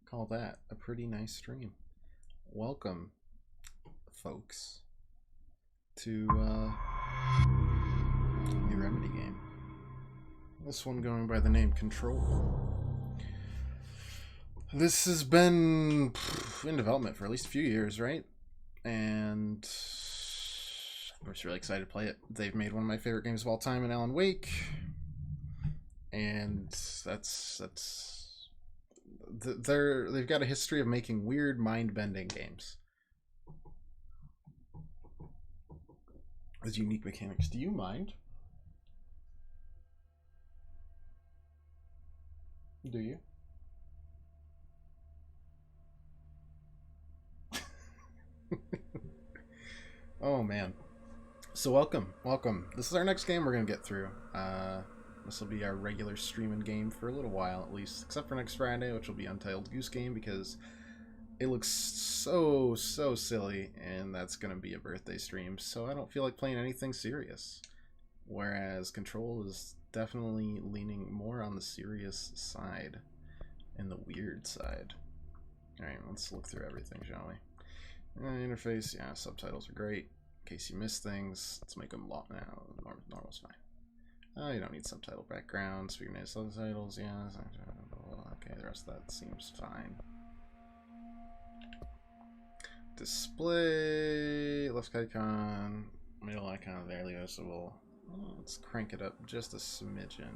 Call that a pretty nice stream. Welcome, folks, to the Remedy game. This one going by the name Control. This has been in development for at least a few years, right? And I'm just really excited to play it. They've made one of my favorite games of all time in Alan Wake, and they've got a history of making weird, mind-bending games with unique mechanics. Do you mind? Do you? Oh man. So welcome. This is our next game we're gonna get through. This will be our regular streaming game for a little while at least, except for next Friday, which will be Untitled Goose Game, because it looks so silly, and that's gonna be a birthday stream, so I don't feel like playing anything serious. Whereas Control is definitely leaning more on the serious side and the weird side. Alright, let's look through everything, shall we? Interface, yeah, subtitles are great. In case you miss things, let's make them long now. Normal's fine. You don't need subtitle background. Speaking of subtitles, yeah. Okay, the rest of that seems fine. Display, left icon, middle icon, barely visible. Let's crank it up just a smidgen.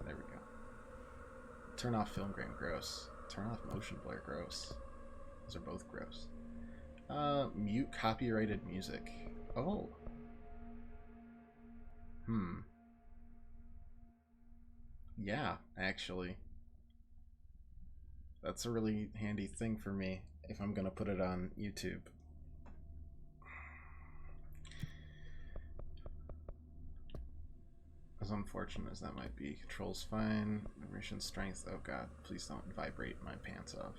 There we go. Turn off film grain, gross. Turn off motion blur, gross. Those are both gross. Mute copyrighted music. Oh. Yeah, actually. That's a really handy thing for me if I'm gonna put it on YouTube. As unfortunate as that might be, Control's fine. Vibration strength, oh god, please don't vibrate my pants off.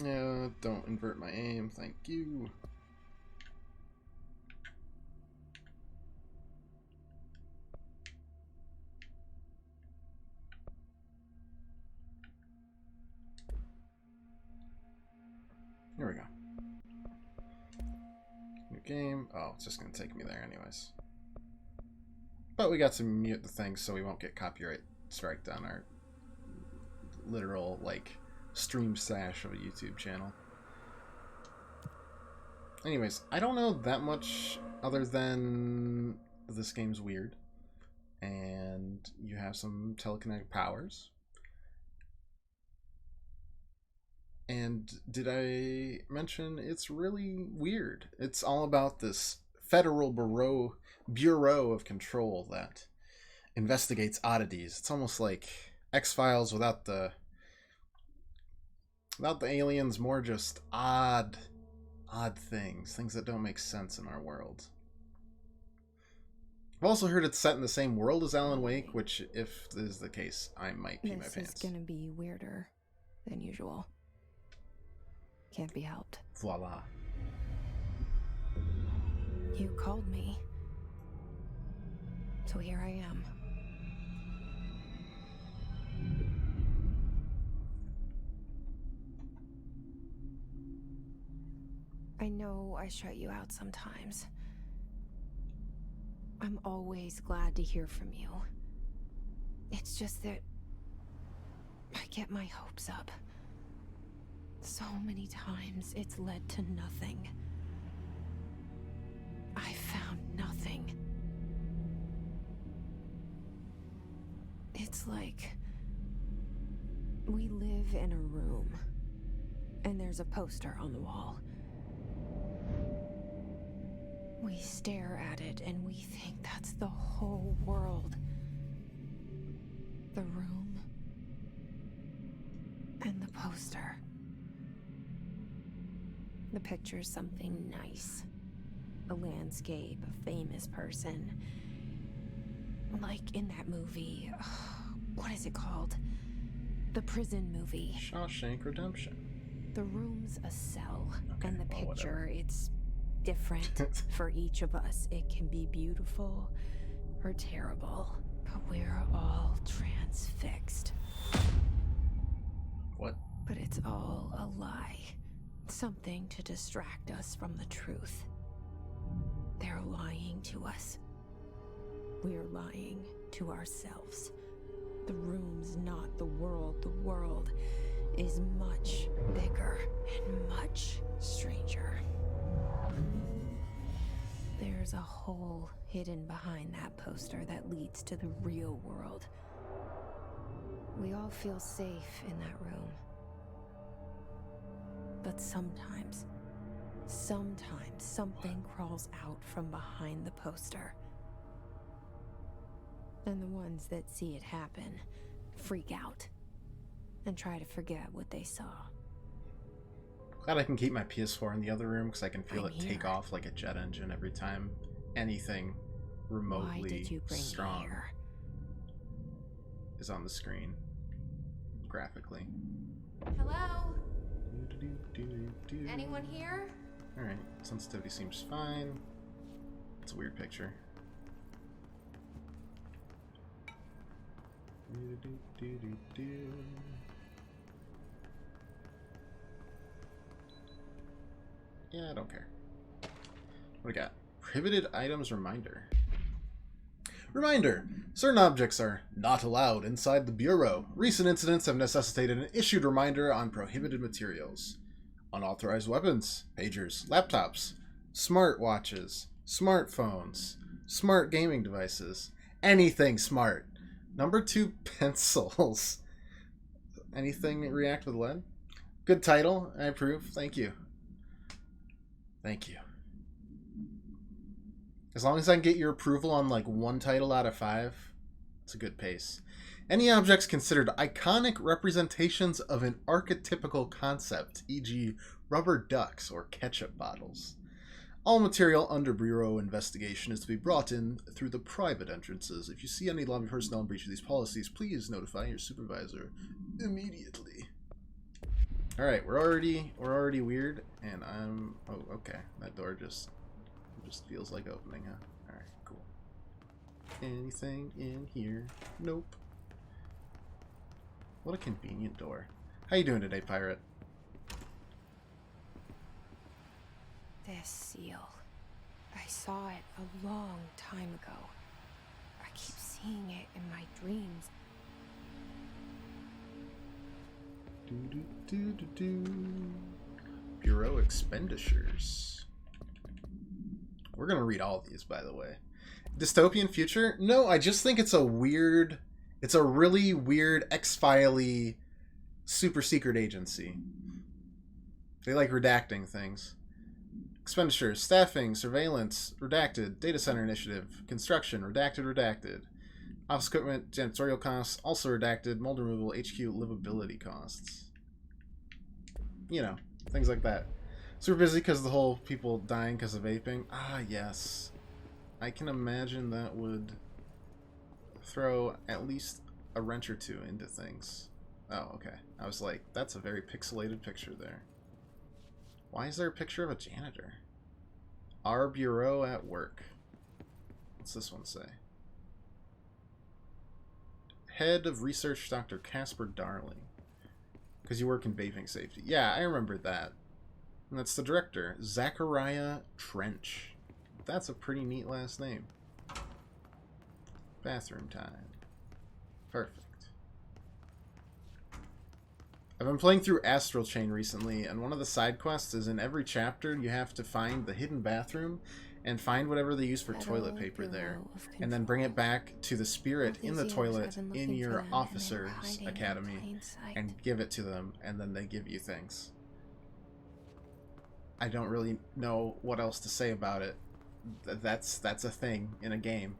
Yeah, don't invert my aim, thank you. Here we go. New game. Oh, it's just gonna take me there anyways. But we got to mute the thing so we won't get copyright striked on our literal, like, stream sash of a YouTube channel. Anyways, I don't know that much other than this game's weird. And you have some telekinetic powers. And did I mention it's really weird? It's all about this Federal Bureau of Control that investigates oddities. It's almost like X-Files without the aliens, more just odd things that don't make sense in our world. I've also heard it's set in the same world as Alan Wake, which, if this is the case, I might pee my pants. This is gonna be weirder than usual. Can't be helped. Voila. You called me. So here I am. I know I shut you out sometimes. I'm always glad to hear from you. It's just that I get my hopes up. So many times it's led to nothing. I found nothing. It's like we live in a room and there's a poster on the wall. We stare at it and we think that's the whole world. The room and the poster. The picture's something nice. A landscape, a famous person. Like in that movie, what is it called? The prison movie. Shawshank Redemption. The room's a cell, Okay, and the well, picture, whatever. it's different for each of us. It can be beautiful or terrible, but we're all transfixed. What? But it's all a lie. Something to distract us from the truth. They're lying to us. We're lying to ourselves. The room's not the world. The world is much bigger and much stranger. There's a hole hidden behind that poster that leads to the real world. We all feel safe in that room. But sometimes something crawls out from behind the poster. And the ones that see it happen freak out and try to forget what they saw. Glad I can keep my PS4 in the other room because I can feel I'm it take here. off like a jet engine every time anything Why remotely did you bring me strong here? is on the screen graphically. Hello? Anyone here? Alright, sensitivity seems fine. It's a weird picture. Yeah, I don't care. What do we got? Prohibited items reminder. Reminder! Certain objects are not allowed inside the Bureau. Recent incidents have necessitated an issued reminder on prohibited materials. Unauthorized weapons, pagers, laptops, smartwatches, smartphones, smart gaming devices, anything smart. Number 2, pencils. Anything react with lead? Good title. I approve. Thank you. Thank you. As long as I can get your approval on like 1 title out of 5, it's a good pace. Any objects considered iconic representations of an archetypical concept, e.g. rubber ducks or ketchup bottles. All material under Bureau investigation is to be brought in through the private entrances. If you see any lobby personnel in breach of these policies, please notify your supervisor immediately. Alright, we're already weird, and I'm... Oh, okay. That door just feels like opening, huh? Alright, cool. Anything in here? Nope. What a convenient door. How you doing today, pirate? This seal. I saw it a long time ago. I keep seeing it in my dreams. Bureau expenditures. We're gonna read all of these, by the way. Dystopian future? No, I just think it's a weird... It's a really weird X-File-y super secret agency. They like redacting things. Expenditures, staffing, surveillance, redacted, data center initiative, construction, redacted. Office equipment, janitorial costs, also redacted, mold removal, HQ livability costs. You know, things like that. Super busy because of the whole people dying because of vaping. Ah, yes. I can imagine that would throw at least a wrench or two into things. Oh, okay. I was like, that's a very pixelated picture there. Why is there a picture of a janitor? Our Bureau at work. What's this one say? Head of Research, Dr. Casper Darling. Because you work in vaping safety. Yeah, I remember that. And that's the director, Zachariah Trench. That's a pretty neat last name. Bathroom time. Perfect. I've been playing through Astral Chain recently, and one of the side quests is in every chapter you have to find the hidden bathroom and find whatever they use for toilet paper there, and then bring it back to the spirit in the toilet in your officer's academy and give it to them, and then they give you things. I don't really know what else to say about it. That's a thing in a game.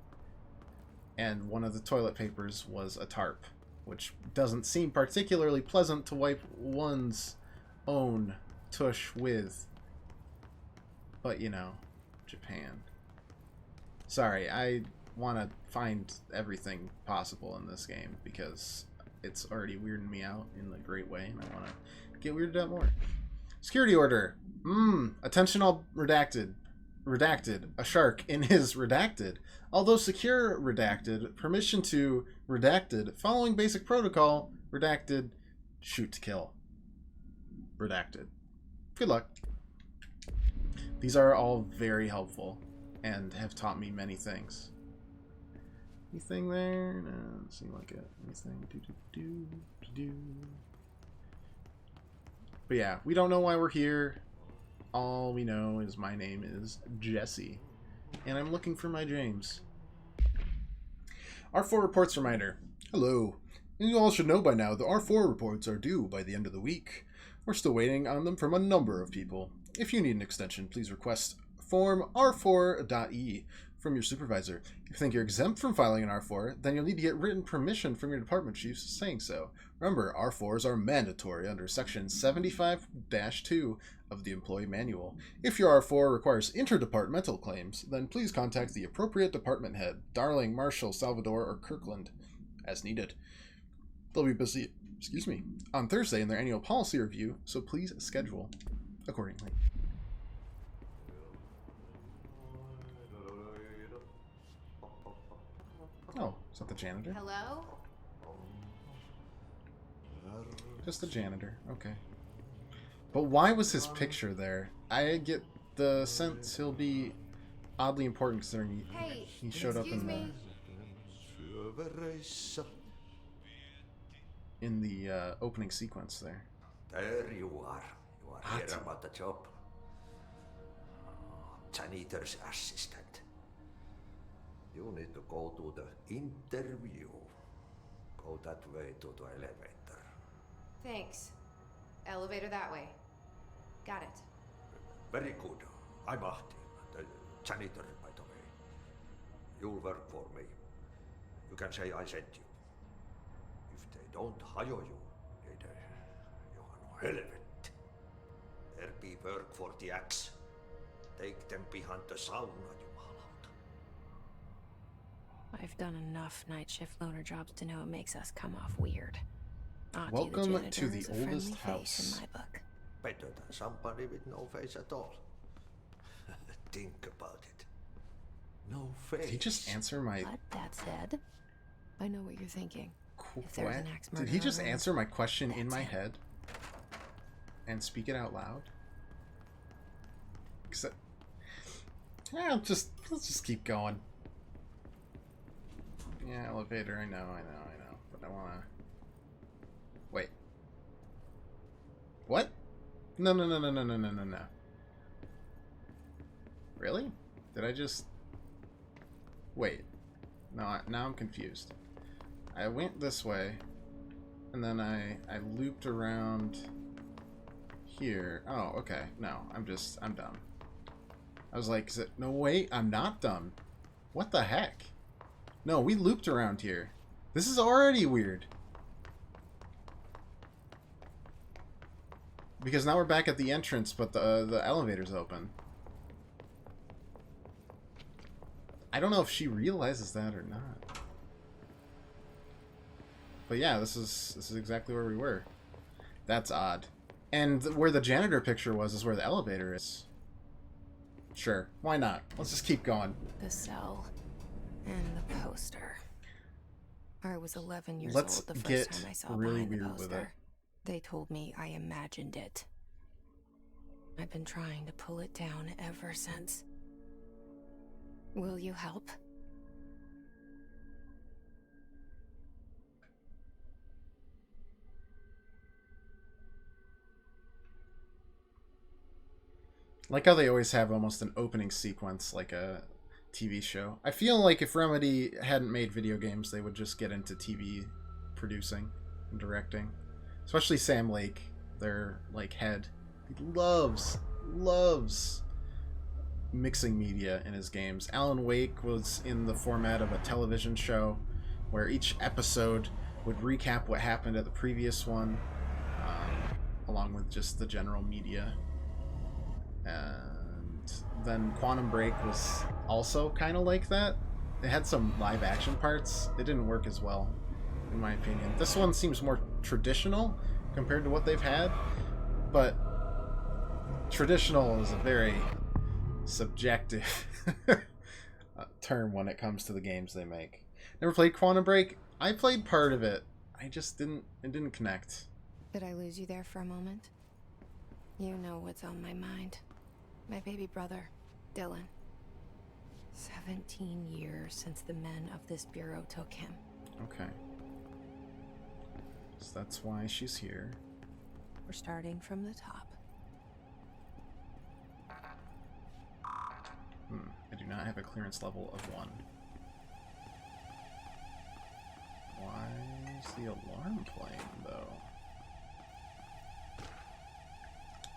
And one of the toilet papers was a tarp, which doesn't seem particularly pleasant to wipe one's own tush with. But, you know, Japan. Sorry, I want to find everything possible in this game because it's already weirding me out in a great way, and I want to get weirded out more. Security order. Attention all redacted. redacted, a shark in his redacted. Although secure redacted, permission to redacted, following basic protocol, redacted, shoot to kill. Redacted. Good luck. These are all very helpful and have taught me many things. Anything there? No, doesn't seem like it. Anything? But yeah, we don't know why we're here. All we know is my name is Jesse, and I'm looking for my James. R4 reports reminder. Hello. You all should know by now the R4 reports are due by the end of the week. We're still waiting on them from a number of people. If you need an extension, please request form R4.E from your supervisor. If you think you're exempt from filing an R4, then you'll need to get written permission from your department chiefs saying so. Remember, R4s are mandatory under Section 75-2 of the Employee Manual. If your R4 requires interdepartmental claims, then please contact the appropriate department head, Darling, Marshall, Salvador, or Kirkland, as needed. They'll be busy, on Thursday in their annual policy review, so please schedule accordingly. Oh, is that the janitor? Hello? Just the janitor, okay. But why was his picture there? I get the sense he'll be oddly important considering he showed up in the opening sequence there. There you are. You are here about the job. Janitor's assistant. You need to go to the interview. Go that way to the elevator. Thanks. Elevator that way. Got it. Very good. I'm Ahti, the janitor, by the way. You'll work for me. You can say I sent you. If they don't hire you, you are no relevant. There be work for the axe. Take them behind the sauna, jumalauta. I've done enough night shift loner jobs to know it makes us come off weird. Ahti, Welcome the to the is a oldest friendly house. face in my book. Better than somebody with no face at all. Think about it. No face. Did he just answer my... But that said, I know what you're thinking. If there's What? an axe Did he just murderer, answer my question in that's my it. head? And speak it out loud? Yeah, let's just keep going. Yeah, elevator, I know. But I wanna... Wait. What? No. Really? Did I just... Wait. No, now I'm confused. I went this way, and then I looped around here. Oh, okay. No, I'm dumb. I was like, no, wait, I'm not dumb. What the heck? No, we looped around here. This is already weird. Because now we're back at the entrance, but the elevator's open. I don't know if she realizes that or not. But yeah, this is exactly where we were. That's odd. And where the janitor picture was is where the elevator is. Sure, why not? Let's just keep going. The cell and the poster. I was 11 years Let's old the first get time I saw really behind the weird with it. poster. They told me I imagined it. I've been trying to pull it down ever since. Will you help? Like how they always have almost an opening sequence like a TV show. I feel like if Remedy hadn't made video games, they would just get into TV producing and directing. Especially Sam Lake, their like head. He loves mixing media in his games. Alan Wake was in the format of a television show where each episode would recap what happened at the previous one, along with just the general media. And then Quantum Break was also kind of like that. It had some live action parts. It didn't work as well, in my opinion. This one seems more traditional compared to what they've had, but traditional is a very subjective term when it comes to the games they make. Never played Quantum Break. I played part of it. It didn't connect. Did I lose you there for a moment? You know what's on my mind. My baby brother, Dylan. 17 years since the men of this bureau took him. Okay. So that's why she's here. We're starting from the top. I do not have a clearance level of 1. Why is the alarm playing, though?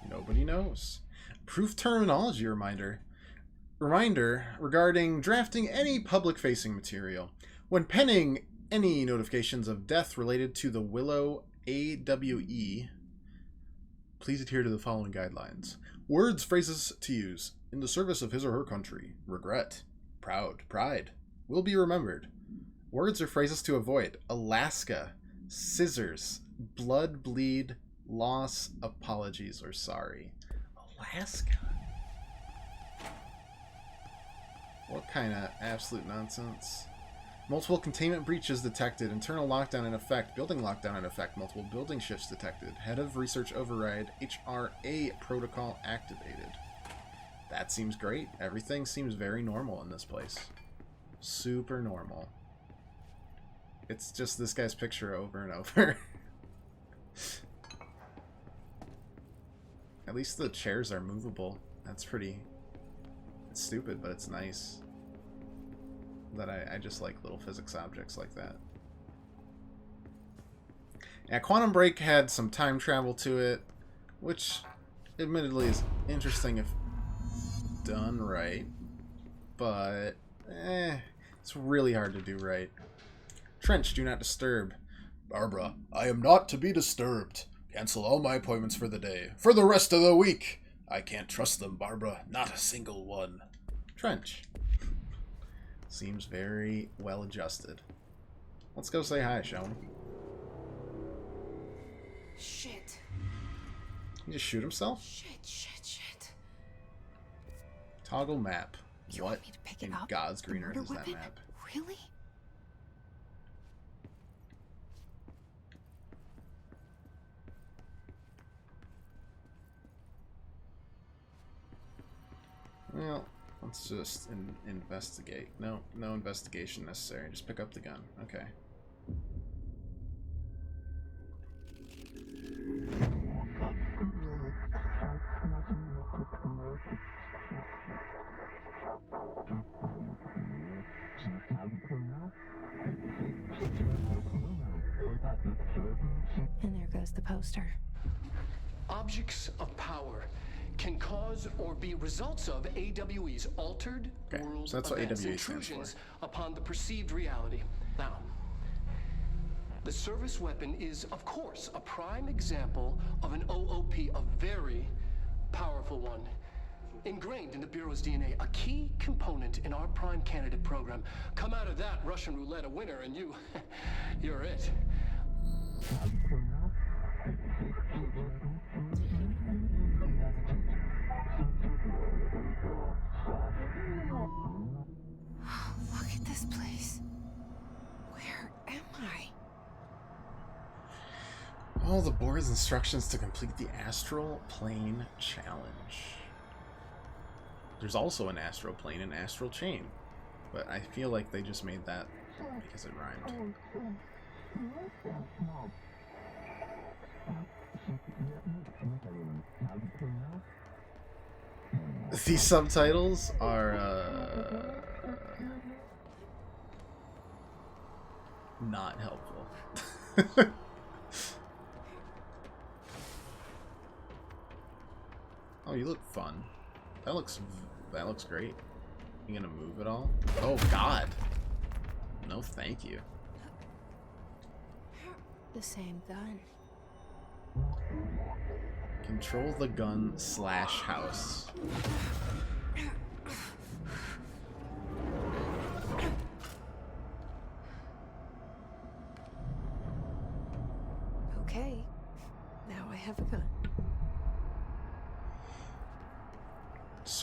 Nobody knows. Proof terminology reminder. Reminder regarding drafting any public-facing material. When penning any notifications of death related to the Willow AWE, please adhere to the following guidelines. Words, phrases to use in the service of his or her country. Regret, proud, pride, will be remembered. Words or phrases to avoid. Alaska, scissors, blood, bleed, loss, apologies, or sorry. Alaska? What kind of absolute nonsense? Multiple containment breaches detected. Internal lockdown in effect. Building lockdown in effect. Multiple building shifts detected. Head of research override. HRA protocol activated. That seems great. Everything seems very normal in this place. Super normal. It's just this guy's picture over and over. At least the chairs are movable. That's pretty... It's stupid, but it's nice. That I just like little physics objects like that. Yeah, Quantum Break had some time travel to it, which admittedly is interesting if done right, but it's really hard to do right. Trench, do not disturb. Barbara, I am not to be disturbed. Cancel all my appointments for the day. For the rest of the week. I can't trust them, Barbara. Not a single one. Trench. Seems very well adjusted. Let's go say hi, shall we? Shit. He just shoot himself? Shit. Toggle map. You What want me to pick it in up? God's The green earth murder is that weapon? map? Really? Well, let's just investigate. No investigation necessary. Just pick up the gun. Okay. And there goes the poster. Objects of power can cause or be results of AWE's altered Okay, world so that's what events, AWE stands for. intrusions upon the perceived reality. Now, the service weapon is, of course, a prime example of an OOP, a very powerful one. Ingrained in the Bureau's DNA, a key component in our prime candidate program. Come out of that Russian roulette a winner and you're it. Look at this place. Where am I? All the board's instructions to complete the Astral Plane Challenge. There's also an Astral Plane and Astral Chain, but I feel like they just made that because it rhymed. These subtitles are not helpful. Oh, you look fun. That looks great. You gonna move it all? Oh God. No, thank you. The same gun. Control the gun / house. Okay. Now I have a gun.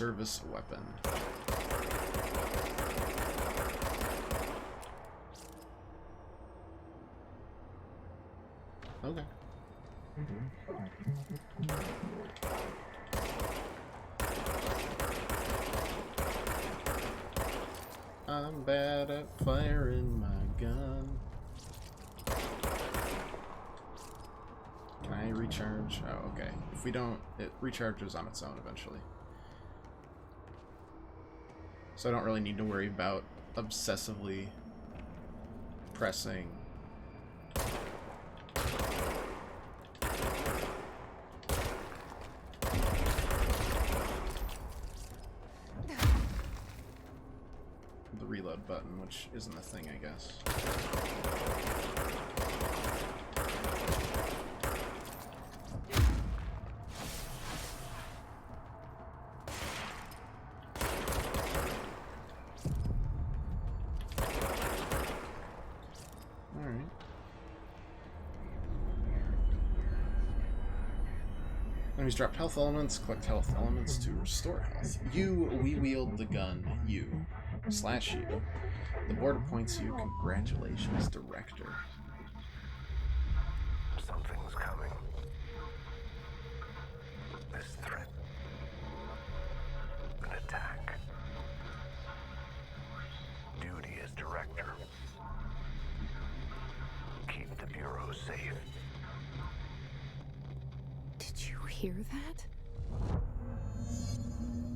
service weapon. Okay. I'm bad at firing my gun. Can I recharge? Oh, okay. If we don't, it recharges on its own eventually. So I don't really need to worry about obsessively pressing the reload button, which isn't a thing, I guess. Alright. Enemies drop health elements, collect health elements to restore health. We wield the gun. You. Slash you. The board appoints you. Congratulations, Director. Something's coming. This threat. An attack. Duty as Director. Keep the Bureau safe. Did you hear that?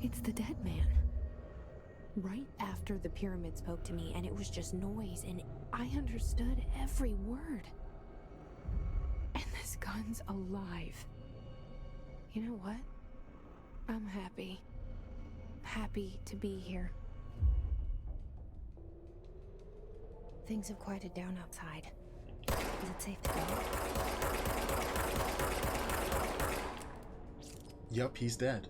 It's the dead man. Right after the pyramid spoke to me, and it was just noise, and I understood every word. And this gun's alive. You know what? I'm happy. Happy to be here. Things have quieted down outside. Is it safe to go? Yup, he's dead.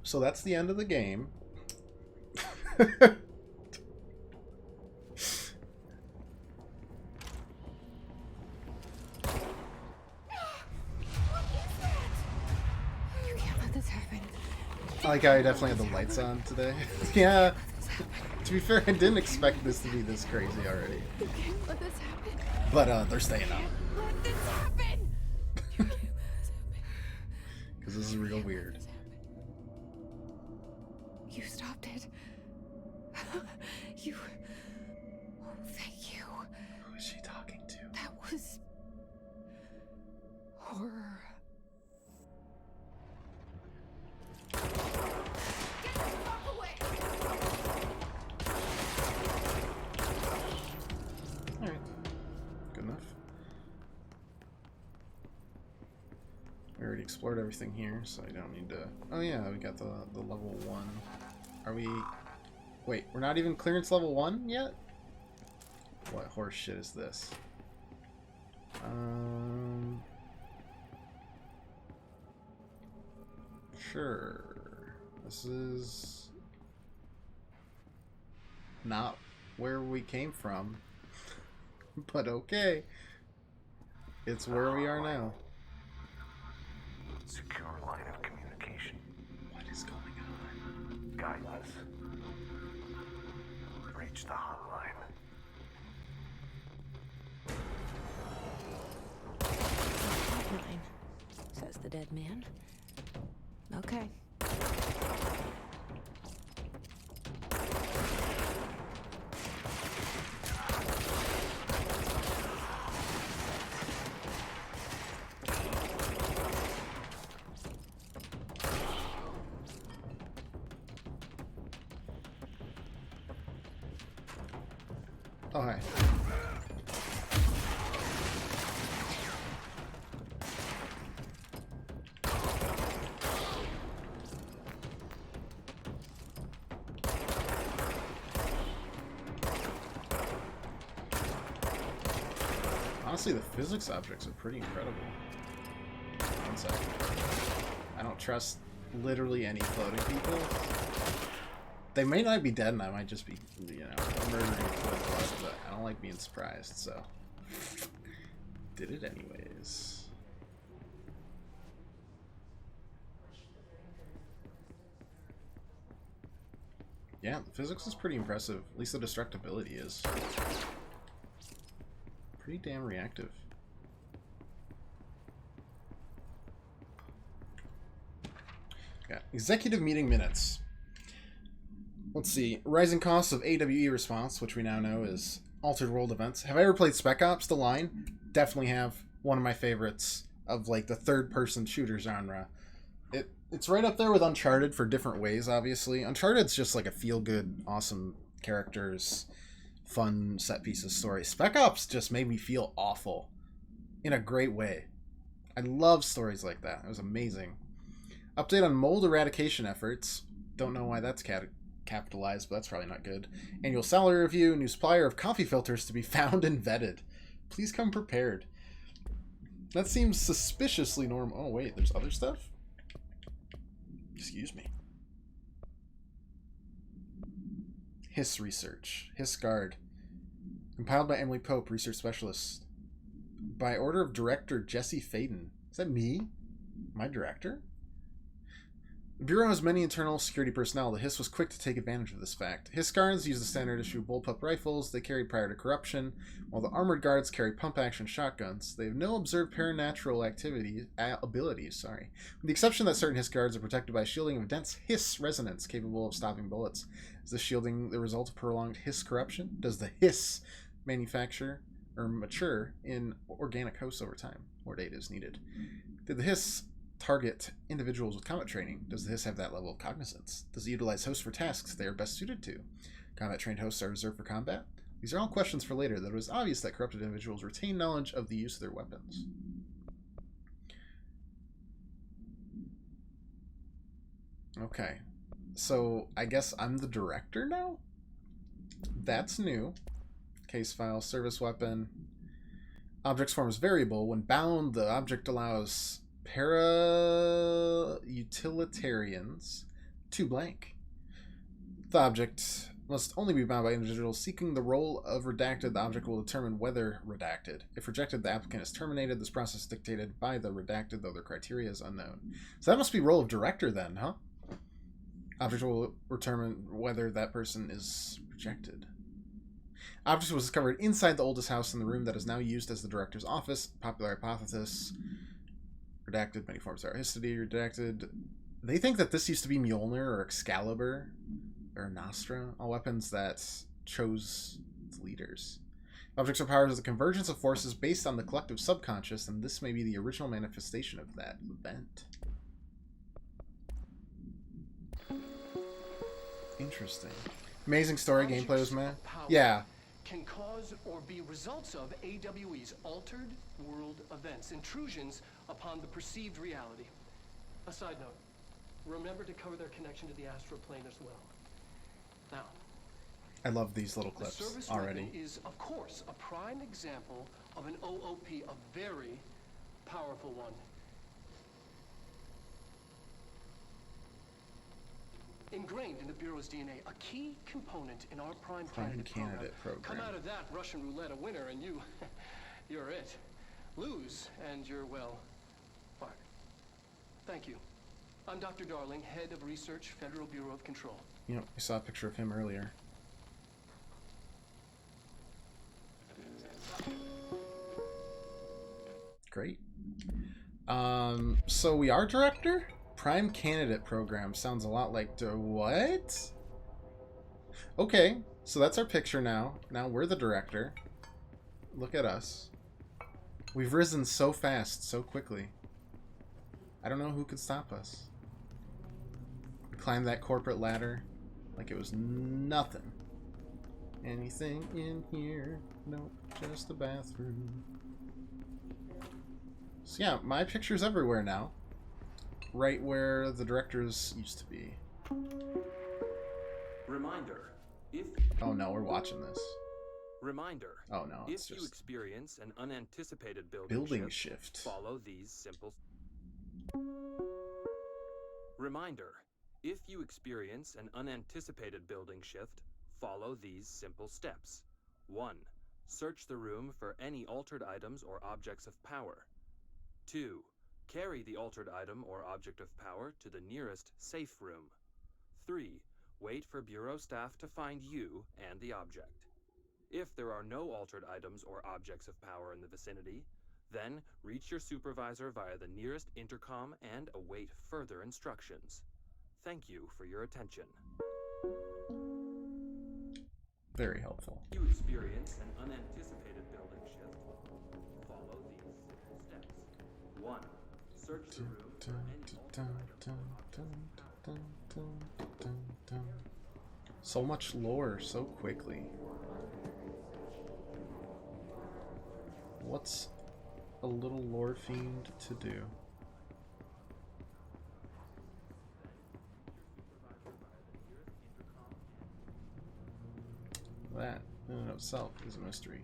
So that's the end of the game. You can't let this happen. I like how I definitely had the lights on today. Yeah. To be fair, I didn't expect this to be this crazy already. You can't let this happen. But they're staying up. Let this happen. You can't let this happen. Because this is real weird. You stopped it. You... Oh, thank you. Who is she talking to? That was... horror. Get the fuck away! Alright. Good enough. We already explored everything here, so I don't need to... Oh yeah, we got the level 1. Are we... Wait, we're not even clearance level 1 yet? What horse shit is this? Sure. This is... not where we came from. But okay. It's where we are now. Secure line of communication. What is going on? Guidance. Reach the hotline. Hotline, says the dead man. Okay. Oh, hi. Honestly, the physics objects are pretty incredible. One second. I don't trust literally any floating people. They may not be dead and I might just be, you know, murdering cold blood, but I don't like being surprised, so... Did it anyways. Yeah, the physics is pretty impressive. At least the destructibility is. Pretty damn reactive. Yeah, executive meeting minutes. Let's see. Rising costs of AWE response, which we now know is Altered World Events. Have I ever played Spec Ops: The Line? Definitely have. One of my favorites of like the third-person shooter genre. It's right up there with Uncharted for different ways, obviously. Uncharted's just like a feel-good, awesome characters, fun set pieces story. Spec Ops just made me feel awful in a great way. I love stories like that. It was amazing. Update on mold eradication efforts. Don't know why that's capitalized, but that's probably not good. Annual salary review. New supplier of coffee filters to be found and vetted. Please come prepared. That seems suspiciously normal. Oh, wait, there's other stuff? Excuse me. Hiss research. Hiss Guard. Compiled by Emily Pope, research specialist. By order of director Jesse Faden. Is that me? My director? The Bureau has many internal security personnel. The Hiss was quick to take advantage of this fact. Hiss guards use the standard issue bullpup rifles they carried prior to corruption, while the armored guards carry pump-action shotguns. They have no observed paranatural abilities, with the exception that certain Hiss guards are protected by shielding of dense Hiss resonance capable of stopping bullets. Is this shielding the result of prolonged Hiss corruption? Does the Hiss manufacture or mature in organic hosts over time? More data is needed. Did the Hiss target individuals with combat training? Does the Hiss have that level of cognizance? Does it utilize hosts for tasks they are best suited to? Combat trained hosts are reserved for combat? These are all questions for later, though it is obvious that corrupted individuals retain knowledge of the use of their weapons. Okay, so I guess I'm the director now? That's new. Case file, service weapon. Object's form is variable. When bound, the object allows para-utilitarians to blank. The object must only be bound by individuals seeking the role of redacted. The object will determine whether redacted. If rejected, the applicant is terminated. This process is dictated by the redacted, though their criteria is unknown. So that must be role of director then, huh? Object will determine whether that person is rejected. Object was discovered inside the oldest house in the room that is now used as the director's office. Popular hypothesis. Redacted, many forms of history, redacted. They think that this used to be Mjolnir or Excalibur or Nostra, all weapons that chose its leaders. Objects or powers is a convergence of forces based on the collective subconscious, and this may be the original manifestation of that event. Interesting. Amazing story, gameplay was meh. Yeah. Can cause or be results of AWE's altered world events, intrusions upon the perceived reality. A side note, remember to cover their connection to the astral plane as well. Now, I love these little clips the service already. weapon is, of course, a prime example of an OOP, a very powerful one. Ingrained in the Bureau's DNA, a key component in our Prime Candidate program. Come out of that Russian roulette a winner and you're it. Lose and you're, well, fired. Thank you. I'm Dr. Darling, Head of Research, Federal Bureau of Control. You know, I saw a picture of him earlier. Great. So we are director? Prime Candidate program sounds a lot like what? Okay, so that's our picture now. Now we're the director. Look at us. We've risen so fast, so quickly. I don't know who could stop us. We climbed that corporate ladder like it was nothing. Anything in here? Nope, just the bathroom. So yeah, my picture's everywhere now. Right where the directors used to be. Reminder, if... Oh no, we're watching this. Reminder. Oh no, it's If you just experience an unanticipated building shift, shift. follow these simple... Reminder. If you experience an unanticipated building shift, follow these simple steps. 1. Search the room for any altered items or objects of power. 2. Carry the altered item or object of power to the nearest safe room. 3. Wait for Bureau staff to find you and the object. If there are no altered items or objects of power in the vicinity, then reach your supervisor via the nearest intercom and await further instructions. Thank you for your attention. Very helpful. If you experience an unanticipated building shift, follow these simple steps. 1. Search the room for any So much lore so quickly. What's a little lore fiend to do? That in and of itself is a mystery.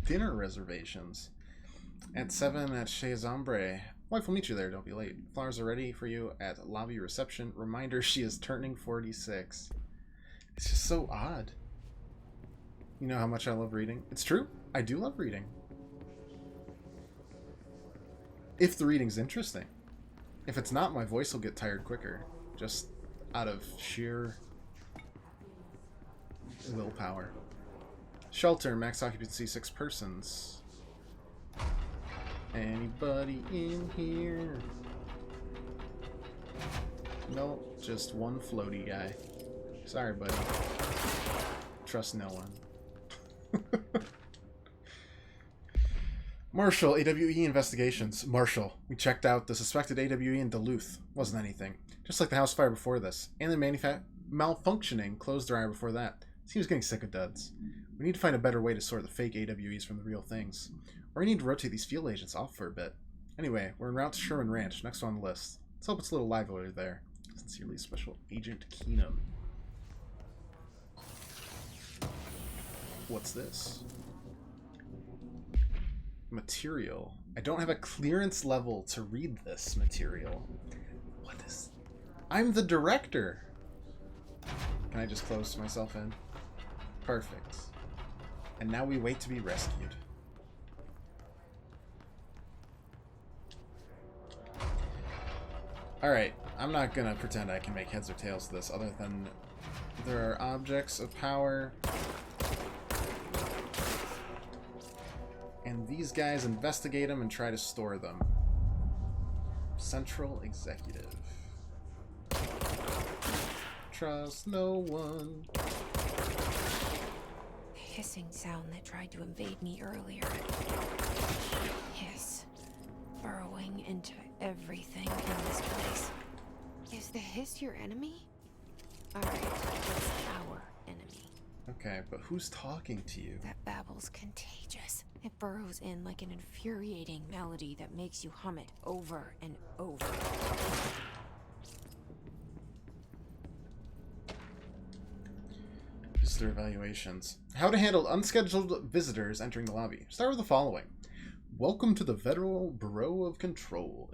Dinner reservations at 7 at Chez Ombre. Wife will meet you there, don't be late. Flowers are ready for you at lobby reception. Reminder, she is turning 46. It's just so odd. You know how much I love reading? It's true, I do love reading. If the reading's interesting. If it's not, my voice will get tired quicker. Just out of sheer willpower. Shelter, max occupancy 6 persons. Anybody in here? No, just one floaty guy. Sorry, buddy. Trust no one. Marshall, AWE investigations. Marshall, we checked out the suspected AWE in Duluth. Wasn't anything. Just like the house fire before this. And the malfunctioning clothes dryer before that. Seems getting sick of duds. We need to find a better way to sort the fake AWEs from the real things. Or we need to rotate these field agents off for a bit. Anyway, we're en route to Sherman Ranch, next on the list. Let's hope it's a little livelier there. Sincerely, Special Agent Keenum. What's this? Material. I don't have a clearance level to read this material. What is... I'm the director! Can I just close myself in? Perfect. And now we wait to be rescued. Alright, I'm not gonna pretend I can make heads or tails of this other than there are objects of power. And these guys investigate them and try to store them. Central Executive. Trust no one. The hissing sound that tried to invade me earlier. Hiss. Burrowing into everything in this place. Is the hiss your enemy? Alright, it's our enemy. Okay, but who's talking to you? That babble's contagious. It burrows in like an infuriating melody that makes you hum it over and over. Visitor evaluations. How to handle unscheduled visitors entering the lobby. Start with the following. Welcome to the Federal Bureau of Control,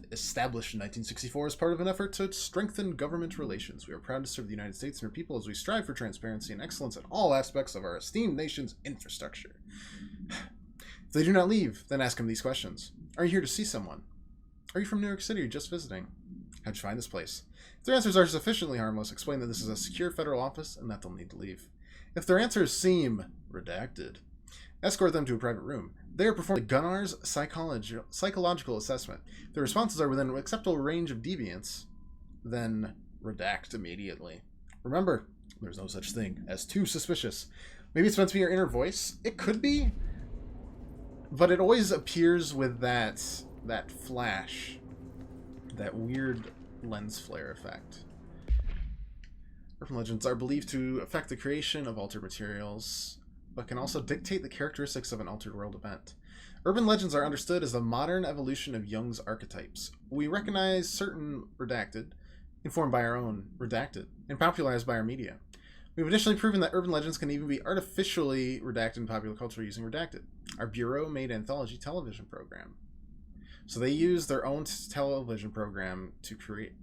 established in 1964 as part of an effort to strengthen government relations. We are proud to serve the United States and her people as we strive for transparency and excellence in all aspects of our esteemed nation's infrastructure. If they do not leave, then ask them these questions. Are you here to see someone? Are you from New York City or just visiting? How'd you find this place? If their answers are sufficiently harmless, explain that this is a secure federal office and that they'll need to leave. If their answers seem redacted, escort them to a private room. They are performing Gunnar's psychological assessment. If their responses are within an acceptable range of deviance, then redact immediately. Remember, there's no such thing as too suspicious. Maybe it's meant to be your inner voice. It could be, but it always appears with that flash, that weird lens flare effect. Urban legends are believed to affect the creation of altered materials, but can also dictate the characteristics of an altered world event. Urban legends are understood as the modern evolution of Jung's archetypes. We recognize certain redacted, informed by our own redacted, and popularized by our media. We've additionally proven that urban legends can even be artificially redacted in popular culture using Redacted, our bureau-made anthology television program. So they use their own television program to create.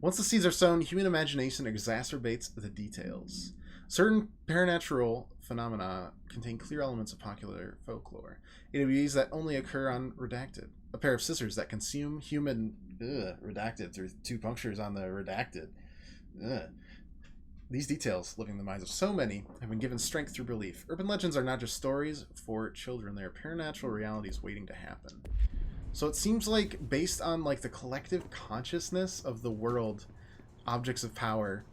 Once the seeds are sown, human imagination exacerbates the details. Certain paranormal phenomena contain clear elements of popular folklore. AWEs that only occur on Redacted. A pair of scissors that consume human redacted through 2 punctures on the redacted. These details, living in the minds of so many, have been given strength through belief. Urban legends are not just stories for children, they are paranatural realities waiting to happen. So it seems like, based on like the collective consciousness of the world, objects of power,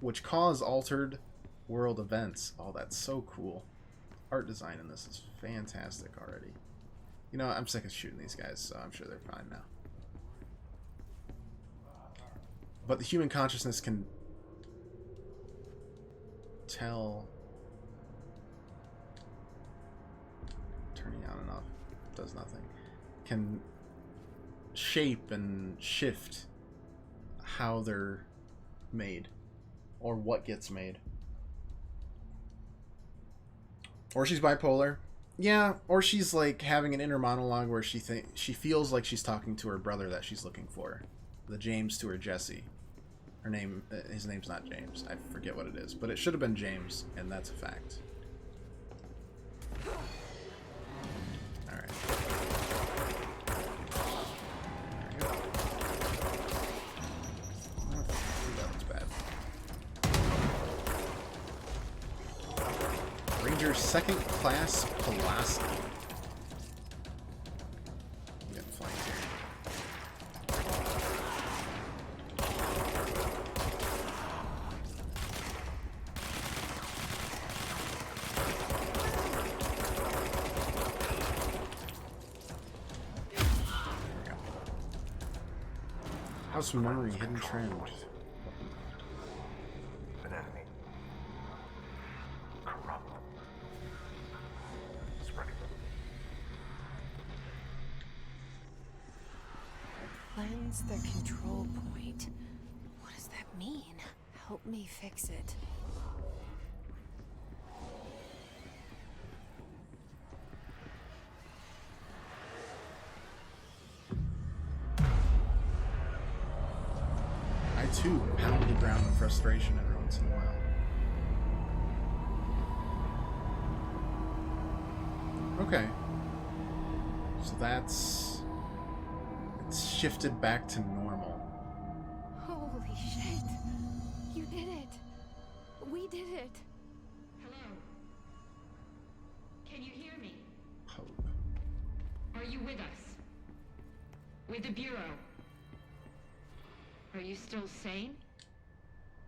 which cause altered world events. Oh, that's so cool. Art design in this is fantastic already. You know, I'm sick of shooting these guys, so I'm sure they're fine now. But the human consciousness can tell. Turning on and off does nothing. Can shape and shift how they're made or what gets made. Or she's bipolar. Yeah, or she's like having an inner monologue where she feels like she's talking to her brother that she's looking for. The James to her Jesse. Her name, his name's not James. I forget what it is, but it should have been James, and that's a fact. All right. There we go. That looks bad. Ranger second class Pulaski. I'm getting flanked here. House memory, hidden trend. An enemy. Corrupt. Spreading. Cleanse the control point. What does that mean? Help me fix it. I too pound the ground in frustration every once in a while. Okay. So it's shifted back to normal. Holy shit. You did it. We did it. Hello? Can you hear me? Hope. Are you with us? With the Bureau? Are you still sane?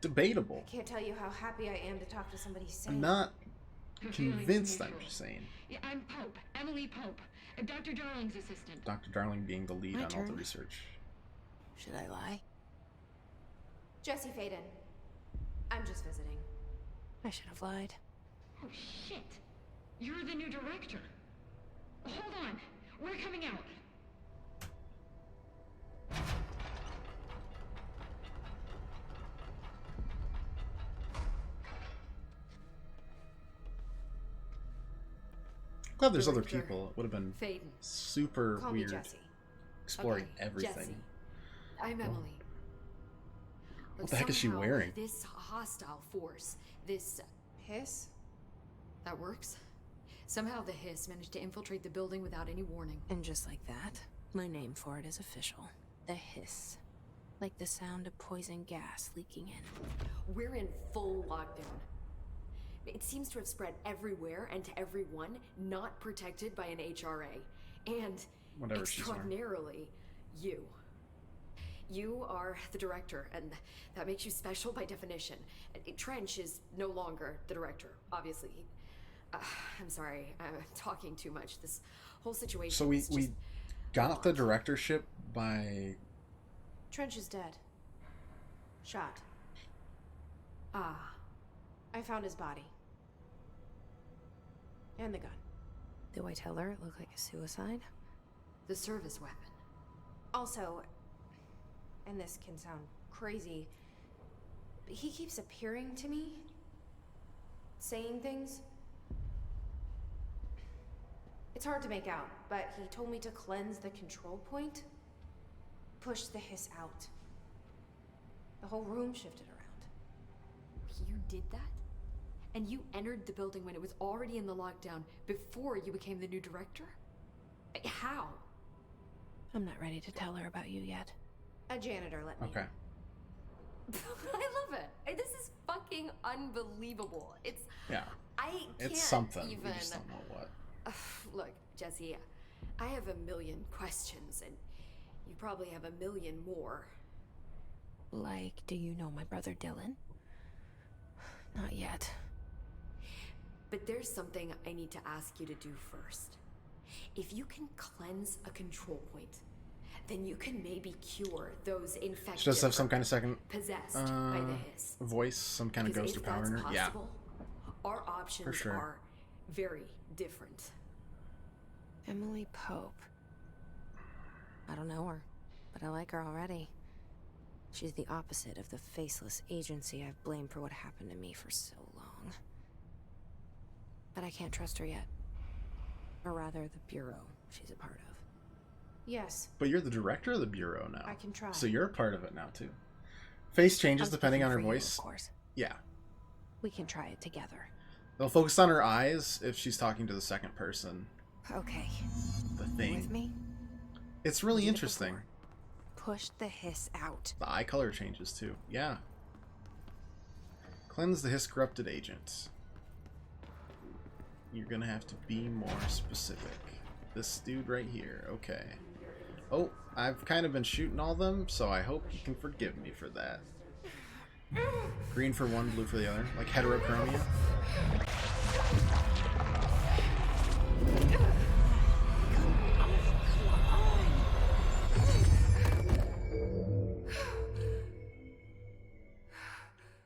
Debatable. Can't tell you how happy I am to talk to somebody sane. I'm not Her feelings convinced I'm neutral. sane. Yeah, I'm Pope. Emily Pope. Dr. Darling's assistant. Dr. Darling being the lead My on all the turn. research. Should I lie? Jesse Faden. I'm just visiting. I should have lied. Oh, shit. You're the new director. Hold on. We're coming out. Glad there's other Director people. It would have been Faden. super Call me weird Jesse. exploring Okay, everything. Jesse. I'm Emily. What the heck is she Somehow, wearing? This hostile force, this Hiss? that works. Somehow the Hiss managed to infiltrate the building without any warning. And just like that, my name for it is official. The hiss. Like the sound of poison gas leaking in. We're in full lockdown. It seems to have spread everywhere and to everyone not protected by an HRA. And Whatever she's wearing. extraordinarily, you. You are the director, and that makes you special by definition. Trench is no longer the director, obviously. I'm sorry, I'm talking too much. This whole situation So we is just got the directorship by Trench is dead. Shot. Ah, I found his body. And the gun. Do I tell her it looked like a suicide? the service weapon. Also, and this can sound crazy, he keeps appearing to me, saying things. It's hard to make out, but he told me to cleanse the control point, push the hiss out. The whole room shifted around. You did that? And you entered the building when it was already in the lockdown before you became the new director? How? I'm not ready to tell her about you yet. A janitor let me. Okay. I love it. This is fucking unbelievable. It's... Yeah. I can't It's something. even... We just don't know what. Look, Jesse, I have a million questions, and you probably have a million more. Like, do you know my brother Dylan? Not yet. But there's something I need to ask you to do first. If you can cleanse a control point, then you can maybe cure those infected. She does have some kind of second possessed by the hiss. voice, some kind of Because ghost or if power in that's her. Yeah. possible, our options sure. are very different. Emily Pope. I don't know her, but I like her already. She's the opposite of the faceless agency I've blamed for what happened to me for so long. But I can't trust her yet. Or rather, the Bureau she's a part of. Yes. But you're the director of the Bureau now. I can try. So you're a part of it now, too. Face changes I'm depending on her speaking for you, voice. of course. Yeah. We can try it together. They'll focus on her eyes if she's talking to the second person. Okay. The You thing. with me? It's really Did it interesting. before. Push the hiss out. The eye color changes, too. Yeah. Cleanse the hiss corrupted agent. You're gonna have to be more specific. This dude right here. Okay. Oh, I've kind of been shooting all them, so I hope you can forgive me for that. Green for one, blue for the other. Like heterochromia.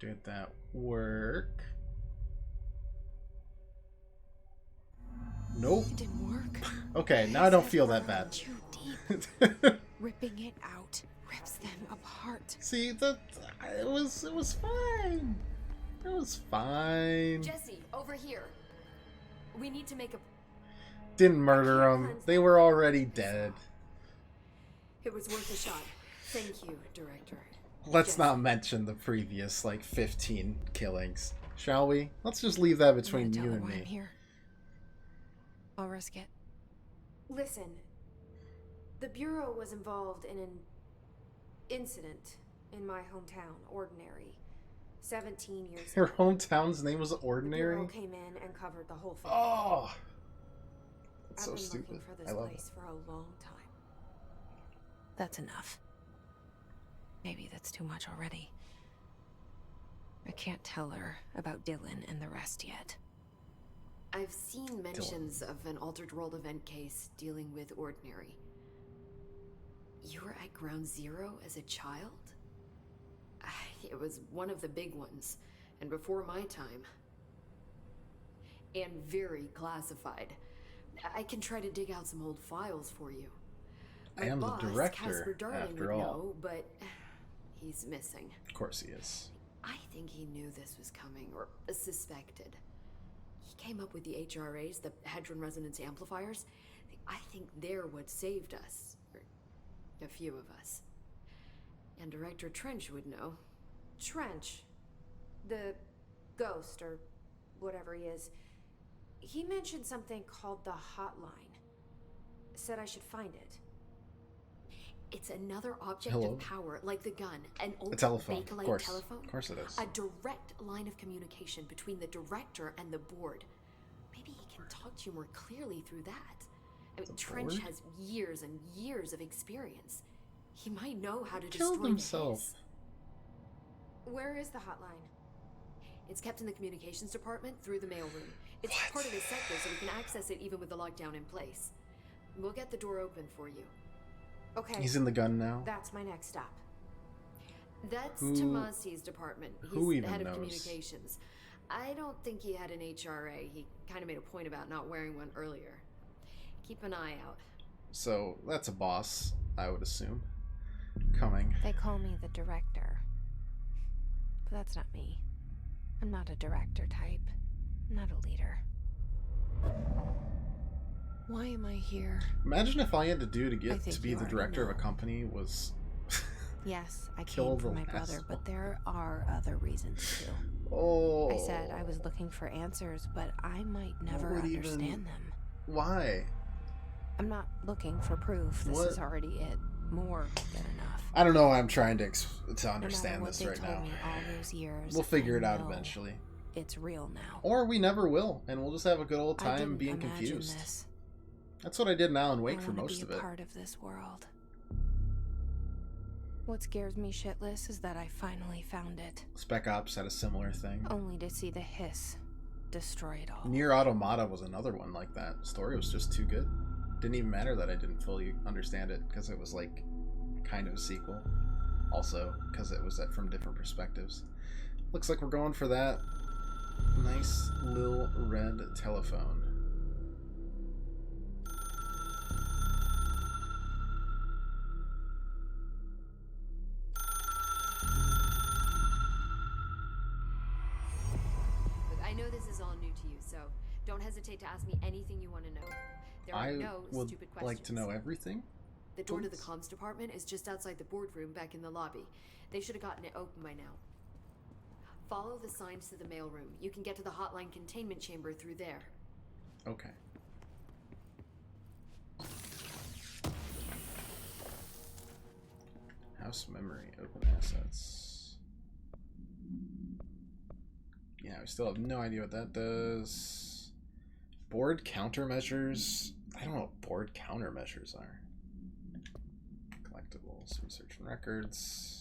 Did that work? Nope. It didn't work. Okay, now I don't feel that bad. Too deep. Ripping it out rips them apart. See, it was fine. It was fine. Jesse, over here. We need to make a... Didn't murder them. They were already dead. It was worth a shot. Thank you, director. Let's Jesse. not mention the previous, 15 killings, shall we? Let's just leave that I'm between gonna tell you her and why I'm me. here. I'll risk it. Listen, the Bureau was involved in an incident in my hometown, Ordinary, 17 years Your ago. hometown's name was The Ordinary? Bureau came in and covered the whole thing. Oh! That's I've so been stupid. looking for this I love place it. for a long time. That's enough. Maybe that's too much already. I can't tell her about Dylan and the rest yet. I've seen mentions of an Altered World event case dealing with Ordinary. You were at Ground Zero as a child? It was one of the big ones, and before my time. And very classified. I can try to dig out some old files for you. I am the boss, director, Casper Darling, after would all. know, but he's missing. Of course he is. I think he knew this was coming, or suspected. He came up with the HRAs, the Hadron Resonance Amplifiers. I think they're what saved us. Or a few of us. And Director Trench would know. Trench, the ghost, or whatever he is, he mentioned something called the hotline. Said I should find it. It's another object Hello? of power, like the gun, an old A telephone, Bakelite of course. telephone. Of course it is. A direct line of communication between the director and the board. Maybe he can talk to you more clearly through that. I mean, The Trench board? has years and years of experience. He might know how to Killed destroy himself. the hiss. Where is the hotline? It's kept in the communications department through the mailroom. It's part of the sector, so we can access it even with the lockdown in place. We'll get the door open for you. Okay, He's in the gun now. that's my next stop. That's Who- Tomasi's department. He's who the even head of knows? communications. I don't think he had an HRA. He kind of made a point about not wearing one earlier. Keep an eye out. So that's a boss, I would assume. Coming. They call me the director. That's not me. I'm not a director type. I'm not a leader. Why am I here? Imagine if all you had to do to I get think to be you the already director of a know. company was Yes, I kill came for the my last brother, but one. there are other reasons too. Oh. I said I was looking for answers, but I might never would even- understand them. Why? I'm not looking for proof. This What? is already it. More than enough. I don't know why I'm trying to No matter understand what this they right told now. me all those years, We'll figure I it out know eventually. It's real now. Or we never will, and we'll just have a good old I time didn't being imagine confused. This. That's what I did in Alan Wake I for wanna most be of a it. part of this world. What scares me shitless is that I finally found it, Spec Ops had a similar thing. only to see the hiss destroy it all. Nier Automata was another one like that. The story was just too good. Didn't even matter that I didn't fully understand it, because it was like kind of a sequel. Also, because it was from different perspectives. Looks like we're going for that nice little red telephone. Look, I know this is all new to you, so don't hesitate to ask me anything you want to know. There are I no would stupid questions. like to know everything. The door to the please. comms department is just outside the boardroom back in the lobby. They should have gotten it open by now. Follow the signs to the mailroom. You can get to the hotline containment chamber through there. Okay. House memory, open assets. Yeah, we still have no idea what that does. Board countermeasures. I don't know what board countermeasures are. Collectibles, research and records.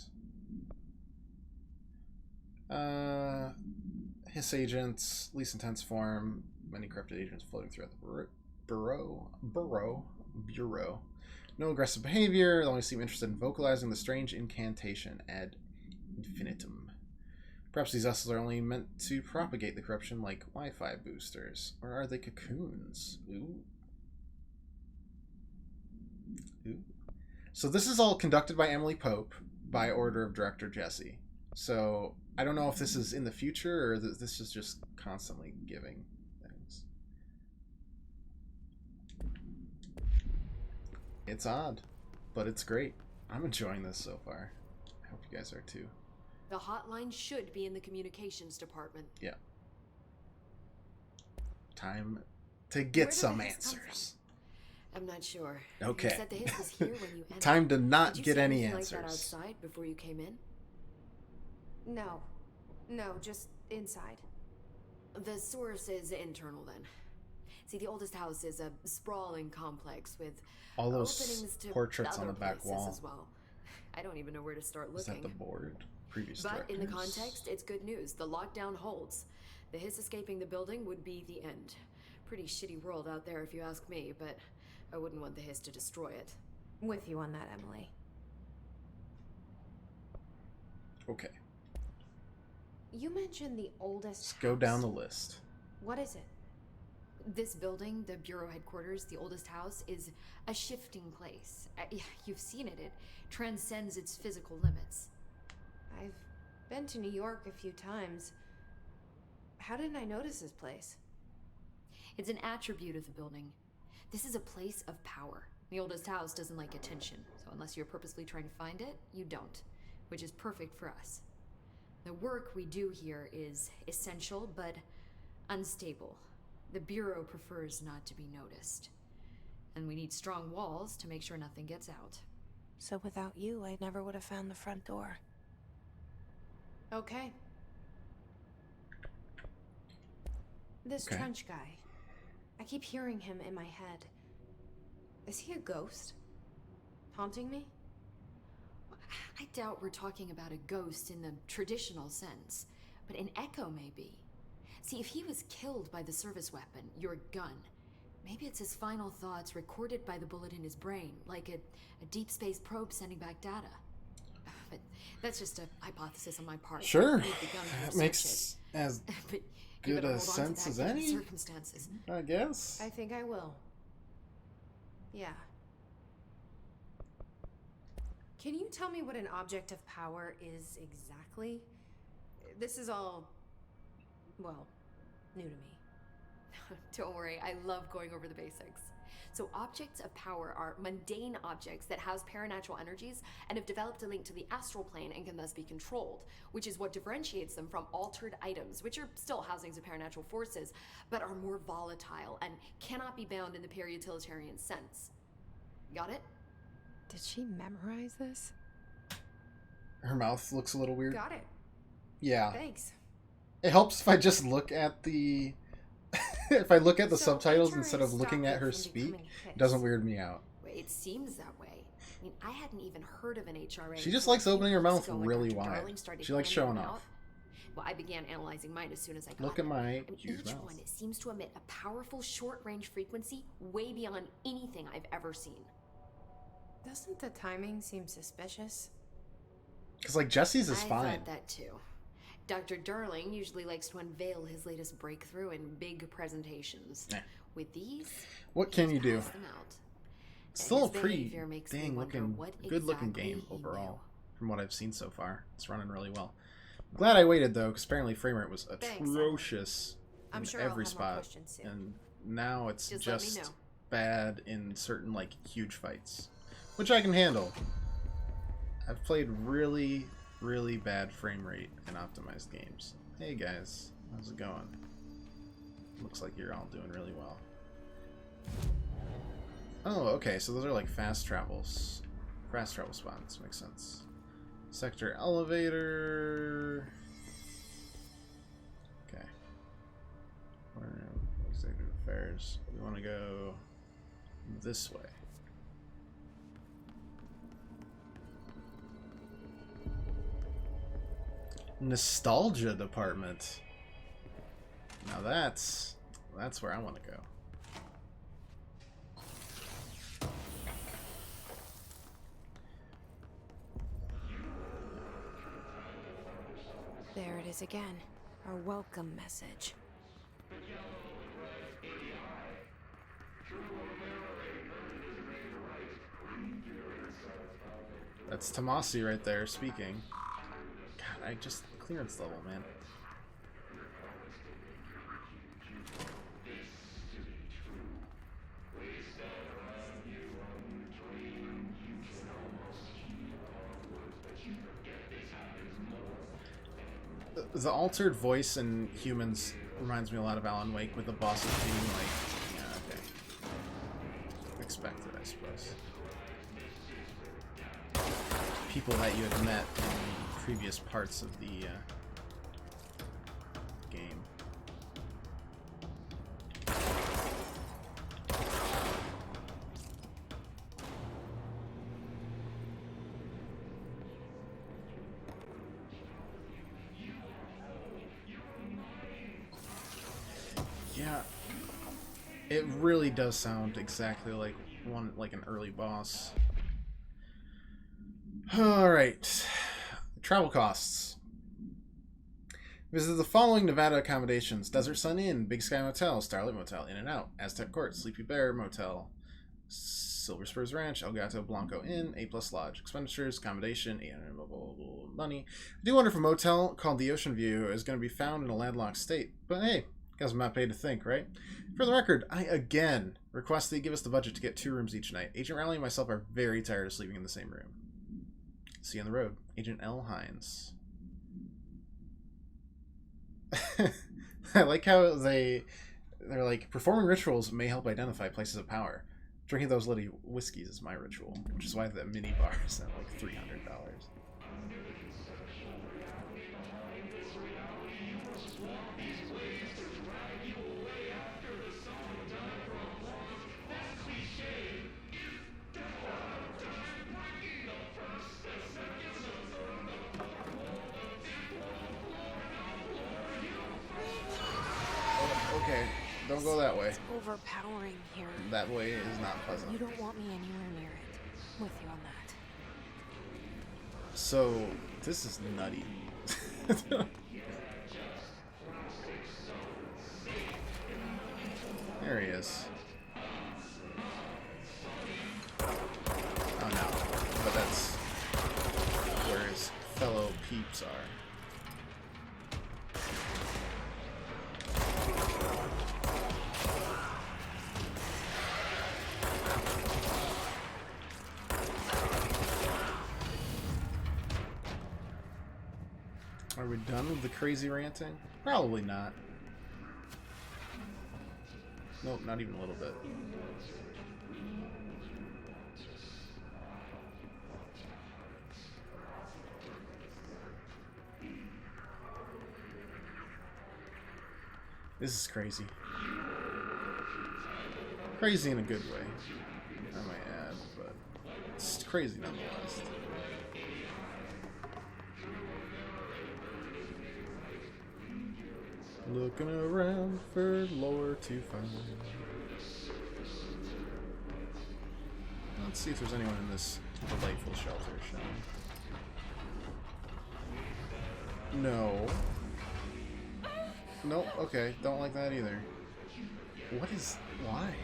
Hiss agents, least intense form, many corrupted agents floating throughout the bureau. No aggressive behavior. They only seem interested in vocalizing the strange incantation ad infinitum. Perhaps these vessels are only meant to propagate the corruption like Wi-Fi boosters. Or are they cocoons? Ooh. Ooh. So this is all conducted by Emily Pope by order of director Jesse. So I don't know if this is in the future or this is just constantly giving things. It's odd, but it's great. I'm enjoying this so far. I hope you guys are too. The hotline should be in the communications department. Yeah. Time to Where get did some the hiss come answers. I'm not sure. Okay. You said the hiss was here when you entered. Time to not Did you get see any anything like that answers. outside before you came in? No. No, just inside. The source is internal then. See, the oldest house is a sprawling complex with All those openings to portraits on other the back places wall. as well. I don't even know where to start Is looking. that the board? Previous But in the directors? context, it's good news. The lockdown holds. The hiss escaping the building would be the end. Pretty shitty world out there if you ask me, but I wouldn't want the hiss to destroy it. With you on that, Emily. Okay. You mentioned the oldest Let's go down the house. list. What is it? This building, the bureau headquarters, the oldest house, is a shifting place. Yeah, you've seen it. It transcends its physical limits. I've been to New York a few times. How didn't I notice this place? It's an attribute of the building. This is a place of power. The oldest house doesn't like attention, so unless you're purposely trying to find it, you don't, which is perfect for us. The work we do here is essential, but unstable. The Bureau prefers not to be noticed. And we need strong walls to make sure nothing gets out. So without you, I never would have found the front door. Okay. This Okay. Trench guy. I keep hearing him in my head. Is he a ghost? Haunting me? I doubt we're talking about a ghost in the traditional sense, but an echo maybe. See, if he was killed by the service weapon, your gun, maybe it's his final thoughts recorded by the bullet in his brain, like a deep space probe sending back data. But that's just a hypothesis on my part. Sure. I need the gun to That research makes as it. But you good better a hold on to sense that as given the any. circumstances. I guess. I think I will. Yeah. Can you tell me what an object of power is exactly? This is all, well, new to me. Don't worry, I love going over the basics. So objects of power are mundane objects that house paranatural energies and have developed a link to the astral plane and can thus be controlled, which is what differentiates them from altered items, which are still housings of paranatural forces, but are more volatile and cannot be bound in the pure utilitarian sense. Got it? Did she memorize this? Her mouth looks a little weird. Got it. Yeah. Thanks. It helps if I just look at the... if I look at the So, subtitles HRA instead of looking at stopped her it from speak, becoming it hits. doesn't weird me out. It seems that way. I mean, I hadn't even heard of an HRA. She just until a likes few opening her weeks mouth ago when really Dr. wide. Darling started She likes handing showing them off. out. Well, I began analyzing mine as soon as I got Look at it. my And huge each mouth. one seems to emit a powerful short-range frequency way beyond anything I've ever seen. Doesn't the timing seem suspicious? Because, like, Jesse's is I fine. thought that too. Dr. Darling usually likes to unveil his latest breakthrough in big presentations. Eh. With these, What can he's you do? passed them out. It's still a His pretty behavior makes me dang wonder looking, what good looking exactly game he overall, knew. from what I've seen so far. It's running really well. I'm glad I waited though, because apparently frame rate was Thanks, atrocious I'm in sure I'll every have more spot, questions soon. and now it's Just let me just know. bad in certain like huge fights, which I can handle. I've played really, really bad frame rate in optimized games. Hey guys, how's it going? Looks like you're all doing really well. Oh, okay, so those are like fast travel spots. Makes sense. Sector elevator. Okay. Executive affairs. We want to go this way. Nostalgia department. Now that's where I want to go. There it is again. Our welcome message. That's Tomasi right there speaking. God, I just clearance level, man. The altered voice in Humans reminds me a lot of Alan Wake, with the bosses being like, yeah, okay, expected, I suppose. People that you had met in previous parts of the game. Yeah, it really does sound exactly like an early boss. Alright. Travel costs. Visit the following Nevada accommodations: Desert Sun Inn, Big Sky Motel, Starlight Motel, In-N-Out, Aztec Court, Sleepy Bear Motel, Silver Spurs Ranch, El Gato Blanco Inn, A+ Lodge. Expenditures, accommodation, $800 money. I do wonder if a motel called the Ocean View is going to be found in a landlocked state. But hey, guess I'm not paid to think, right? For the record, I again request that you give us the budget to get 2 rooms each night. Agent Rowley and myself are very tired of sleeping in the same room. See you on the road. Agent L. Hines. I like how they're like, performing rituals may help identify places of power. Drinking those little whiskeys is my ritual, which is why that mini bar is at like $300. Okay, don't go that way. It's overpowering here. That way is not pleasant. You don't want me anywhere near it. With you on that. So, this is nutty. There he is. Oh no, but that's where his fellow peeps are. Are we done with the crazy ranting? Probably not. Nope, not even a little bit. This is crazy. Crazy in a good way, I might add, but it's crazy nonetheless. Looking around for lore to find. Let's see if there's anyone in this delightful shelter, shall we? No. Nope, okay, don't like that either. What is... why?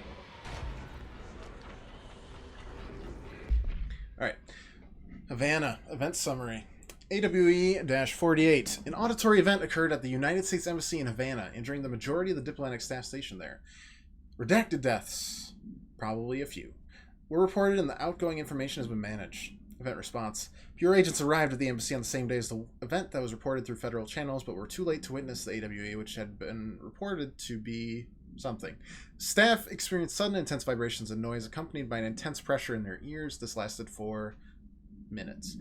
Alright. Havana, event summary. AWE-48. An auditory event occurred at the United States Embassy in Havana, injuring the majority of the diplomatic staff stationed there. Redacted deaths. Probably a few. Were reported and the outgoing information has been managed. Event response. Bureau agents arrived at the embassy on the same day as the event that was reported through federal channels, but were too late to witness the AWE, which had been reported to be something. Staff experienced sudden intense vibrations and noise accompanied by an intense pressure in their ears. This lasted for minutes.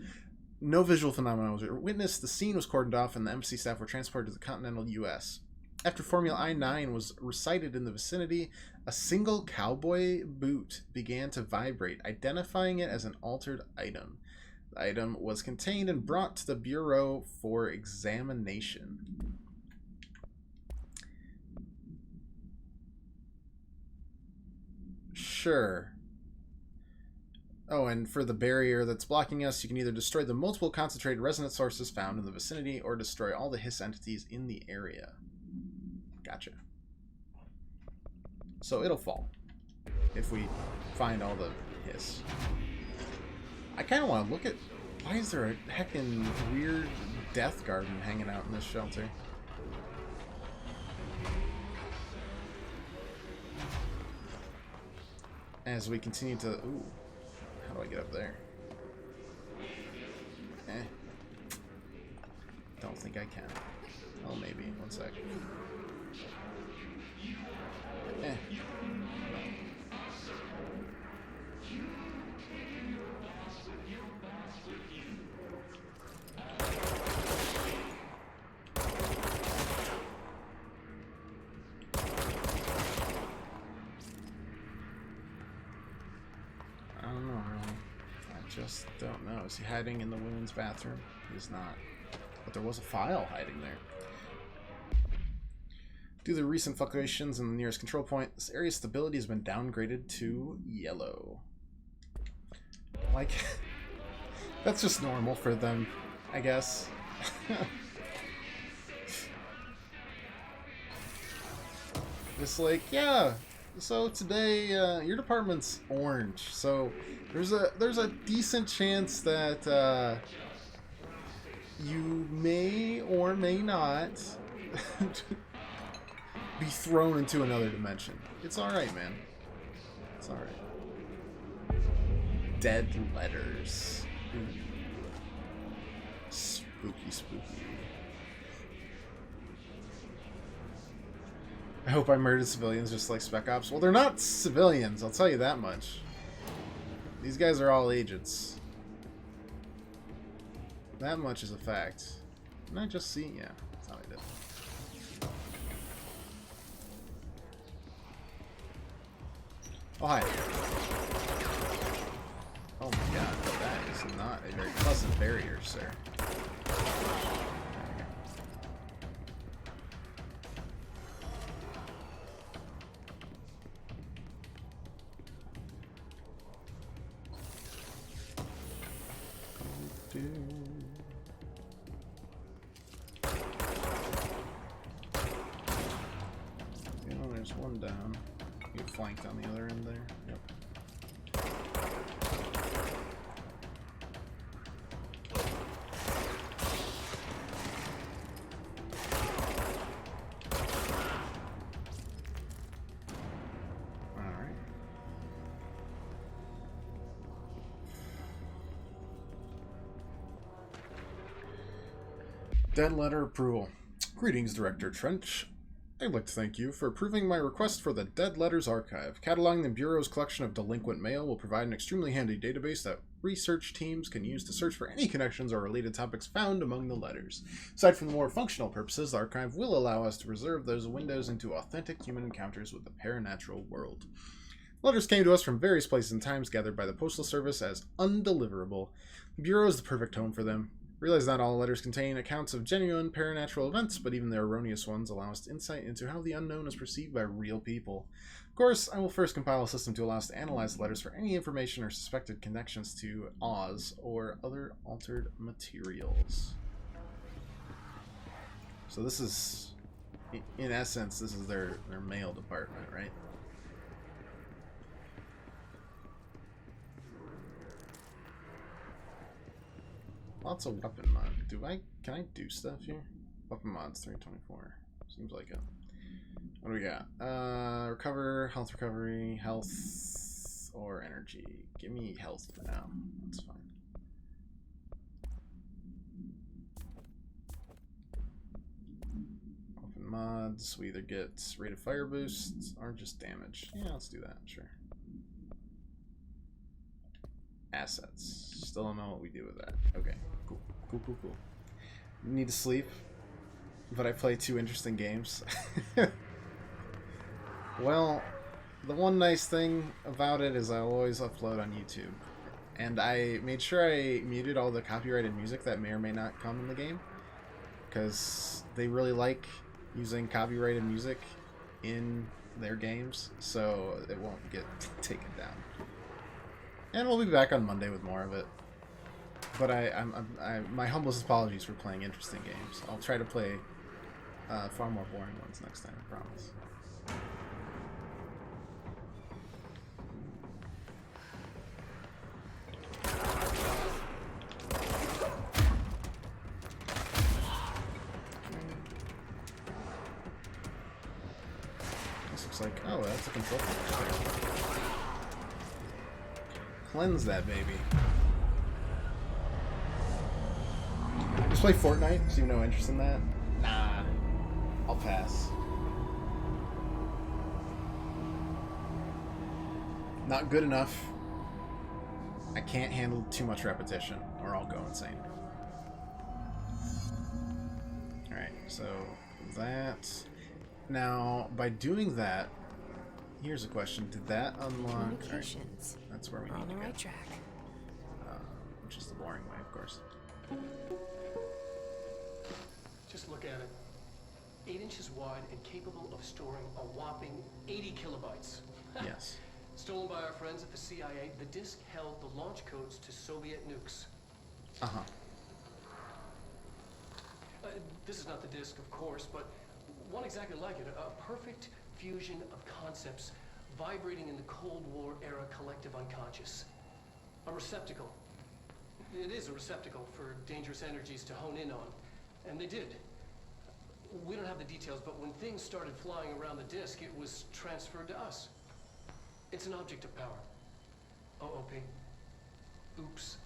No visual phenomena was witnessed. The scene was cordoned off and the embassy staff were transported to the continental U.S. After Formula I-9 was recited in the vicinity, a single cowboy boot began to vibrate, identifying it as an altered item. The item was contained and brought to the Bureau for examination. Sure. Oh, and for the barrier that's blocking us, you can either destroy the multiple concentrated resonance sources found in the vicinity or destroy all the Hiss entities in the area. Gotcha. So it'll fall if we find all the Hiss. I kind of want to look at... why is there a heckin' weird death garden hanging out in this shelter? As we continue to... ooh. How do I get up there? Don't think I can. Oh, maybe. One sec. Just don't know. Is he hiding in the women's bathroom? He's not. But there was a file hiding there. Due to the recent fluctuations in the nearest control point, this area's stability has been downgraded to yellow. Like, that's just normal for them, I guess. Just like, yeah. So today, your department's orange. So there's a decent chance that you may or may not be thrown into another dimension. It's all right, man. It's all right. Dead letters. Ooh. Spooky, spooky. I hope I murdered civilians just like Spec Ops. Well, they're not civilians, I'll tell you that much. These guys are all agents. That much is a fact. Didn't I just see? Yeah, that's how I did. Oh, hi. Oh my god, that is not a very pleasant barrier, sir. There's one down. You flanked on the other end there. Yep. Alright. Dead letter approval. Greetings, Director Trench. I'd like to thank you for approving my request for the Dead Letters Archive. Cataloging the Bureau's collection of delinquent mail will provide an extremely handy database that research teams can use to search for any connections or related topics found among the letters. Aside from the more functional purposes, the archive will allow us to preserve those windows into authentic human encounters with the paranatural world. Letters came to us from various places and times, gathered by the Postal Service as undeliverable. The Bureau is the perfect home for them. Realize not all letters contain accounts of genuine paranatural events, but even the erroneous ones allow us insight into how the unknown is perceived by real people. Of course, I will first compile a system to allow us to analyze the letters for any information or suspected connections to Oz or other altered materials. So this is, in essence, this is their mail department, right? Lots of weapon mod. Can I do stuff here? Weapon mods 324. Seems like it. What do we got? Recover, health recovery, health, or energy. Give me health for now. That's fine. Weapon mods. We either get rate of fire boosts or just damage. Yeah, let's do that. Sure. Assets. Still don't know what we do with that. Okay. Cool. Cool. Need to sleep, but I play 2 interesting games. Well, the one nice thing about it is I always upload on YouTube. And I made sure I muted all the copyrighted music that may or may not come in the game, because they really like using copyrighted music in their games, so it won't get taken down. And we'll be back on Monday with more of it. But my humblest apologies for playing interesting games. I'll try to play far more boring ones next time, I promise. This looks like, oh, that's a control panel. Cleanse that baby. Just play Fortnite? So you have no interest in that? Nah. I'll pass. Not good enough. I can't handle too much repetition, or I'll go insane. Alright, so that. Now, by doing that, here's a question. Did that unlock... Communications. Right, that's where we We're need on to the go. right track. Which is the boring way, of course. Just look at it. 8 inches wide and capable of storing a whopping 80 kilobytes. Yes. Stolen by our friends at the CIA, the disk held the launch codes to Soviet nukes. Uh-huh. This is not the disk, of course, but one exactly like it. A perfect fusion of concepts vibrating in the Cold War era collective unconscious. A receptacle. It is a receptacle for dangerous energies to hone in on. And they did. We don't have the details, but when things started flying around the disk, it was transferred to us. It's an object of power. OOP. Oops.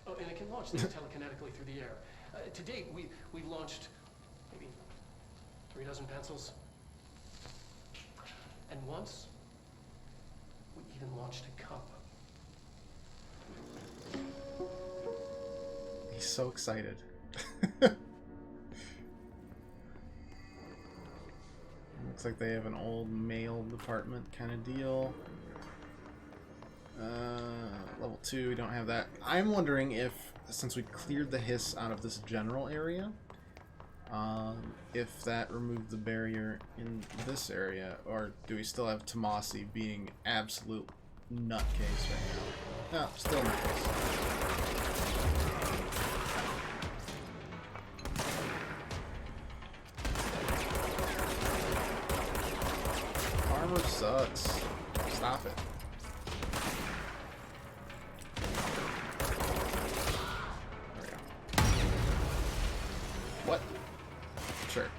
Oh, and it can launch things telekinetically through the air. To date, we've launched maybe 3 dozen pencils. And once, we even launched a cup. He's so excited. Looks like they have an old mail department kind of deal. Level 2, we don't have that. I'm wondering if, since we cleared the hiss out of this general area, if that removed the barrier in this area, or do we still have Tomasi being absolute nutcase right now? No, still nutcase. Armor sucks. Stop it. There we go. What? Sure.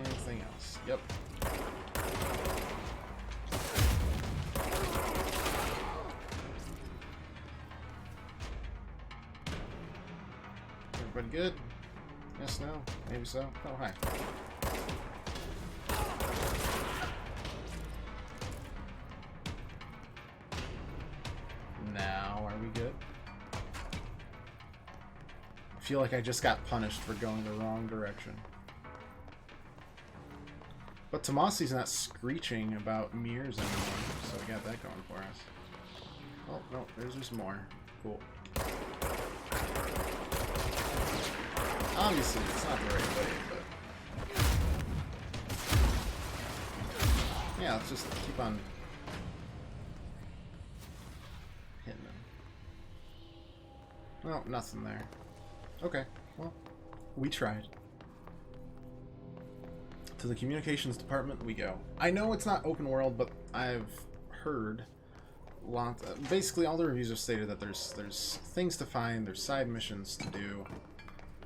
Anything else? Yep. Everybody good? Yes, no? Maybe so? Oh, hi. Now, are we good? I feel like I just got punished for going the wrong direction. But Tomasi's not screeching about mirrors anymore, so we got that going for us. Oh, no, there's just more. Cool. Obviously, it's not the right way, but... yeah, let's just keep on hitting them. Oh, nothing there. Okay, well, we tried. To the communications department we go. I know it's not open world, but I've heard lots. Basically, all the reviews have stated that there's things to find, there's side missions to do,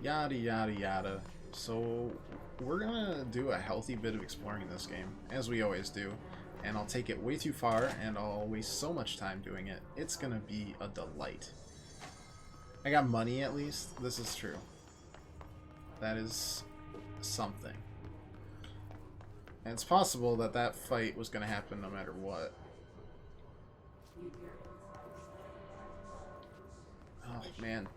yada yada yada. So we're gonna do a healthy bit of exploring in this game, as we always do, and I'll take it way too far, and I'll waste so much time doing it. It's gonna be a delight. I got money at least. This is true. That is something. And it's possible that that fight was going to happen no matter what. Oh, man.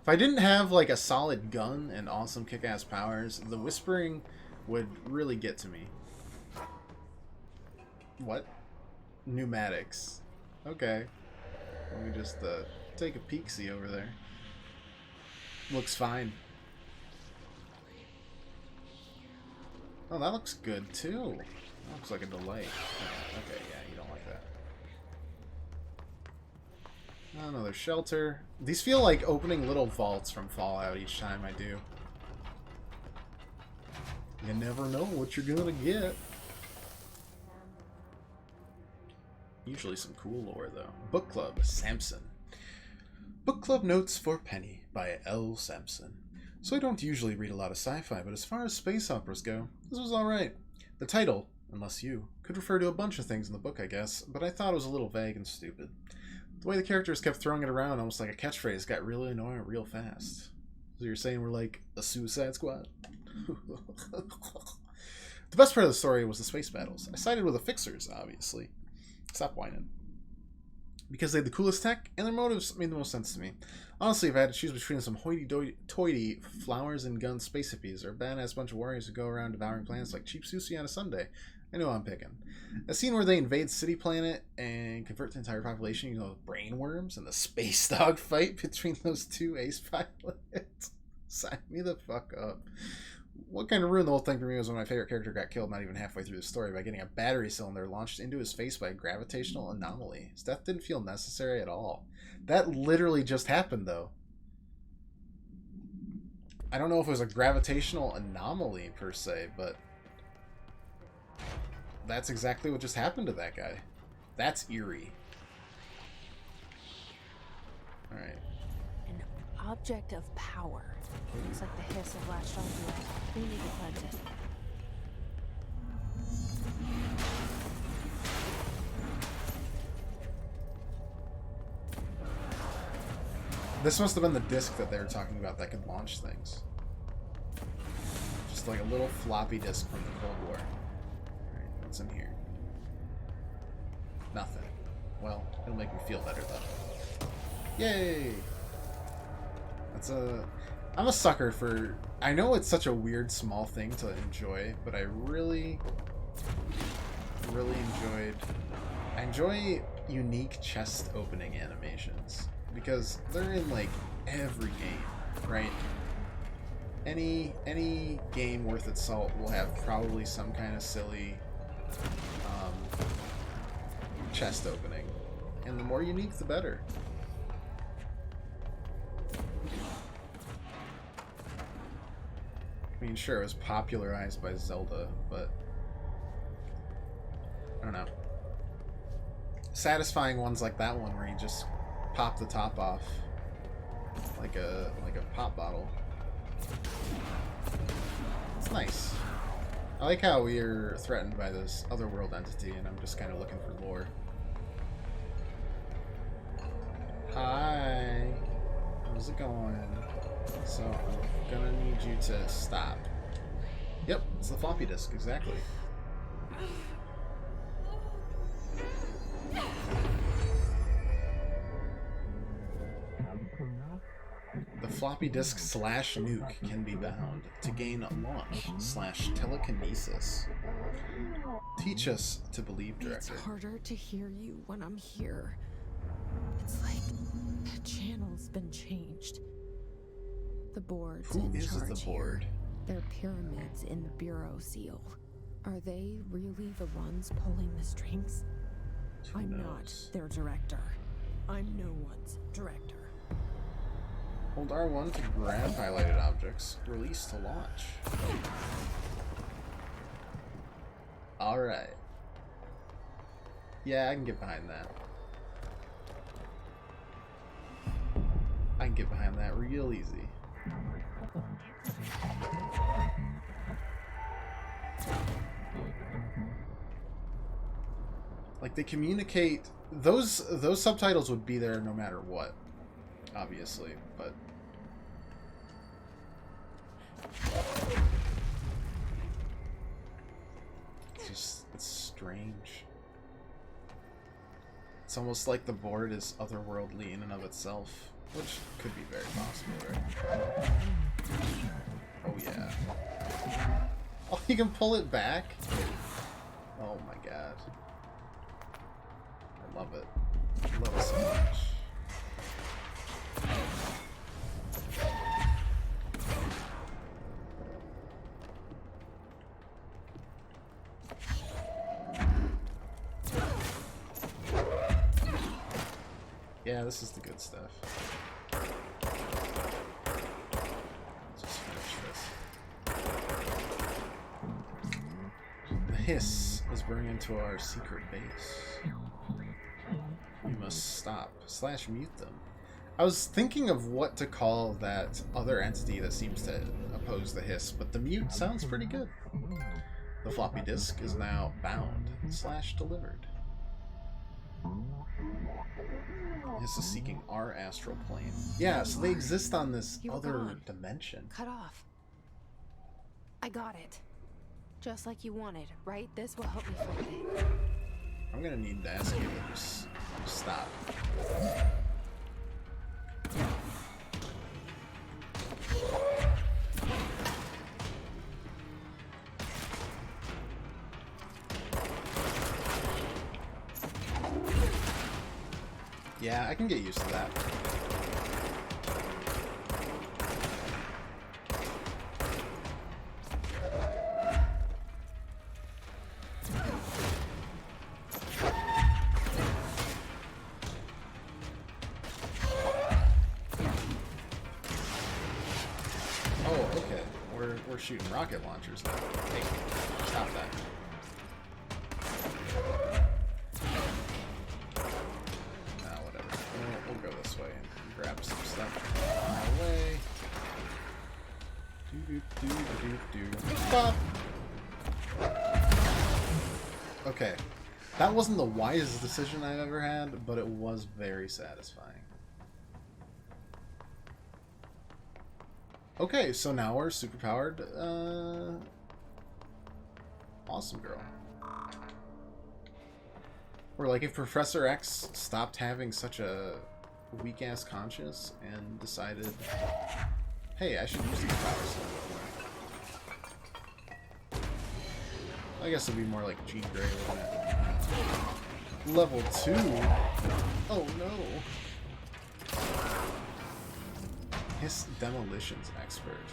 If I didn't have, like, a solid gun and awesome kick-ass powers, the whispering would really get to me. What? Pneumatics. Okay. Let me just take a peek-see over there. Looks fine. Oh, that looks good, too. That looks like a delight. Okay, yeah, you don't like that. Another shelter. These feel like opening little vaults from Fallout each time I do. You never know what you're gonna get. Usually some cool lore, though. Book Club, Samson. Book Club Notes for Penny by L. Sampson. So I don't usually read a lot of sci-fi, but as far as space operas go, this was alright. The title, Unless You, could refer to a bunch of things in the book, I guess, but I thought it was a little vague and stupid. The way the characters kept throwing it around almost like a catchphrase got really annoying real fast. So you're saying we're like a Suicide Squad? The best part of the story was the space battles. I sided with the Fixers, obviously. Stop whining. Because they had the coolest tech, and their motives made the most sense to me. Honestly, if I had to choose between some hoity-toity flowers and gun space hippies or a badass bunch of warriors who go around devouring planets like cheap sushi on a Sunday, I know I'm picking. A scene where they invade City Planet and convert the entire population using those brain worms and the space dog fight between those two ace pilots. Sign me the fuck up. What kind of ruined the whole thing for me was when my favorite character got killed not even halfway through the story by getting a battery cylinder launched into his face by a gravitational anomaly. His death didn't feel necessary at all. That literally just happened, though. I don't know if it was a gravitational anomaly, per se, but that's exactly what just happened to that guy. That's eerie. Alright. An object of power. Looks like the hiss have latched onto it. We need to cleanse it. This must have been the disc that they were talking about that could launch things. Just like a little floppy disk from the Cold War. Alright, what's in here? Nothing. Well, it'll make me feel better though. Yay! That's a... I'm a sucker for... I know it's such a weird small thing to enjoy, but I really enjoyed... I enjoy unique chest opening animations. Because they're in, like, every game, right? Any game worth its salt will have probably some kind of silly chest opening. And the more unique, the better. I mean, sure, it was popularized by Zelda, but I don't know. Satisfying ones like that one where you just pop the top off like a pop bottle. It's nice. I like how we're threatened by this otherworld entity, and I'm just kind of looking for lore. Hi. How's it going? So I'm gonna need you to stop. Yep, it's the floppy disk, exactly. The floppy disk / nuke can be bound to gain launch / telekinesis. Teach us to believe, Director. It's harder to hear you when I'm here. It's like the channel's been changed. The board's Who in is charge the board? here. They're pyramids in the Bureau seal. Are they really the ones pulling the strings? Who I'm knows? not their director. I'm no one's director. Hold R1 to grab highlighted objects. Release to launch. Alright. Yeah, I can get behind that. I can get behind that real easy. Like, they communicate... Those subtitles would be there no matter what. Obviously, but... It's strange. It's almost like the board is otherworldly in and of itself, which could be very possible, right? Oh yeah. Oh, you can pull it back? Oh my god. I love it. I love it so much. Yeah, this is the good stuff. Let's just finish this. The hiss is bringing into our secret base. We must stop / mute them. I was thinking of what to call that other entity that seems to oppose the hiss, but the mute sounds pretty good. The floppy disk is now bound / delivered. Hiss is seeking our astral plane. Yeah, so they exist on this other dimension. Cut off. I got it. Just like you wanted, right? This will help me find it. I'm gonna need to ask you to just stop. Yeah, I can get used to that. Oh, okay. We're shooting rocket launchers now. Hey, stop that. We'll go this way and grab some stuff on our way. Bop. Okay. That wasn't the wisest decision I've ever had, but it was very satisfying. Okay, so now we're superpowered, awesome girl. Or like if Professor X stopped having such a weak-ass conscience and decided, hey, I should use these powers. I guess it'd be more like Jean Grey, wouldn't it? Level 2? Oh no. Hiss Demolitions Expert.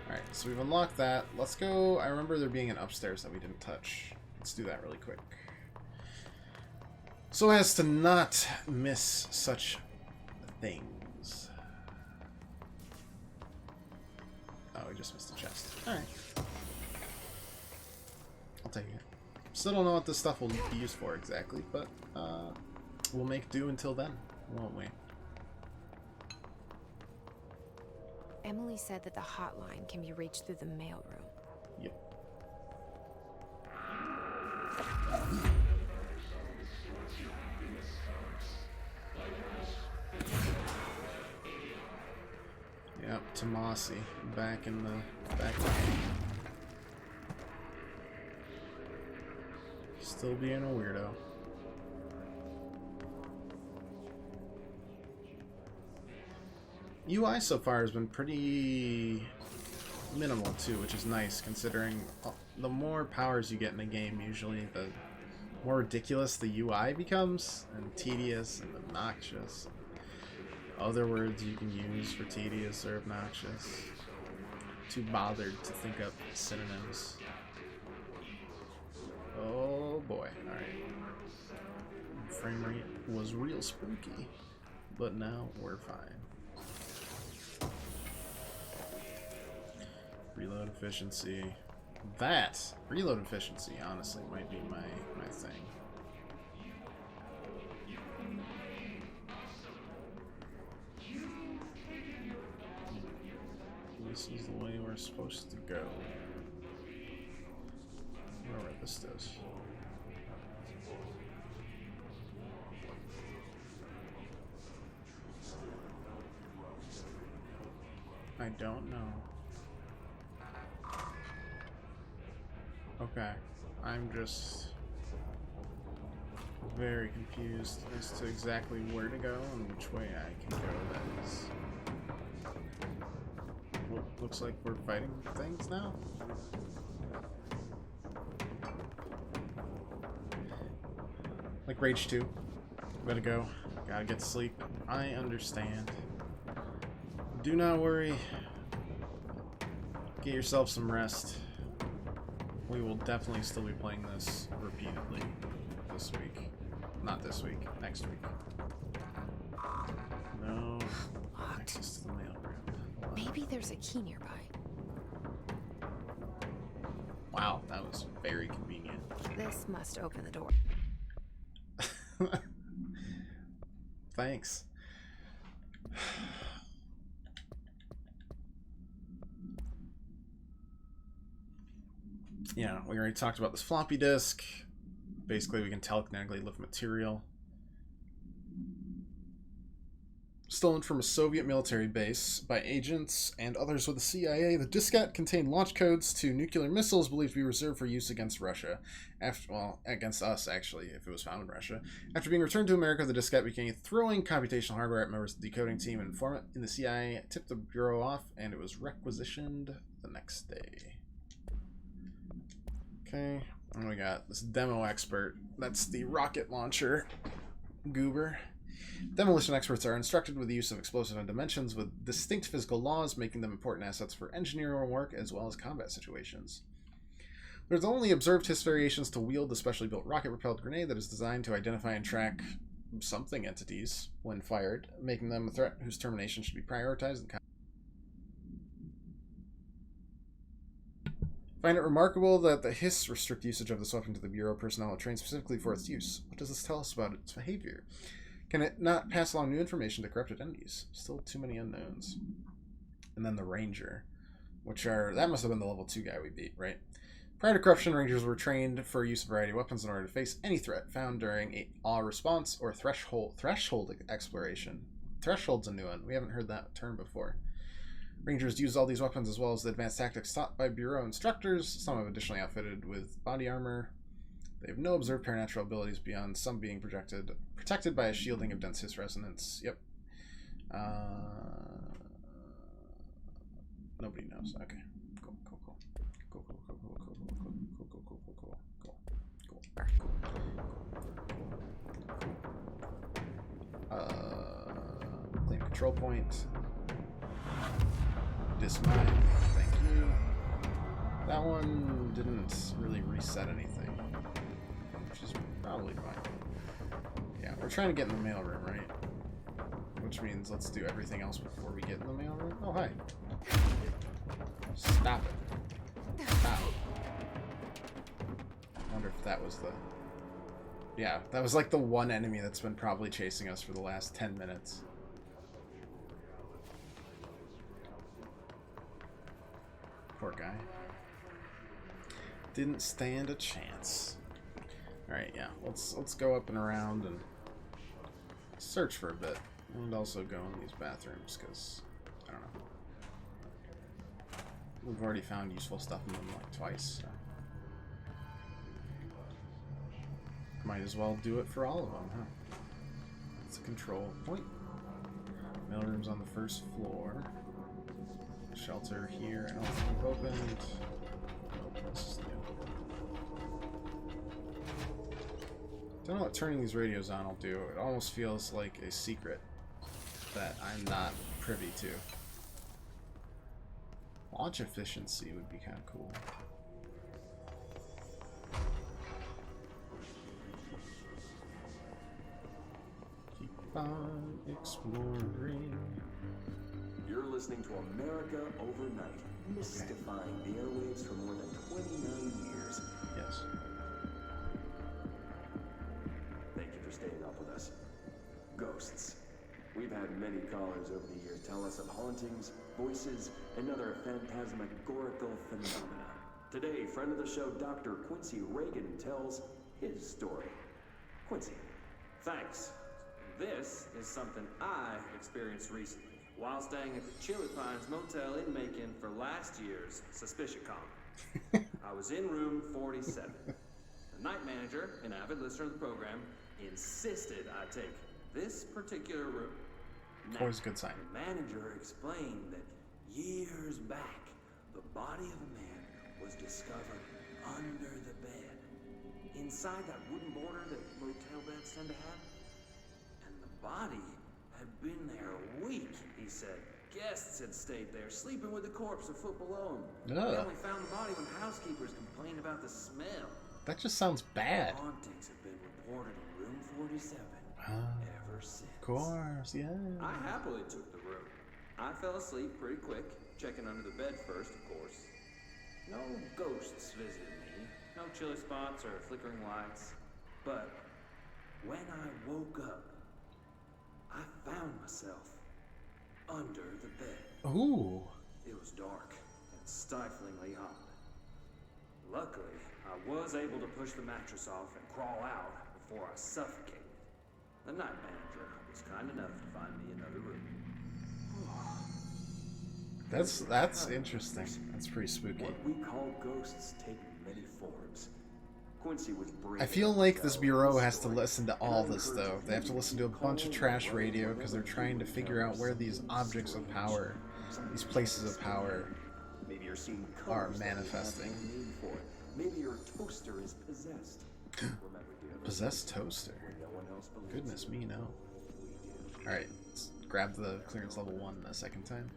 Alright, so we've unlocked that. Let's go. I remember there being an upstairs that we didn't touch. Let's do that really quick. So as to not miss such things. Oh, we just missed a chest. Alright. I'll take it. Still don't know what this stuff will be used for exactly, but we'll make do until then, won't we? Emily said that the hotline can be reached through the mailroom. Yep. Tomasi back in the game. Still being a weirdo. UI so far has been pretty minimal too, which is nice considering the more powers you get in a game, usually the more ridiculous the UI becomes, and tedious and obnoxious. Other words you can use for tedious or obnoxious. Too bothered to think up synonyms. Oh boy, alright. Frame rate was real spooky, but now we're fine. Reload efficiency. That reload efficiency honestly might be my thing. This is the way we're supposed to go. Whatever this does. I don't know. Okay, I'm just very confused as to exactly where to go and which way I can go. That is... Well, looks like we're fighting things now. Like Rage 2. Gotta go. Gotta get to sleep. I understand. Do not worry. Get yourself some rest. We will definitely still be playing this repeatedly this week. Not this week, next week. No access to the mailroom. Maybe there's a key nearby. Wow, that was very convenient. This must open the door. Thanks. Yeah, we already talked about this floppy disk. Basically, we can telekinetically lift material. Stolen from a Soviet military base by agents and others with the CIA, the diskette contained launch codes to nuclear missiles believed to be reserved for use against Russia. Against us, actually, if it was found in Russia. After being returned to America, the diskette began throwing computational hardware at members of the decoding team. An informant in the CIA tipped the bureau off, and it was requisitioned the next day. Okay, and we got this demo expert. That's the rocket launcher goober. Demolition experts are instructed with the use of explosive and dimensions with distinct physical laws, making them important assets for engineering work as well as combat situations. There's only observed HISS variations to wield the specially built rocket-propelled grenade that is designed to identify and track something entities when fired, making them a threat whose termination should be prioritized in combat. Find it remarkable that the HISS restrict usage of this weapon to the Bureau personnel trained specifically for its use. What does this tell us about its behavior? Can it not pass along new information to corrupted entities? Still too many unknowns. And then the Ranger, that must have been the level 2 guy we beat, right? Prior to corruption, Rangers were trained for use of a variety of weapons in order to face any threat found during a awe response or threshold exploration. Threshold's a new one. We haven't heard that term before. Rangers use all these weapons as well as the advanced tactics taught by Bureau instructors. Some have additionally outfitted with body armor. They have no observed paranatural abilities beyond some being protected by a shielding of dense HISS resonance. Yep. Nobody knows. Okay. Cool. Claim control point. Dismine. Thank you. That one didn't really reset anything, which is probably fine. Yeah, we're trying to get in the mailroom, right? Which means let's do everything else before we get in the mailroom. Oh, hi. Stop it. Stop. I wonder if that was the... Yeah, that was like the one enemy that's been probably chasing us for the last 10 minutes. Poor guy. Didn't stand a chance. Alright, yeah. Let's go up and around and search for a bit. And also go in these bathrooms, because, I don't know. we've already found useful stuff in them like twice. So. Might as well do it for all of them, huh? It's a control point. Mail room's on the first floor. Shelter here, I don't think we've opened. Nope, this is new. Don't know what turning these radios on will do. It almost feels like a secret that I'm not privy to. Launch efficiency would be kind of cool. Keep on exploring. You're listening to America Overnight, mystifying the airwaves for more than 29 years. Yes. Thank you for staying up with us. Ghosts. We've had many callers over the years tell us of hauntings, voices, and other phantasmagorical phenomena. Today, friend of the show, Dr. Quincy Reagan, tells his story. Quincy. Thanks. This is something I experienced recently while staying at the Chili Pines Motel in Macon for last year's SuspiciaCon. I was in room 47. The night manager, an avid listener of the program, insisted I take this particular room. Now, always a good sign. The manager explained that years back, the body of a man was discovered under the bed, inside that wooden border that motel beds tend to have. And the body had been there a week, he said. Guests had stayed there, sleeping with the corpse a foot below him. Ugh. They only found the body when housekeepers complained about the smell. That just sounds bad. Hauntings have been reported in room 47 ever since. Of course, yeah. I happily took the room. I fell asleep pretty quick, checking under the bed first, of course. No ghosts visited me, no chilly spots or flickering lights. But when I woke up, I found myself under the bed. Ooh. It was dark and stiflingly hot. Luckily, I was able to push the mattress off and crawl out before I suffocated. The night manager was kind enough to find me another room. That's interesting. That's pretty spooky. What we call ghosts take many forms. Quincy was brave. I feel like this bureau has to listen to all this, though. They have to listen to a bunch of trash radio because they're trying to figure out where these objects of power, these places of power, Maybe you're seeing are colors that you manifesting. have no name for. Maybe your toaster is possessed. Remember, dear listener, Possessed toaster. when no one else believes Goodness it, me, no. we do. Alright, let's grab the clearance level 1 a second time,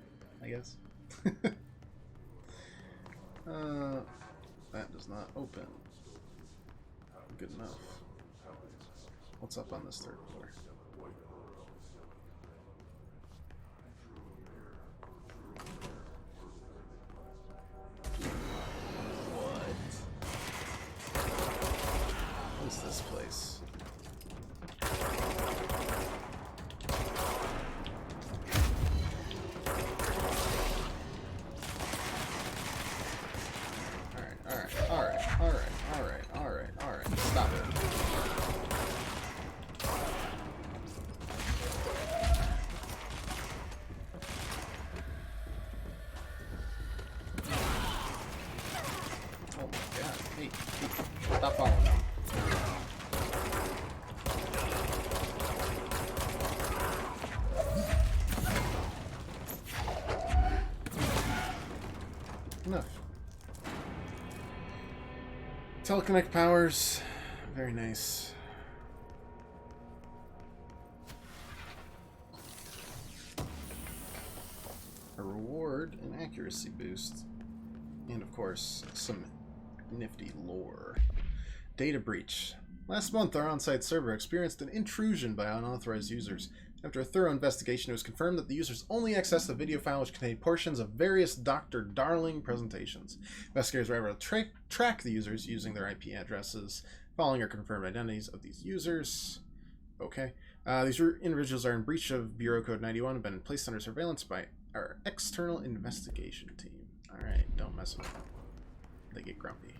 I guess. That does not open. Good enough. What's up on this third floor? What is this place? Alright. Stop it. Oh my god. Hey, stop following me. Enough. Teleconnect powers. Very nice. A reward, an accuracy boost. And of course, some nifty lore. Data breach. Last month, our on-site server experienced an intrusion by unauthorized users. After a thorough investigation, it was confirmed that the users only accessed the video file which contained portions of various Dr. Darling presentations. Investigators were able to track the users using their IP addresses, following or confirmed identities of these users. Okay. These individuals are in breach of Bureau Code 91 and have been placed under surveillance by our external investigation team. Alright, don't mess with them. They get grumpy.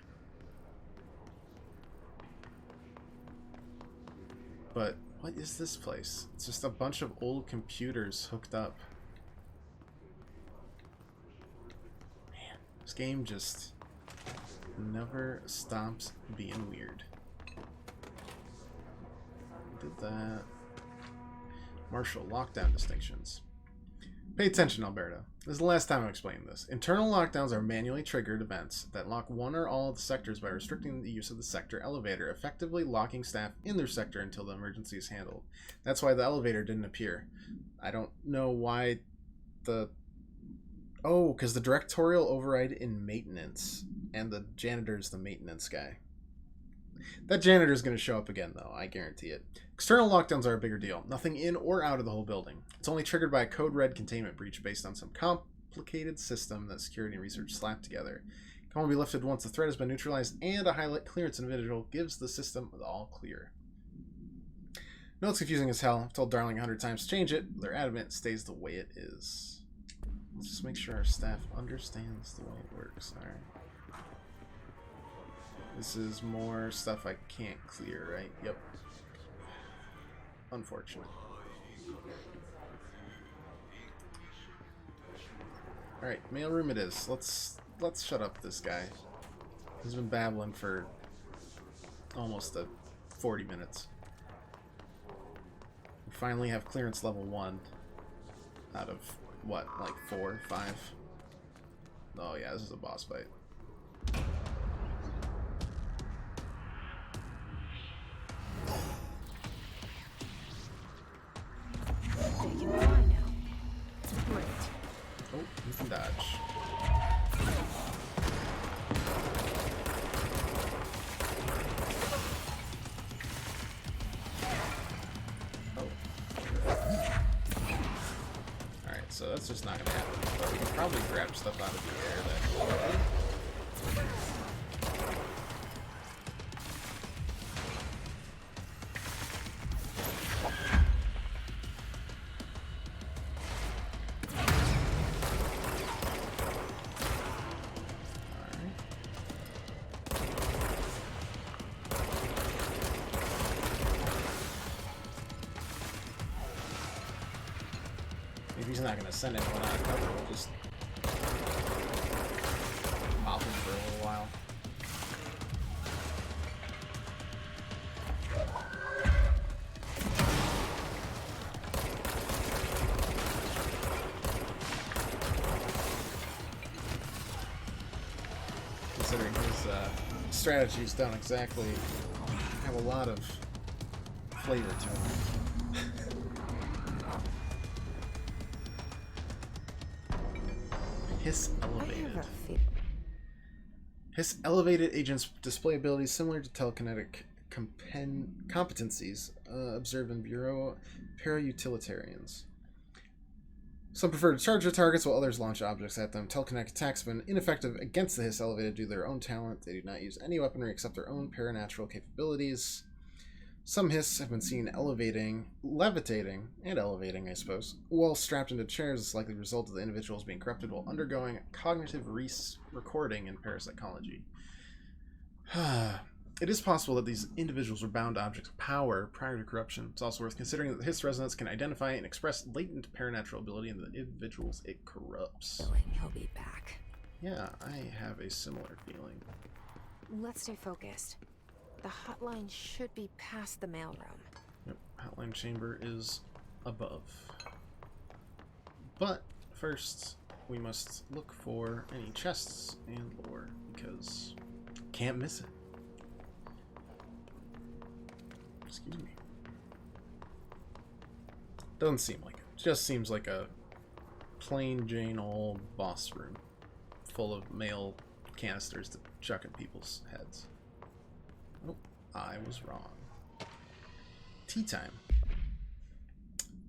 But what is this place? It's just a bunch of old computers hooked up. Man, This game just never stops being weird. Did that. Marshal lockdown distinctions. Pay attention, Alberta. This is the last time I'm explaining this. Internal lockdowns are manually triggered events that lock one or all of the sectors by restricting the use of the sector elevator, effectively locking staff in their sector until the emergency is handled. That's why the elevator didn't appear. I don't know why the... Oh, because the directorial override in maintenance, and the janitor's the maintenance guy. That janitor's going to show up again, though. I guarantee it. External lockdowns are a bigger deal. Nothing in or out of the whole building. It's only triggered by a code red containment breach based on some complicated system that security and research slapped together. It can only be lifted once the threat has been neutralized and a highlight clearance individual gives the system the all clear. No, it's confusing as hell. I've told Darling 100 times to change it. They're adamant it stays the way it is. Let's just make sure our staff understands the way it works. Alright. This is more stuff I can't clear, right? Yep. Unfortunate. Alright, mailroom it is. Let's shut up this guy. He's been babbling for almost 40 minutes. We finally have clearance level 1 out of what, like 4, 5? Oh yeah, this is a boss fight. Taking the line now. Great. Oh, you can dodge. Oh. Alright, so that's just not gonna happen. But we can probably grab stuff out of the air that... He's not going to send anyone out of cover. We'll just pop him for a little while. Considering his strategies don't exactly have a lot of flavor to them. Hiss elevated. Hiss elevated agents display abilities similar to telekinetic competencies observed in Bureau para-utilitarians. Some prefer to charge their targets while others launch objects at them. Telekinetic attacks have been ineffective against the Hiss elevated due to their own talent. They do not use any weaponry except their own paranatural capabilities. Some Hiss have been seen levitating, and elevating, I suppose, while strapped into chairs. It's likely the result of the individuals being corrupted while undergoing cognitive recording in parapsychology. It is possible that these individuals were bound to objects of power prior to corruption. It's also worth considering that the Hiss resonance can identify and express latent paranatural ability in the individuals it corrupts. He'll be back. Yeah, I have a similar feeling. Let's stay focused. The hotline should be past the mailroom. Yep, hotline chamber is above. But first, we must look for any chests and lore, because can't miss it. Excuse me. Doesn't seem like it. Just seems like a plain Jane old boss room full of mail canisters to chuck at people's heads. Oh, I was wrong. Tea time.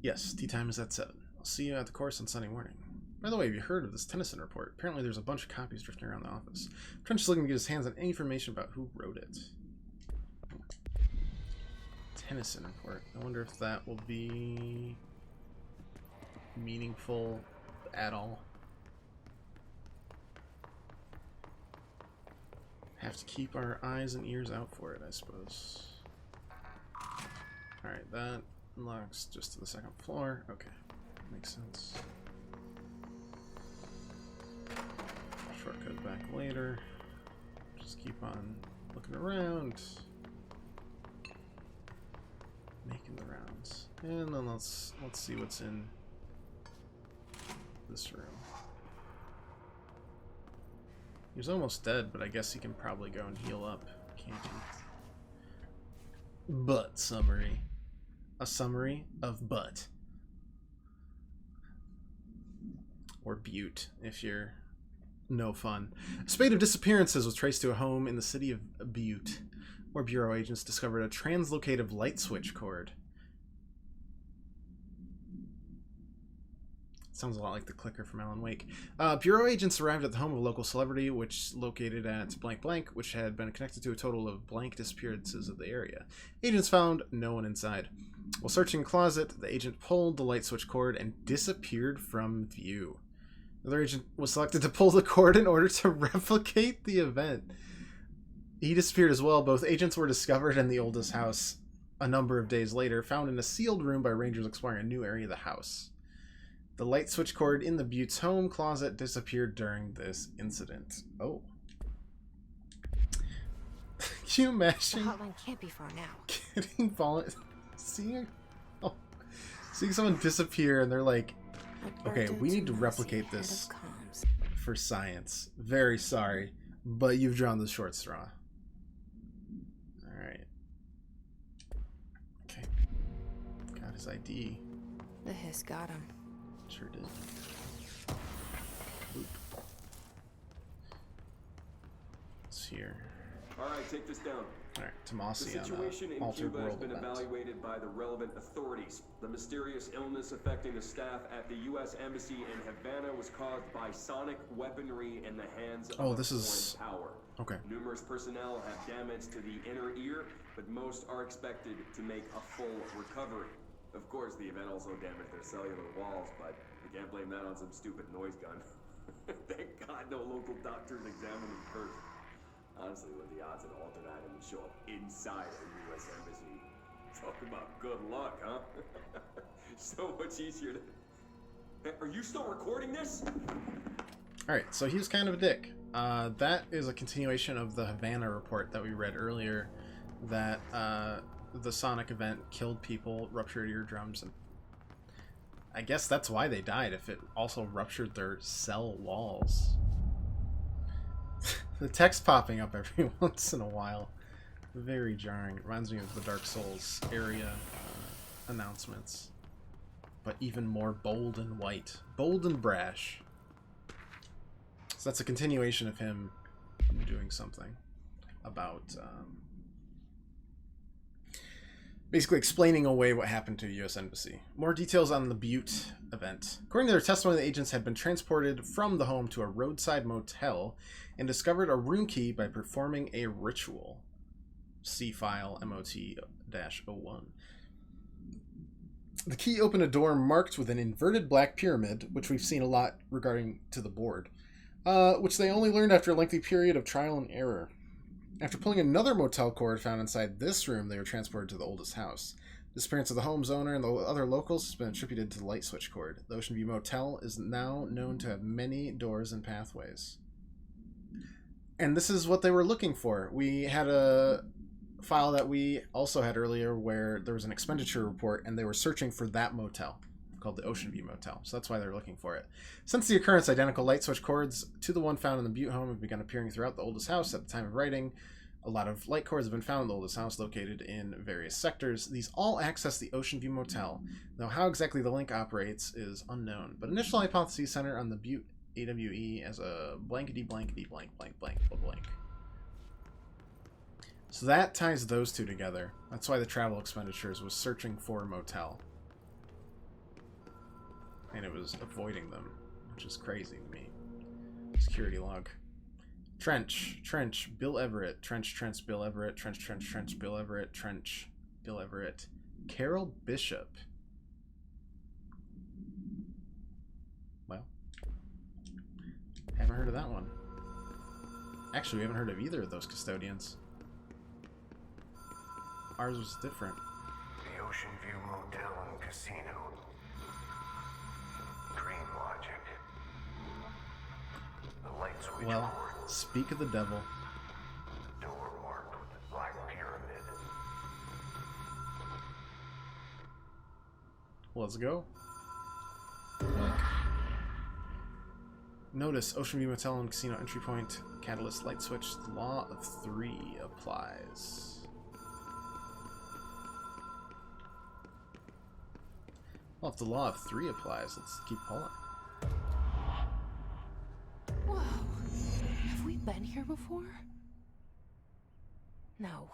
Yes, tea time is at 7. I'll see you at the course on Sunday morning. By the way, have you heard of this Tennyson report? Apparently there's a bunch of copies drifting around the office. Trench is looking to get his hands on any information about who wrote it. Tennyson report. I wonder if that will be meaningful at all. Have to keep our eyes and ears out for it, I suppose. Alright, that unlocks just to the second floor. Okay, makes sense. Shortcut back later. Just keep on looking around. Making the rounds. And then let's see what's in this room. He was almost dead, but I guess he can probably go and heal up, can't he? Butt summary. A summary of butt. Or butte, if you're no fun. A spate of disappearances was traced to a home in the city of Butte, where Bureau agents discovered a translocative light switch cord. Sounds a lot like the clicker from Alan Wake. Bureau agents arrived at the home of a local celebrity, which located at blank blank, which had been connected to a total of blank disappearances of the area. Agents found no one inside. While searching a closet, the agent pulled the light switch cord and disappeared from view. Another agent was selected to pull the cord in order to replicate the event. He disappeared as well. Both agents were discovered in the oldest house a number of days later, found in a sealed room by rangers exploring a new area of the house. The light switch cord in the Butte's home closet disappeared during this incident. Oh. Can you imagine? The hotline can't be far now. Getting seeing someone disappear and they're like, okay, we need to replicate this for science. Very sorry, but you've drawn the short straw. Alright. Okay. Got his ID. The hiss got him. Sure did. Oop. What's here? Alright, take this down. Alright, The Tomasi situation on in the Altered Cuba has World been event. evaluated by the relevant authorities. The mysterious illness affecting the staff at the U.S. Embassy in Havana was caused by sonic weaponry in the hands of this foreign is power. okay. Numerous personnel have damage to the inner ear, but most are expected to make a full recovery. Of course, the event also damaged their cellular walls, but you can't blame that on some stupid noise gun. Thank God no local doctors examined them first. Honestly, what are the odds an altered item would show up inside a U.S. embassy? Talk about good luck, huh? So much easier to... Hey, are you still recording this? Alright, so he was kind of a dick. That is a continuation of the Havana report that we read earlier, that the Sonic event killed people, ruptured eardrums, and I guess that's why they died, if it also ruptured their cell walls. The text popping up every once in a while. Very jarring. It reminds me of the Dark Souls area announcements. But even more bold and white. Bold and brash. So that's a continuation of him doing something about basically explaining away what happened to the U.S. Embassy. More details on the Butte event. According to their testimony, the agents had been transported from the home to a roadside motel and discovered a room key by performing a ritual. See file MOT-01. The key opened a door marked with an inverted black pyramid, which we've seen a lot regarding to the board, which they only learned after a lengthy period of trial and error. After pulling another motel cord found inside this room, they were transported to the oldest house. The disappearance of the home's owner and the other locals has been attributed to the light switch cord. The Ocean View Motel is now known to have many doors and pathways. And this is what they were looking for. We had a file that we also had earlier where there was an expenditure report and they were searching for that motel called the Ocean View Motel. So that's why they're looking for it. Since the occurrence, identical light switch cords to the one found in the Butte home have begun appearing throughout the oldest house at the time of writing. A lot of light cords have been found in the oldest house located in various sectors. These all access the Ocean View Motel, though how exactly the link operates is unknown. But initial hypotheses center on the Butte AWE as a blankety blankety blank blank blank blank. So that ties those two together. That's why the travel expenditures was searching for a motel. And it was avoiding them, which is crazy to me. Security log. Trench, Bill Everett. Trench, Bill Everett. Trench, Bill Everett. Trench, Bill Everett. Carol Bishop. Well, haven't heard of that one. Actually, we haven't heard of either of those custodians. Ours was different. The Ocean View Motel and Casino. Dream logic. The light switch Well, cord. Speak of the devil. Door marked with the Black Pyramid. Let's go. Look. Notice Ocean View Motel and Casino entry point. Catalyst light switch. The law of 3 applies. Well, if the law of 3 applies, let's keep pulling. Whoa. Have we been here before? No.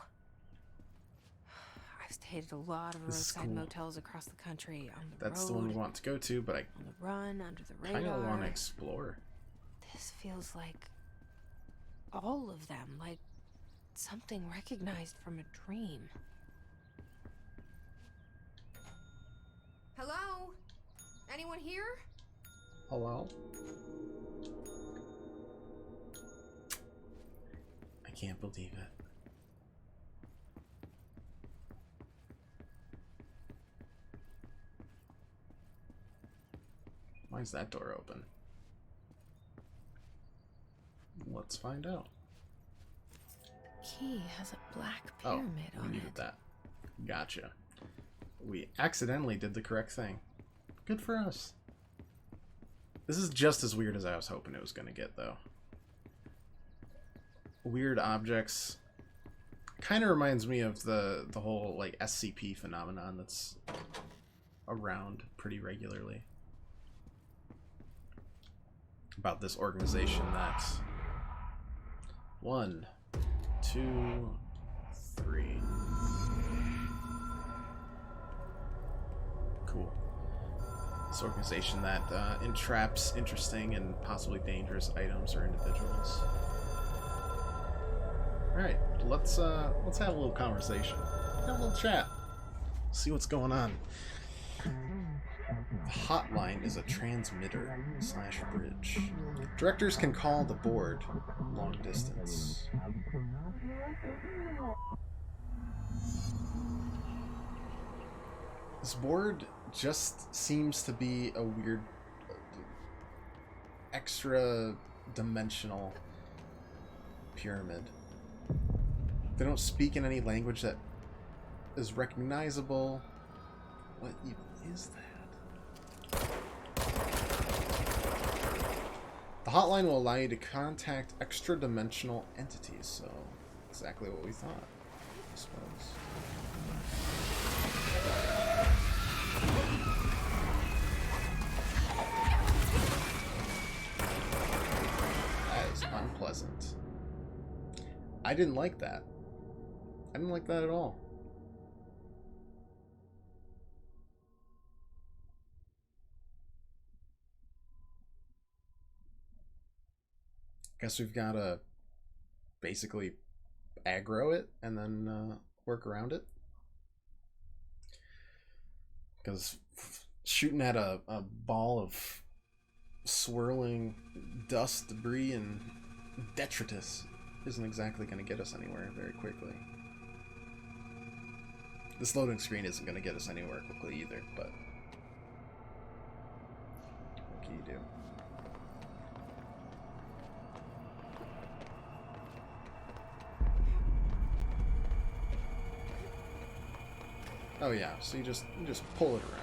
I've stayed at a lot of roadside motels across the country. On the That's road, the one we want to go to, but I on the run, under the radar. kind of want to explore. This feels like all of them, like something recognized from a dream. Hello? Anyone here? Hello? I can't believe it. Why is that door open? Let's find out. Key has a black pyramid we on needed it. that. Gotcha. We accidentally did the correct thing. Good for us. This is just as weird as I was hoping it was going to get, though. Weird objects. Kind of reminds me of the whole, like, SCP phenomenon that's around pretty regularly. About this organization that... 1, 2, 3. Cool. This organization that entraps interesting and possibly dangerous items or individuals. Alright, let's have a little conversation. Have a little chat. See what's going on. The hotline is a transmitter/bridge. Directors can call the board long distance. This board just seems to be a weird, extra dimensional pyramid. They don't speak in any language that is recognizable. What even is that? The hotline will allow you to contact extra-dimensional entities, so exactly what we thought, I suppose. That is unpleasant. I didn't like that. I didn't like that at all. Guess we've got to basically aggro it and then work around it. Because shooting at a ball of swirling dust, debris, and detritus isn't exactly going to get us anywhere very quickly. This loading screen isn't going to get us anywhere quickly either, but what can you do? Oh yeah, so you just pull it around.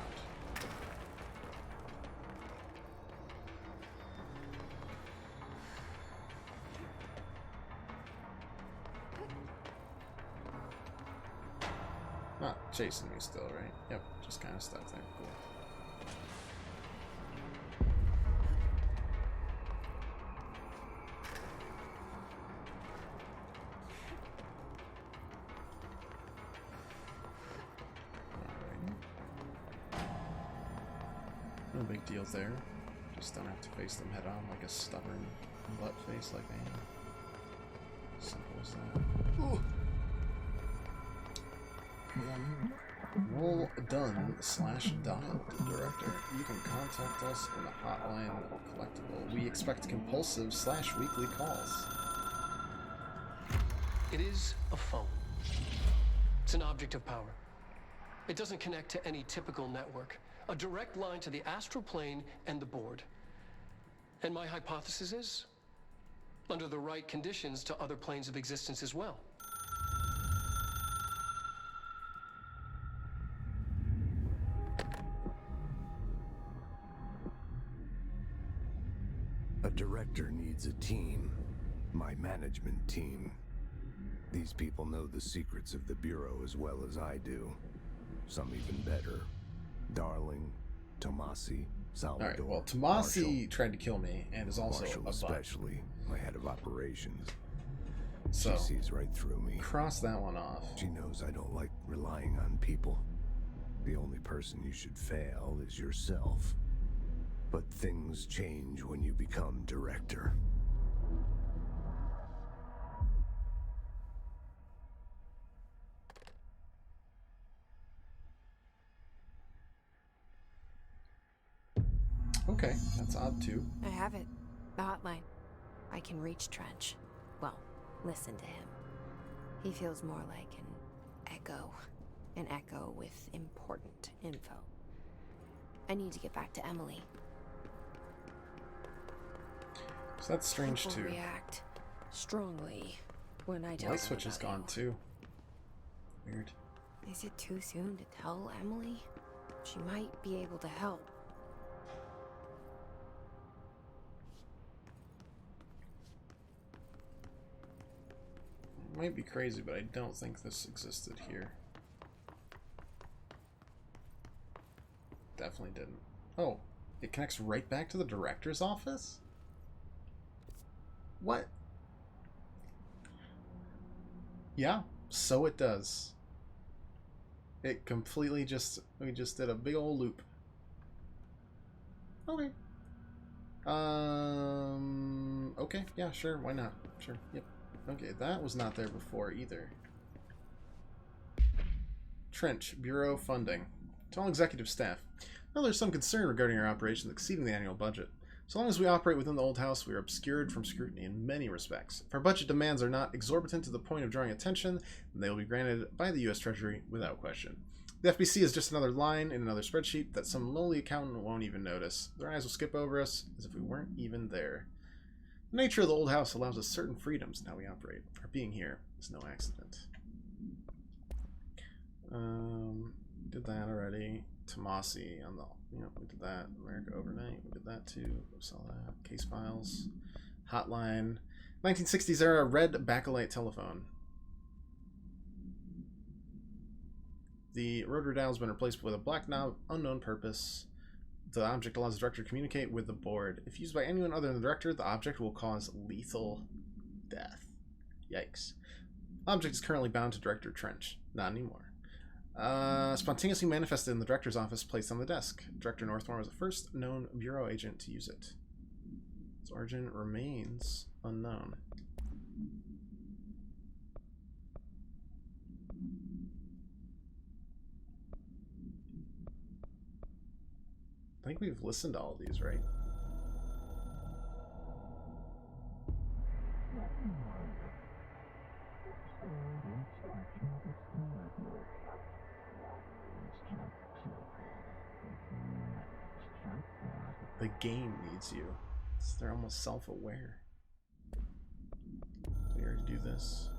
Not chasing me still, right? Yep, just kind of stuck there. Cool. No big deal there. Just don't have to face them head on like a stubborn butt face like I am. Simple as that. Ooh. Well done /dial director. You can contact us in the hotline collectible. We expect compulsive /weekly calls. It is a phone. It's an object of power. It doesn't connect to any typical network. A direct line to the astral plane and the board. And my hypothesis is, under the right conditions, to other planes of existence as well. A director needs a team. My management team. These people know the secrets of the Bureau as well as I do. Some even better. Darling, Tomasi, Salvador. Alright, well, Tomasi tried to kill me and is also Marshall, a butt. especially my head of operations. So, she sees right through me. Cross that one off. She knows I don't like relying on people. The only person you should fail is yourself. But things change when you become director. Okay, that's odd too. I have it. The hotline. I can reach Trench. Well, listen to him. He feels more like an echo. An echo with important info. I need to get back to Emily. So that's strange People too. React strongly when I tell Light them switch is about gone you. too. Weird. Is it too soon to tell Emily? She might be able to help. Might be crazy, but I don't think this existed here. Definitely didn't. Oh, it connects right back to the director's office? What? Yeah, so it does. It completely we just did a big old loop. Okay. Okay, yeah, sure, why not? Sure, yep. Okay, that was not there before either. Trench, Bureau funding. To all executive staff. Now there's some concern regarding our operations exceeding the annual budget. So long as we operate within the old house, we are obscured from scrutiny in many respects. If our budget demands are not exorbitant to the point of drawing attention, then they will be granted by the U.S. Treasury without question. The FBC is just another line in another spreadsheet that some lowly accountant won't even notice. Their eyes will skip over us as if we weren't even there. The nature of the old house allows us certain freedoms in how we operate. Our being here is no accident. Did that already. Tomasi on the, we did that. America Overnight, we did that too. We saw that. Case files. Hotline. 1960s era red backlight telephone. The rotary dial has been replaced with a black knob, unknown purpose. The object allows the director to communicate with the board. If used by anyone other than the director, the object will cause lethal death. Yikes. Object is currently bound to Director Trench. Not anymore. Spontaneously manifested in the director's office, placed on the desk. Director Northmore was the first known Bureau agent to use it. Its origin remains unknown. I think we've listened to all these, right? The game needs you. They're almost self-aware. We already do this.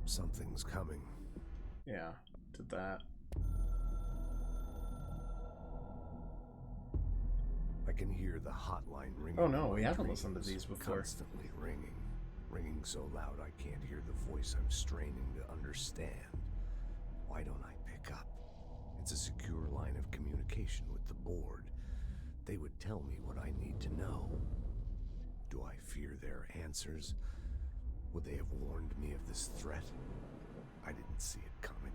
Something's coming. Yeah, did that. I can hear the hotline ringing. Oh no, we haven't listened to these before. Constantly ringing. Ringing so loud I can't hear the voice I'm straining to understand. Why don't I pick up? It's a secure line of communication with the board. They would tell me what I need to know. Do I fear their answers? Would they have warned me of this threat? I didn't see it coming.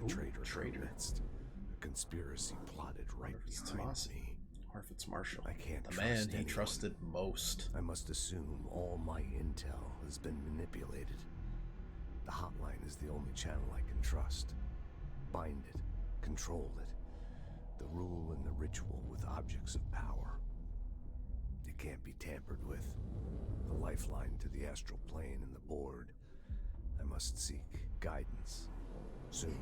A traitor in our midst. A conspiracy plotted right behind me. Or if it's Marshall. I can't the trust man he anyone. trusted most. I must assume all my intel has been manipulated. The hotline is the only channel I can trust. Bind it, control it. The rule and the ritual with objects of power. It can't be tampered with. The lifeline to the astral plane and the board. I must seek guidance. Soon.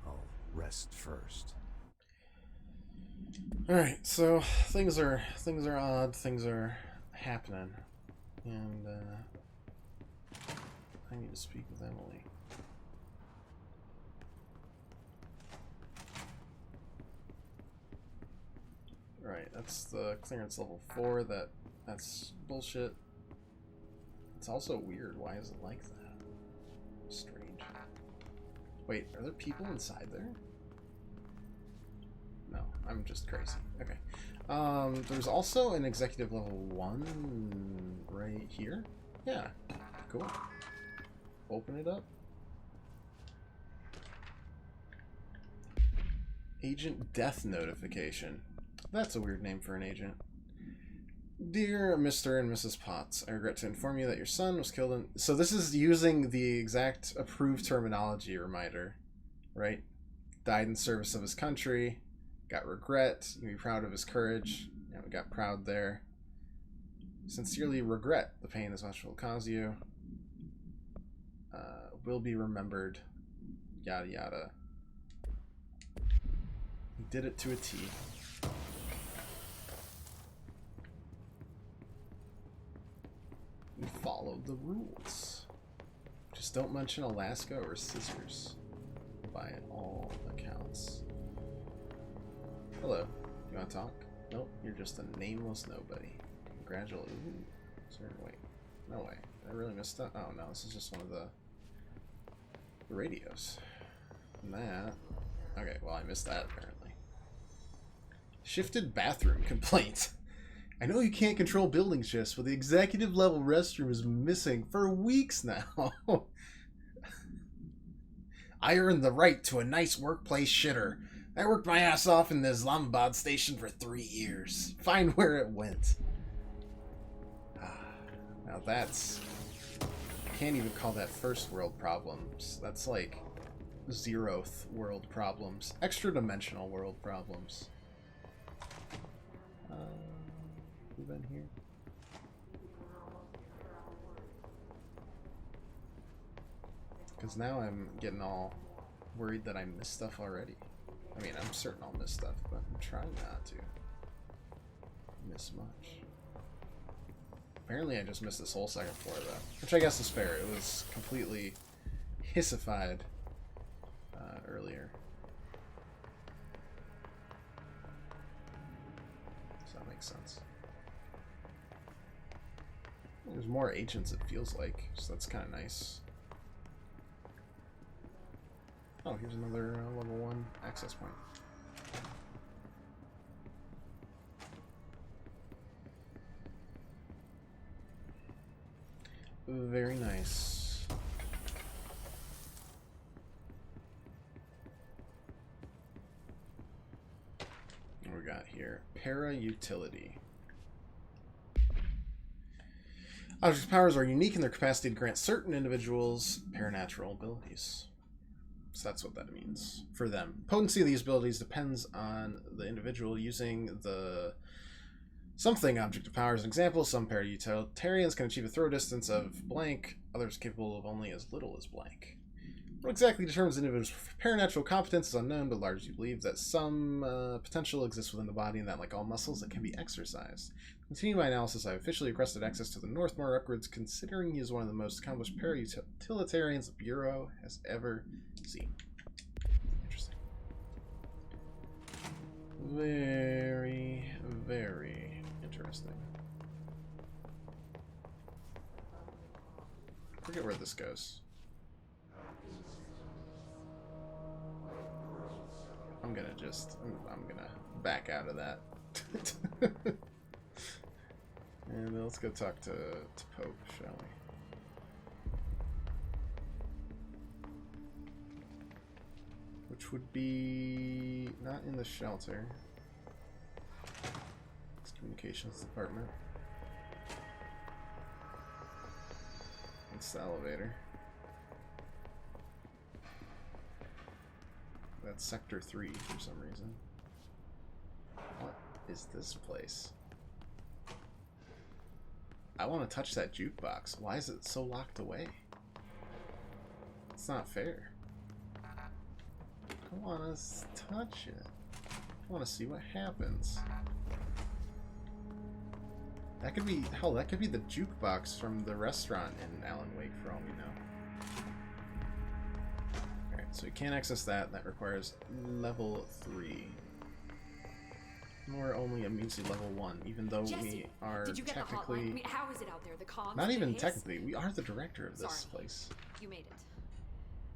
I'll rest first. Alright, so things are odd, things are happening. And I need to speak with Emily. Right, that's the clearance level 4. That's bullshit. It's also weird. Why is it like that? Strange. Wait, are there people inside there? No, I'm just crazy. Okay. There's also an executive level 1 right here. Yeah, cool. Open it up. Agent death notification. That's a weird name for an agent. Dear Mr. and Mrs. Potts, I regret to inform you that your son was killed in... So this is using the exact approved terminology reminder, right? Died in service of his country, got regret, you be proud of his courage. Yeah, we got proud there. Sincerely regret the pain this much will cause you. Will be remembered. Yada yada. He did it to a T. We followed the rules. Just don't mention Alaska or scissors. By all accounts. Hello. You want to talk? Nope. You're just a nameless nobody. Congratulations. Ooh. Wait. No way. I really missed that? Oh no, this is just one of the radios. And that... Okay, well I missed that apparently. Shifted bathroom complaint. I know you can't control building shifts, but the executive level restroom is missing for weeks now. I earned the right to a nice workplace shitter. I worked my ass off in the Islamabad station for 3 years. Find where it went. Now that's... I can't even call that first world problems. That's like 0th world problems. Extra dimensional world problems. Who's in here? Because now I'm getting all worried that I missed stuff already. I mean, I'm certain I'll miss stuff, but I'm trying not to miss much. Apparently I just missed this whole second floor, though. Which I guess is fair. It was completely hissified earlier. So that makes sense. There's more agents, it feels like, so that's kind of nice. Oh, here's another level 1 access point. Very nice. What we got here? Para-utility. Object powers are unique in their capacity to grant certain individuals paranatural abilities. So that's what that means for them. Potency of these abilities depends on the individual using the something object of power as an example. Some para-utilitarians can achieve a throw distance of blank, others capable of only as little as blank. What exactly determines the individual's paranatural competence is unknown, but largely believes that some potential exists within the body and that, like all muscles, it can be exercised. Continuing my analysis, I officially requested access to the Northmore records, considering he is one of the most accomplished para-utilitarians the Bureau has ever seen. Interesting. Very, very interesting. I forget where this goes. I'm gonna back out of that. And let's go talk to Pope, shall we? Which would be not in the shelter. It's communications department. It's the elevator. That's Sector 3 for some reason. What is this place? I want to touch that jukebox. Why is it so locked away? It's not fair. I want to touch it. want to see what happens. That could be, hell, that could be the jukebox from the restaurant in Alan Wake for all we know. Alright, so we can't access that. That requires level 3. We're only immediately level 1, even though Jesse, we are did you get technically... the hotline? I mean, how is it out there? The comms? Not the even hiss? technically. We are the director of this Sorry. place. You made it.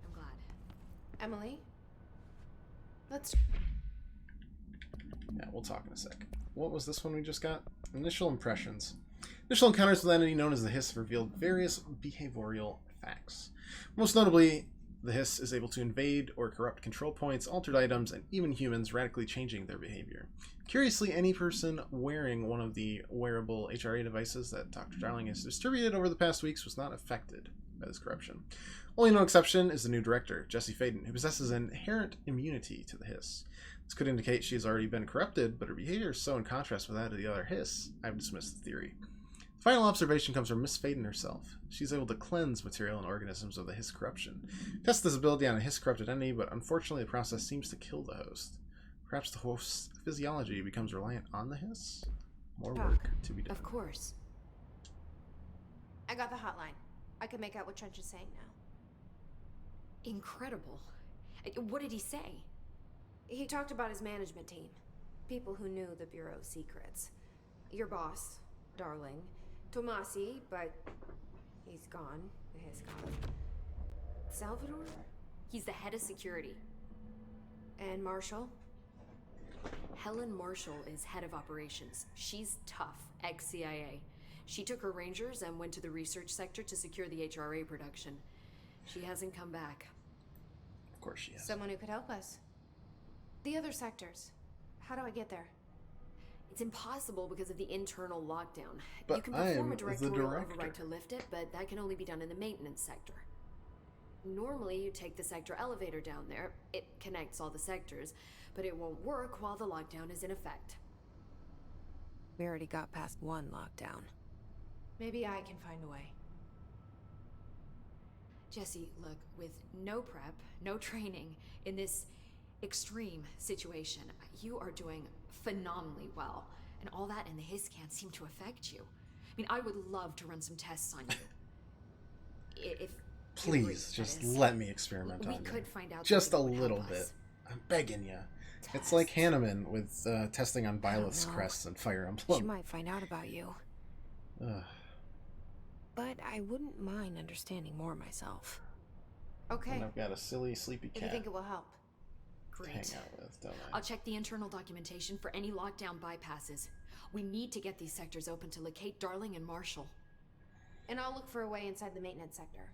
I'm glad. Emily? Let's... Yeah, we'll talk in a sec. What was this one we just got? Initial impressions. Initial encounters with an entity known as the Hiss revealed various behavioral facts. Most notably, the Hiss is able to invade or corrupt control points, altered items, and even humans, radically changing their behavior. Curiously, any person wearing one of the wearable HRA devices that Dr. Darling has distributed over the past weeks was not affected by this corruption. Only no exception is the new director, Jesse Faden, who possesses an inherent immunity to the Hiss. This could indicate she has already been corrupted, but her behavior is so in contrast with that of the other Hiss, I've dismissed the theory. The final observation comes from Miss Faden herself. She's able to cleanse material and organisms of the Hiss corruption. Test this ability on a Hiss corrupted entity, but unfortunately the process seems to kill the host. Perhaps the host's physiology becomes reliant on the Hiss? More work to be done. Of course. I got the hotline. I can make out what Trench is saying now. Incredible. What did he say? He talked about his management team. People who knew the Bureau's secrets. Your boss, Darling. Tomasi, but he's gone. He's gone. Salvador? He's the head of security. And Marshall? Helen Marshall is head of operations. She's tough, ex-CIA. She took her rangers and went to the research sector to secure the HRA production. She hasn't come back. Of course she has. Someone who could help us. The other sectors. How do I get there? It's impossible because of the internal lockdown. But you can perform I'm a the directorial director. override to lift it, but that can only be done in the maintenance sector. Normally, you take the sector elevator down there. It connects all the sectors, but it won't work while the lockdown is in effect. We already got past one lockdown. Maybe I can find a way. Jesse, look, with no prep, no training, in this extreme situation, you are doing phenomenally well. And all that and the Hiss can't seem to affect you. I mean, I would love to run some tests on you. If Please, just let me experiment on you. We could find out just a something that would little help bit. us. I'm begging you. It's like Hanneman with testing on Byleth's know. crests and Fire She Emblem. might find out about you. Ugh. But I wouldn't mind understanding more myself. Okay. And I've got a silly, sleepy If you cat think it will help. to hang Great. out with, don't I? I'll check the internal documentation for any lockdown bypasses. We need to get these sectors open to locate Darling and Marshall. And I'll look for a way inside the maintenance sector.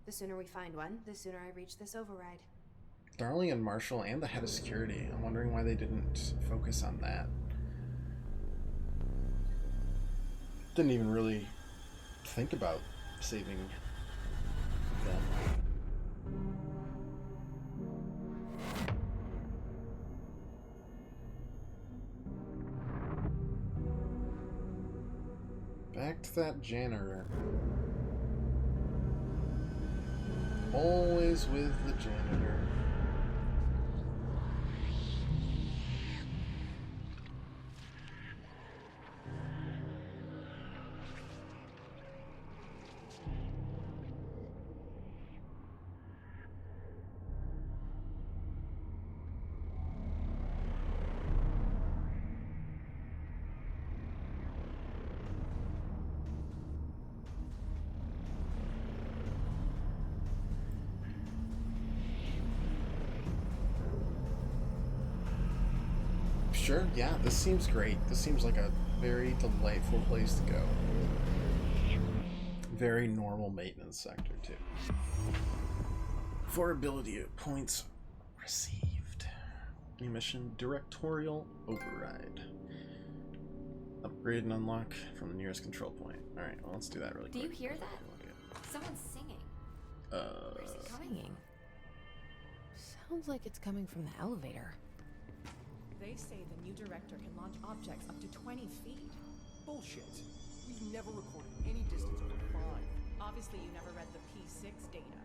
The sooner we find one, the sooner I reach this override. Darling and Marshall and the head of security. I'm wondering why they didn't focus on that. Didn't even really think about saving them. Back to that janitor. Always with the janitor. Sure, yeah, this seems great. This seems like a very delightful place to go. Very normal maintenance sector, too. 4 ability points received. New mission, Directorial Override. Upgrade and unlock from the nearest control point. Alright, well, let's do that really Do quick. you hear that? Someone's singing. Where's it coming? Singing. Sounds like it's coming from the elevator. They say the new director can launch objects up to 20 feet. Bullshit. We've never recorded any distance over 5. Obviously, you never read the P6 data.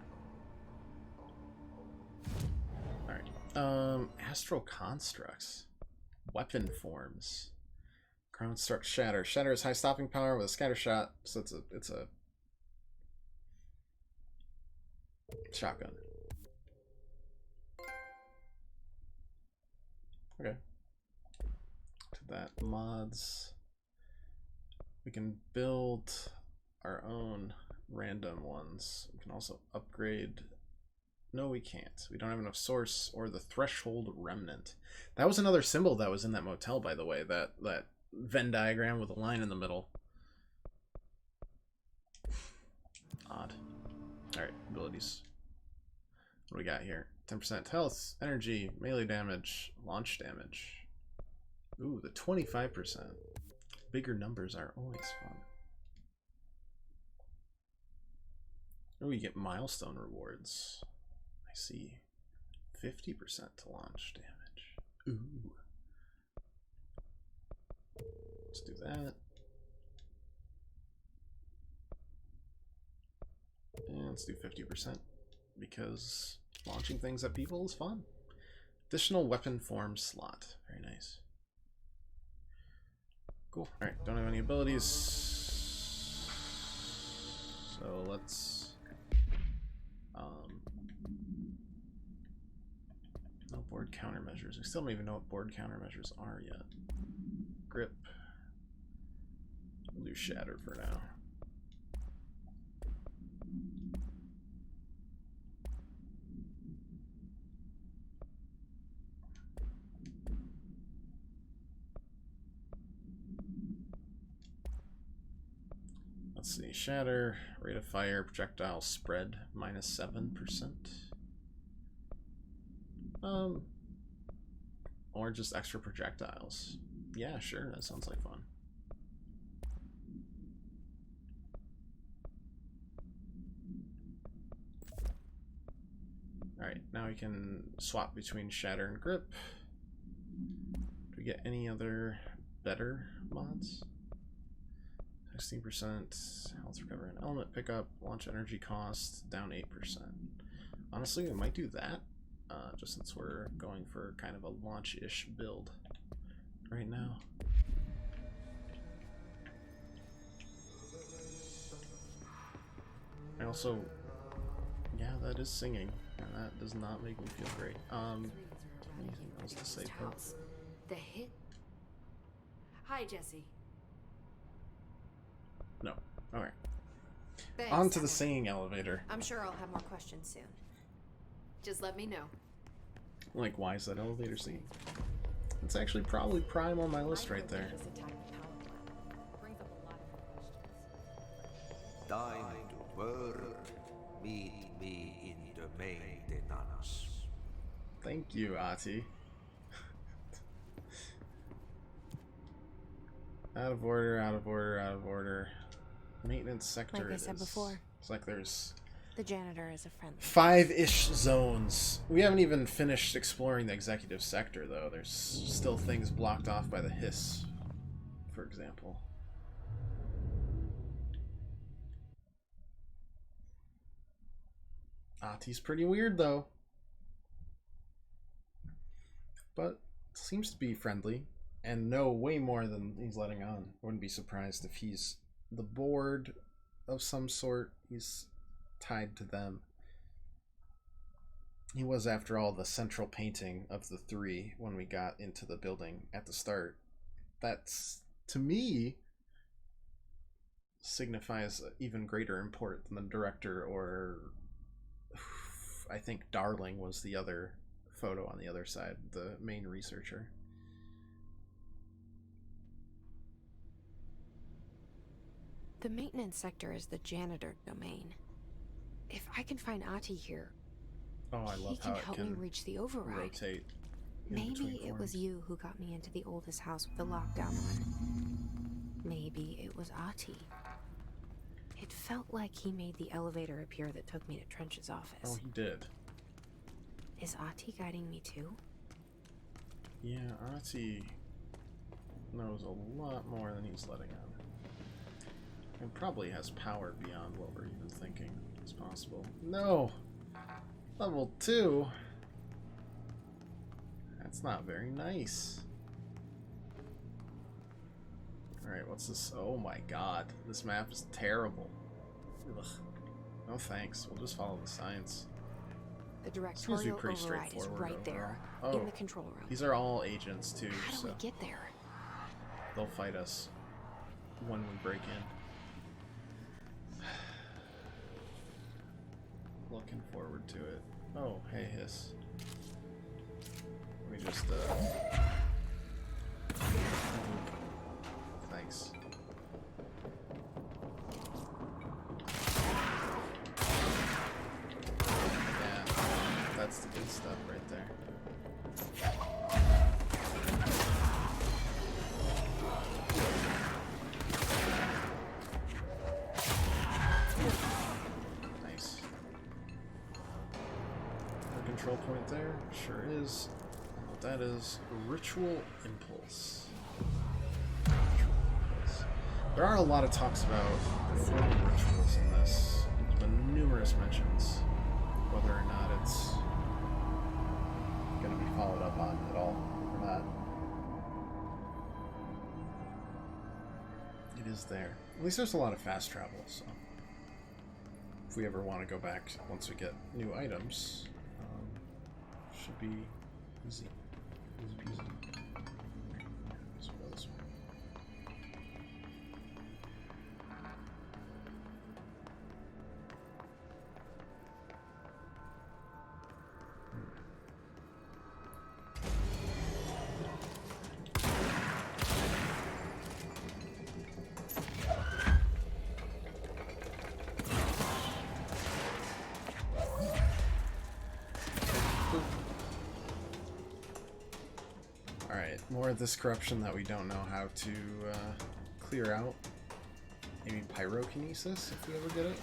Alright. Astral constructs. Weapon forms. Ground start shatter. Shatter has high stopping power with a scatter shot, so it's a shotgun. Okay. To that mods. We can build our own random ones. We can also upgrade. No, we can't. We don't have enough source or the threshold remnant. That was another symbol that was in that motel, by the way. That Venn diagram with a line in the middle. Odd. Alright, abilities. What do we got here? 10% health, energy, melee damage, launch damage. Ooh, the 25%. Bigger numbers are always fun. Oh, we get milestone rewards. I see. 50% to launch damage. Ooh. Let's do that. And let's do 50% because launching things at people is fun. Additional weapon form slot. Very nice. Cool. Alright, don't have any abilities. So let's no board countermeasures. We still don't even know what board countermeasures are yet. Grip. We'll do shatter for now. Let's see, shatter, rate of fire, projectile spread, -7%. Or just extra projectiles. Yeah, sure, that sounds like fun. Alright, now we can swap between shatter and grip. Do we get any other better mods? 16% health recovery and element pickup, launch energy cost down 8%. Honestly, we might do that, just since we're going for kind of a launch-ish build right now. I also, yeah, that is singing, and that does not make me feel great. Anything else to say? The hit. Hi, Jesse. No. Alright. Thanks, On to the Emma. singing elevator. I'm sure I'll have more questions soon. Just let me know. Like, why is that elevator singing? It's actually probably prime on my list right there. Time to work. Meet me in the maintenance. Thank you, Ati. Out of order, out of order, out of order. Maintenance sector. Like I said before, it's like there's the janitor is a friend. 5-ish zones. We haven't even finished exploring the executive sector, though. There's still things blocked off by the hiss, for example. Ati's pretty weird, though. But seems to be friendly and know way more than he's letting on. Wouldn't be surprised if he's the board of some sort. He's tied to them. He was, after all, the central painting of the three when we got into the building at the start. That's, to me, signifies even greater import than the director, or I think Darling was the other photo on the other side, the main researcher. The maintenance sector is the janitor domain. If I can find Ati here, oh, I love he can how it help can me reach the override. rotate. Maybe it was you who got me into the oldest house with the lockdown on. Maybe it was Ati. It felt like he made the elevator appear that took me to Trench's office. Oh, he did. Is Ati guiding me too? Yeah, Ati knows a lot more than he's letting on. And probably has power beyond what we're even thinking is possible. No! Level 2? That's not very nice. Alright, what's this? Oh my god. This map is terrible. Ugh. No thanks. We'll just follow the signs. The Seems to be directorial pretty override is straightforward right there, overall. in the control room. These are all agents too, How do so we get there? they'll fight us when we break in. Looking forward to it. Oh, hey, Hiss. Let me just, thanks. Yeah, that's the good stuff right there. Nice. The control point there, sure is. What that is, Ritual Impulse. There are a lot of talks about performing rituals in this. There's been numerous mentions. Whether or not it's going to be followed up on at all or not. It is there. At least there's a lot of fast travel, so if we ever want to go back once we get new items, should be easy. Easy peasy. Let's go this way. Alright, more of this corruption that we don't know how to clear out. Maybe pyrokinesis, if we ever get it.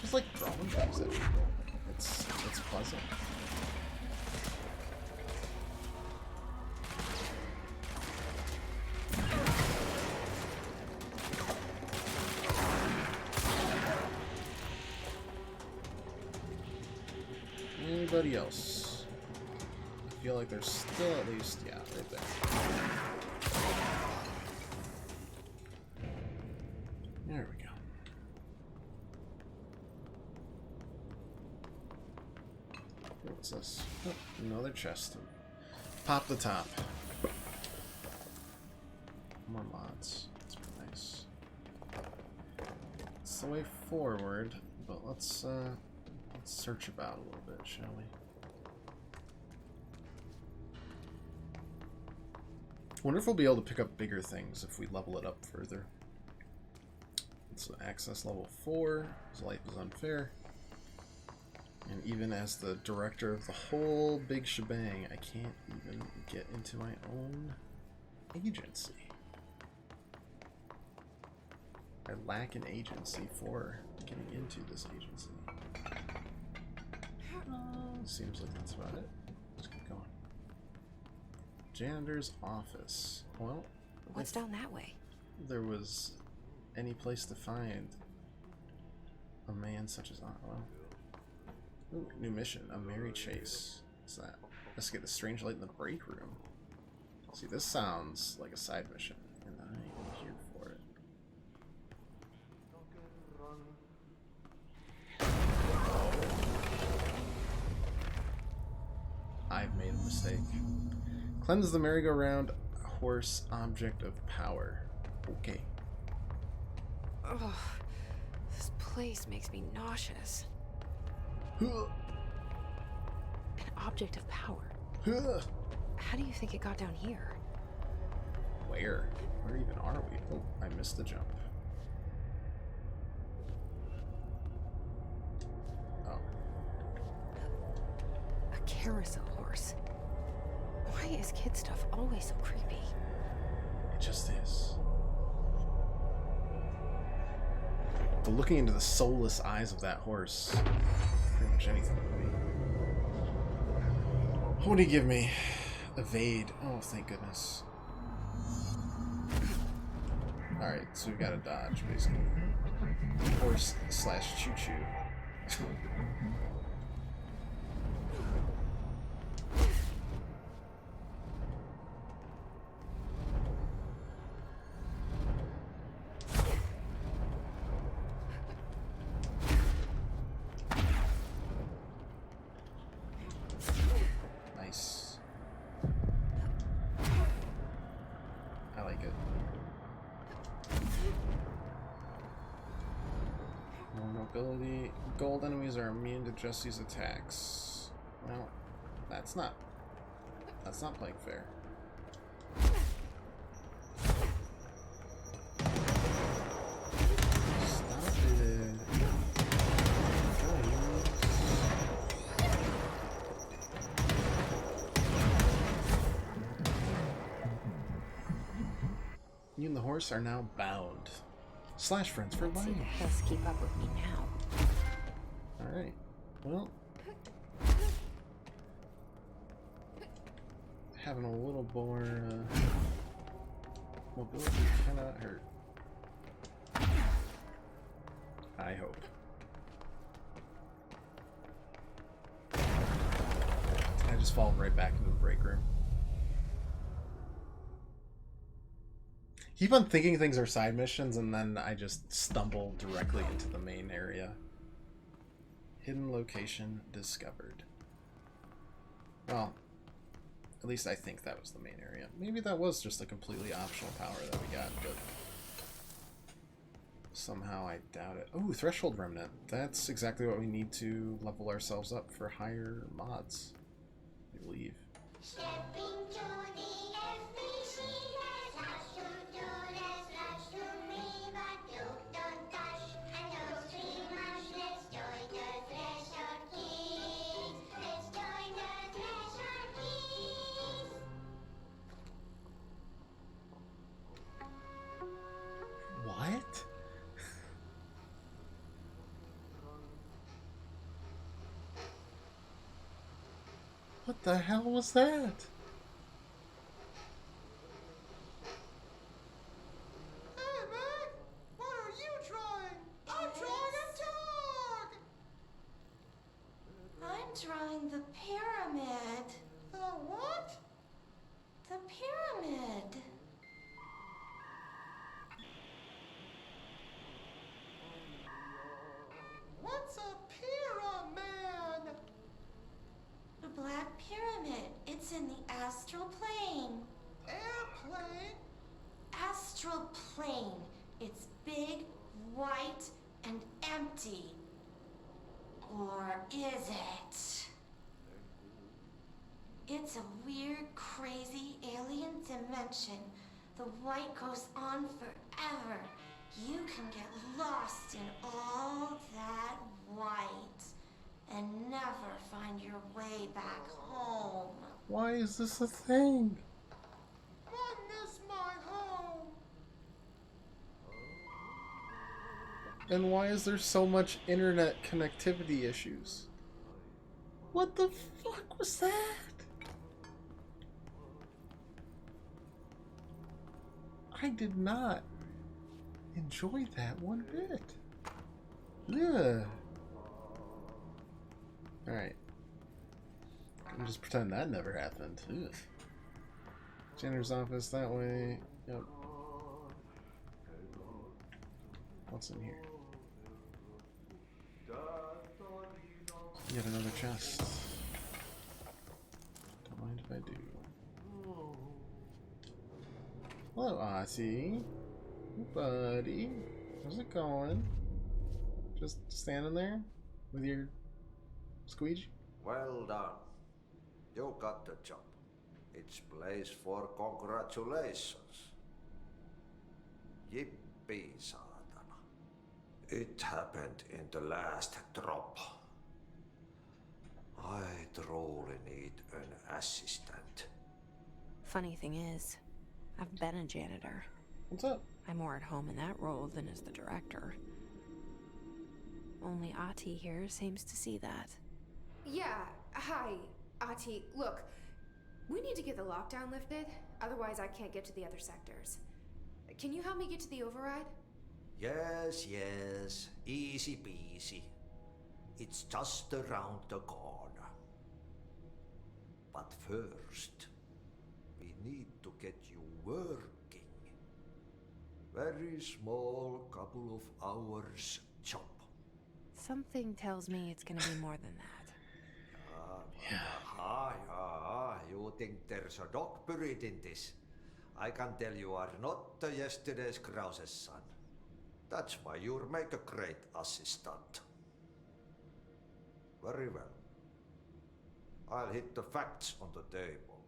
Just like throwing things at people. It's pleasant. Anybody else? I feel like there's still at least, yeah, right there. There we go. What's this? Oh, another chest. Pop the top. More mods. That's pretty nice. It's the way forward, but let's search about a little bit, shall we? Wonder if we'll be able to pick up bigger things if we level it up further. So access level 4, his life is unfair. And even as the director of the whole big shebang, I can't even get into my own agency. I lack an agency for getting into this agency. Seems like that's about it. Let's keep going. Janitor's office. Well, What's down that way? There was any place to find a man such as well. Ooh, new mission. A merry chase. What's that? Investigate the strange light in the break room. See, this sounds like a side mission, and I am here for it. I've made a mistake. Cleanse the merry-go-round horse object of power. Okay. Ugh, this place makes me nauseous. An object of power. How do you think it got down here? Where? Where even are we? Oh, I missed the jump. Oh. A carousel horse. Why is kid stuff always so creepy? It just is. But looking into the soulless eyes of that horse, pretty much anything would be. What do you give me? Evade. Oh, thank goodness. Alright, so we gotta dodge, basically. Horse slash choo-choo. ability. Gold enemies are immune to Jesse's attacks. Well, that's not playing fair. Stop it. You and the horse are now bound. Slash friends for life. See the hills keep up with me now. Alright. Well, having a little more mobility cannot hurt. I hope. I just fall right back into the break room. Keep on thinking things are side missions, and then I just stumble directly into the main area. Hidden location discovered. Well, at least I think that was the main area. Maybe that was just a completely optional power that we got, but somehow I doubt it. Oh, Threshold Remnant. That's exactly what we need to level ourselves up for higher mods, I believe. What? What the hell was that? Hey, man! What are you drawing? I'm drawing a dog! I'm drawing the pyramid. The what? The pyramid. What's a pyramid? The Black Pyramid. It's in the astral plane. Airplane? Astral plane. It's big, white, and empty. Or is it? It's a weird, crazy alien dimension. The white goes on forever. You can get lost in all that white and never find your way back home. Why is this a thing? I miss my home. And why is there so much internet connectivity issues? What the fuck was that? I did not enjoy that one bit. Ugh. Alright. I'm just pretend that never happened. Ugh. Janitor's office that way. Yep. What's in here? Yet another chest. Don't mind if I do. Hello, Ozzy. Buddy. How's it going? Just standing there with your squeegee? Well done. You got the job. It's place for congratulations. Yippee, saatana. It happened in the last drop. I truly need an assistant. Funny thing is, I've been a janitor. What's up? I'm more at home in that role than as the director. Only Ahti here seems to see that. Yeah, hi, Ahti. Look, we need to get the lockdown lifted, otherwise I can't get to the other sectors. Can you help me get to the override? Yes, yes. Easy peasy. It's just around the corner. But first, we need to get you working. Very small, couple of hours job. Something tells me it's gonna be more than that. Yeah. You think there's a dog buried in this? I can tell you are not yesterday's Krause's son. That's why you'll make a great assistant. Very well. I'll hit the facts on the table.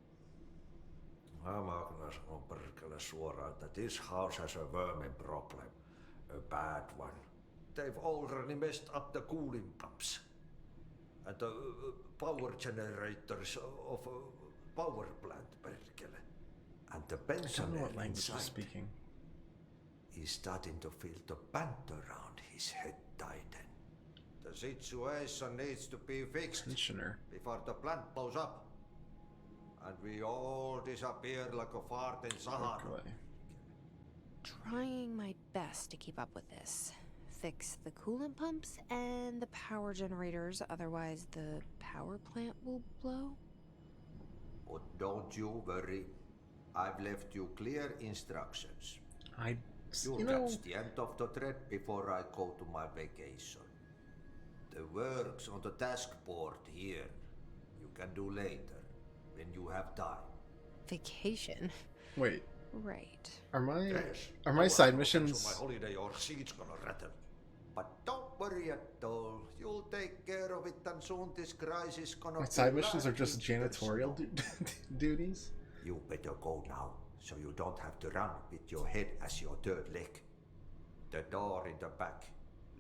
I'm gonna sanon perkele suoraan, that this house has a vermin problem. A bad one. They've already messed up the cooling pumps. And the power generators of a power plant, perkele. And the I don't know pensioner what language inside. he's speaking. He's starting to feel the pant around his head tighten. The situation needs to be fixed Pensioner. before the plant blows up. And we all disappear like a fart in Sahara. Okay. Trying my best to keep up with this. Fix the coolant pumps and the power generators, otherwise the power plant will blow. But don't you worry. I've left you clear instructions. You'll catch the end of the thread before I go to my vacation. The work's on the task board here. You can do later, when you have time. Vacation? Wait. Right. Are my Yes. side I'll missions? cancel my holiday or seat's gonna rattle. But don't worry at all. You'll take care of it, and soon this crisis gonna. My be side missions are right just in janitorial duties. You better go now, so you don't have to run with your head as your third leg. The door in the back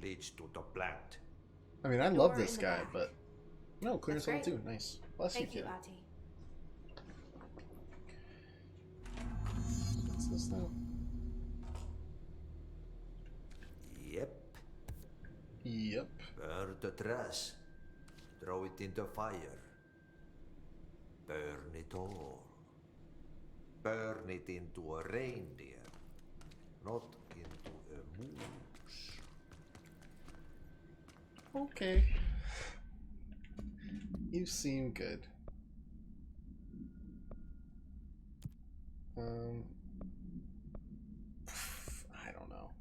leads to the plant. I mean, I love this guy, but no, clearance level That's 2, nice. Bless Thank you, you, kid. Ati. What's this now? Yep. Yep. Burn the trash. Throw it in the fire. Burn it all. Burn it into a reindeer, not into a moose. Okay. You seem good. I don't know.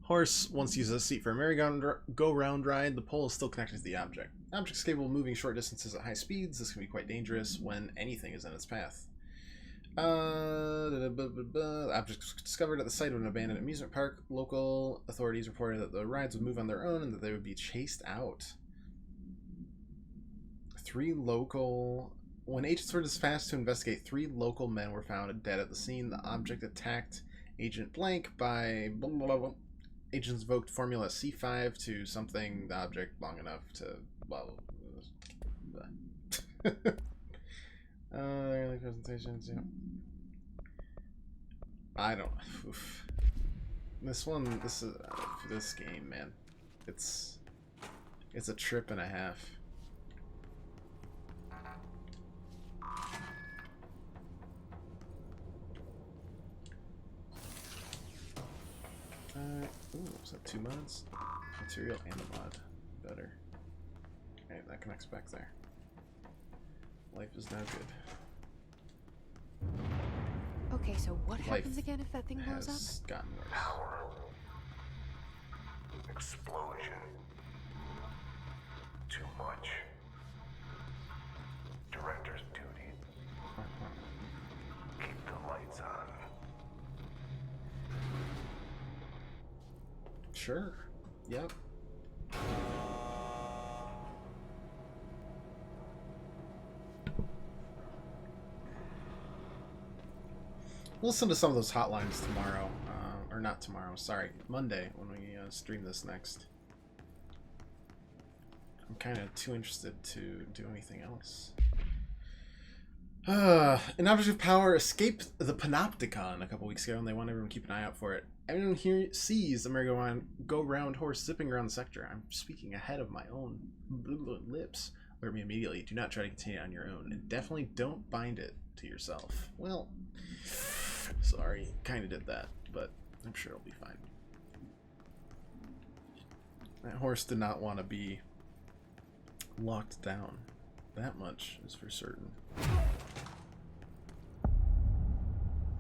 Horse once uses a seat for a merry-go-round ride. The pole is still connected to the object. Objects capable of moving short distances at high speeds. This can be quite dangerous when anything is in its path. The object was discovered at the site of an abandoned amusement park. Local authorities reported that the rides would move on their own and that they would be chased out. When agents were dispatched to investigate, 3 local men were found dead at the scene. The object attacked Agent Blank by blah, blah, blah, blah. Agents invoked Formula C5 to something the object long enough to blah, blah, blah. Early presentations, yeah. I don't. Oof. This is this game, man. It's a trip and a half. Ooh, is that 2 mods? Material and a mod. Better. Okay, that connects back there. Life is now good. Okay, so what Life happens again if that thing blows up? has gotten worse. Power. Explosion. Too much. Director's duty. Keep the lights on. Sure. Yep. We'll listen to some of those hotlines tomorrow. Or not tomorrow, sorry. Monday, when we stream this next. I'm kind of too interested to do anything else. An object of power escaped the Panopticon a couple weeks ago, and they want everyone to keep an eye out for it. Everyone here sees the merry-go-round horse zipping around the sector. I'm speaking ahead of my own lips. Alert me immediately. Do not try to continue on your own, and definitely don't bind it to yourself. Well, sorry, kind of did that, but I'm sure it'll be fine. That horse did not want to be locked down. That much is for certain.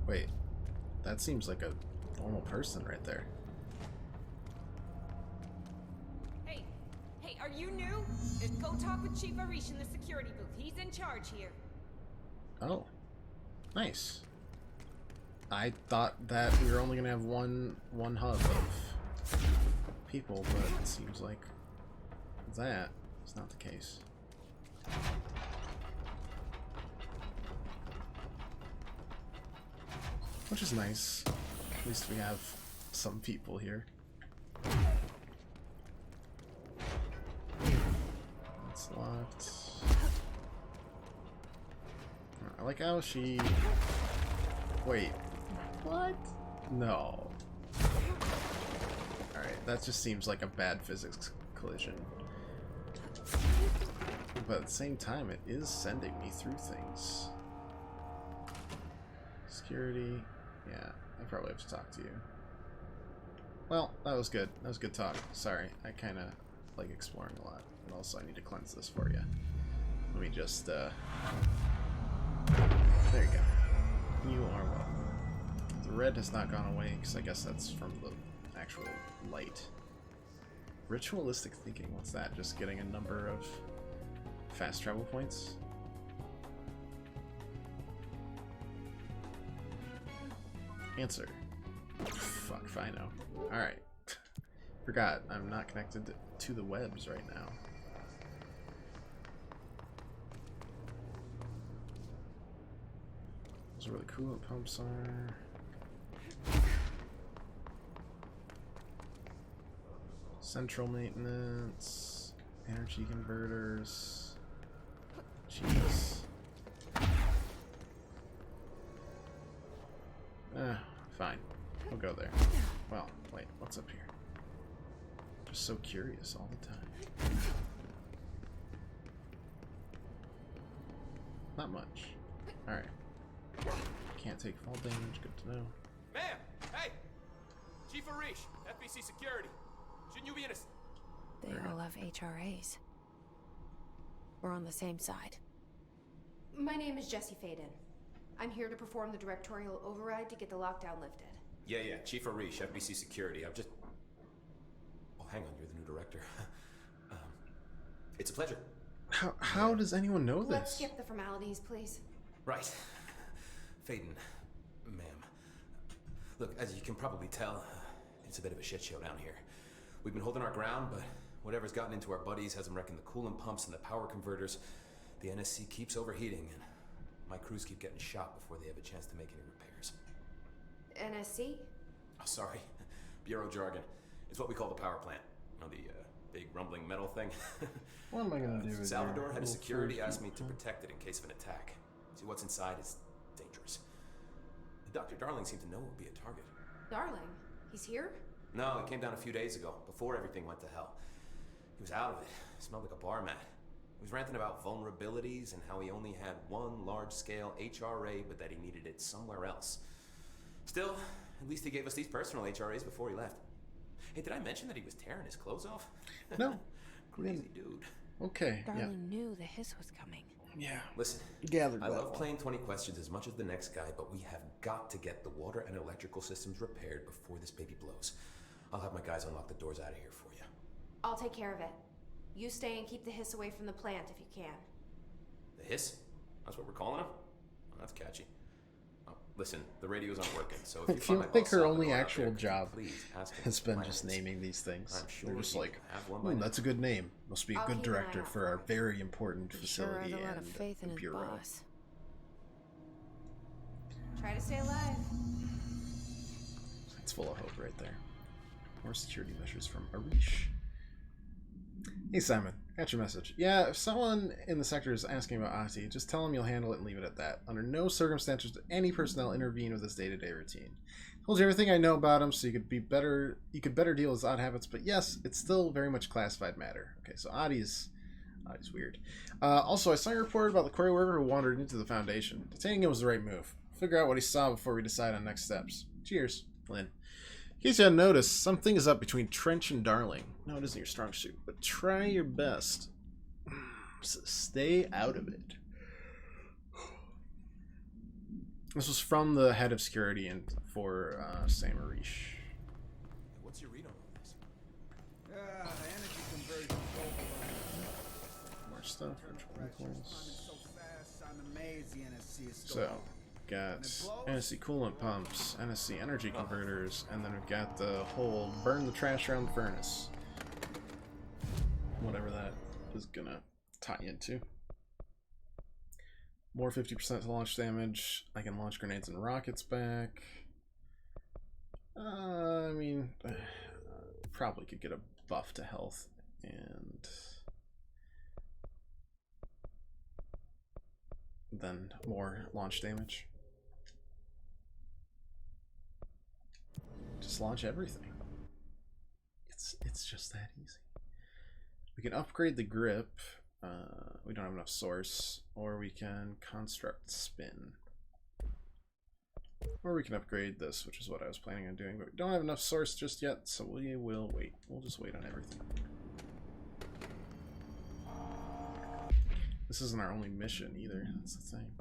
Wait, that seems like a normal person right there. Hey, are you new? Go talk with Chief Arish in the security booth. He's in charge here. Oh, nice. I thought that we were only gonna have one hub of people, but it seems like that is not the case. Which is nice. At least we have some people here. It's locked. I like how she... Wait. What? No. Alright, that just seems like a bad physics collision. But at the same time, it is sending me through things. Security. Yeah, I probably have to talk to you. Well, that was good. That was good talk. Sorry, I kind of like exploring a lot. And also, I need to cleanse this for you. Let me just, there you go. You are welcome. The red has not gone away, because I guess that's from the actual light. Ritualistic thinking, what's that? Just getting a number of fast travel points? Answer. Fuck if I know. Alright. Forgot, I'm not connected to the webs right now. Those are where the coolant pumps are. Central maintenance. Energy converters. Jeez. Fine. We'll go there. Well, wait, what's up here? Just so curious all the time. Not much. Alright. Can't take fall damage, good to know. Ma'am! Hey! Chief Arish, FBC Security. Shouldn't you be innocent? They all have HRAs. We're on the same side. My name is Jesse Faden. I'm here to perform the directorial override to get the lockdown lifted. Yeah, Chief Arish, FBC Security. I've just... Oh, hang on, you're the new director. It's a pleasure. How does anyone know this? Let's skip the formalities, please. Right. Faden, ma'am. Look, as you can probably tell, it's a bit of a shit show down here. We've been holding our ground, but whatever's gotten into our buddies has them wrecking the coolant pumps and the power converters. The NSC keeps overheating, and my crews keep getting shot before they have a chance to make any repairs. NSC? Oh, sorry. Bureau jargon. It's what we call the power plant. You know, the big rumbling metal thing. What am I gonna do with Salvador, your head of little security, first asked me to protect it in case of an attack. See, what's inside is dangerous. Dr. Darling seemed to know it would be a target. Darling? He's here? No, he came down a few days ago, before everything went to hell. He was out of it. Smelled like a bar mat. He was ranting about vulnerabilities and how he only had one large-scale HRA, but that he needed it somewhere else. Still, at least he gave us these personal HRAs before he left. Hey, did I mention that he was tearing his clothes off? No. Crazy dude. Okay, Darling knew the hiss was coming. Yeah. Listen, I love playing 20 questions as much as the next guy, but we have got to get the water and electrical systems repaired before this baby blows. I'll have my guys unlock the doors out of here for you. I'll take care of it. You stay and keep the hiss away from the plant if you can. The hiss? That's what we're calling him? Oh, that's catchy. Oh, listen, the radio's not working, so if I you feel find my like boss her Salvador only out actual there, job please ask him has been plans. just naming these things. I'm sure They're just he like, will have one by now. that's a good name. Must be a I'll good keep an eye director out for our very important facility Sure has a lot and of faith in his bureau. boss. Try to stay alive. It's full of hope right there. More security measures from Arish. Hey Simon, got your message. Yeah, if someone in the sector is asking about Ahti, just tell them you'll handle it and leave it at that. Under no circumstances do any personnel intervene with his day-to-day routine. Told you everything I know about him, so you could better deal with his odd habits. But yes, it's still very much classified matter. Okay, so Ahti's weird. Also, I saw your report about the quarry worker who wandered into the Foundation. Detaining him was the right move. Figure out what he saw before we decide on next steps. Cheers, Lynn. In case you hadn't noticed, something is up between Trench and Darling. No, it isn't your strong suit, but try your best. So stay out of it. This was from the head of security and for Sam Arish. What's your read on all this? The energy conversion. More stuff. So fast, I'm amazed the NSC is So, got NSC coolant pumps, NSC energy converters, and then we've got the whole burn the trash around the furnace. Whatever that is gonna tie into. More 50% to launch damage. I can launch grenades and rockets back. I mean, probably could get a buff to health and then more launch damage. Just launch everything. It's just that easy. We can upgrade the grip. We don't have enough source, or we can construct spin. Or we can upgrade this, which is what I was planning on doing, but we don't have enough source just yet, so we will wait. We'll just wait on everything. This isn't our only mission either, that's the thing.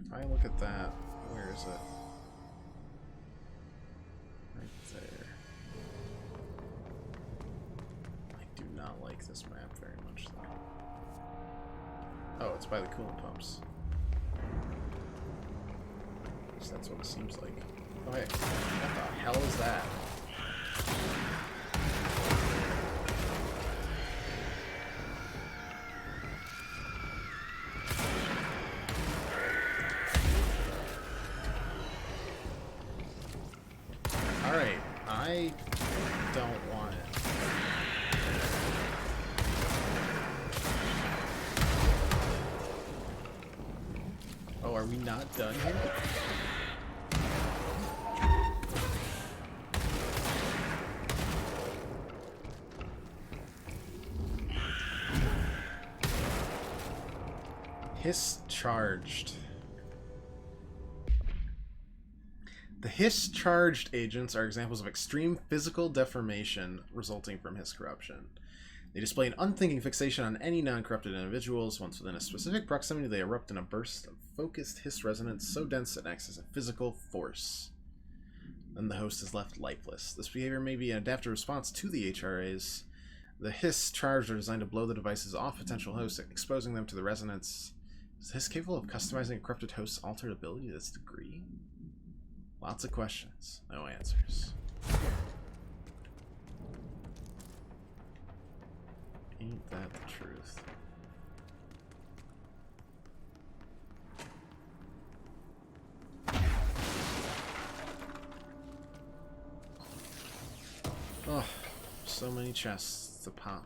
If I look at that, where is it? Right there. I do not like this map very much though. Oh, it's by the coolant pumps. At least that's what it seems like. Oh hey, what the hell is that? Alright, I don't want it. Oh, are we not done here? Hiss charged. The Hiss charged agents are examples of extreme physical deformation resulting from Hiss corruption. They display an unthinking fixation on any non-corrupted individuals. Once within a specific proximity, they erupt in a burst of focused Hiss resonance so dense it acts as a physical force. Then the host is left lifeless. This behavior may be an adaptive response to the HRAs. The Hiss charged are designed to blow the devices off potential hosts, exposing them to the resonance. Is Hiss capable of customizing a corrupted host's altered ability to this degree? Lots of questions, no answers. Ain't that the truth? Oh, so many chests to pop.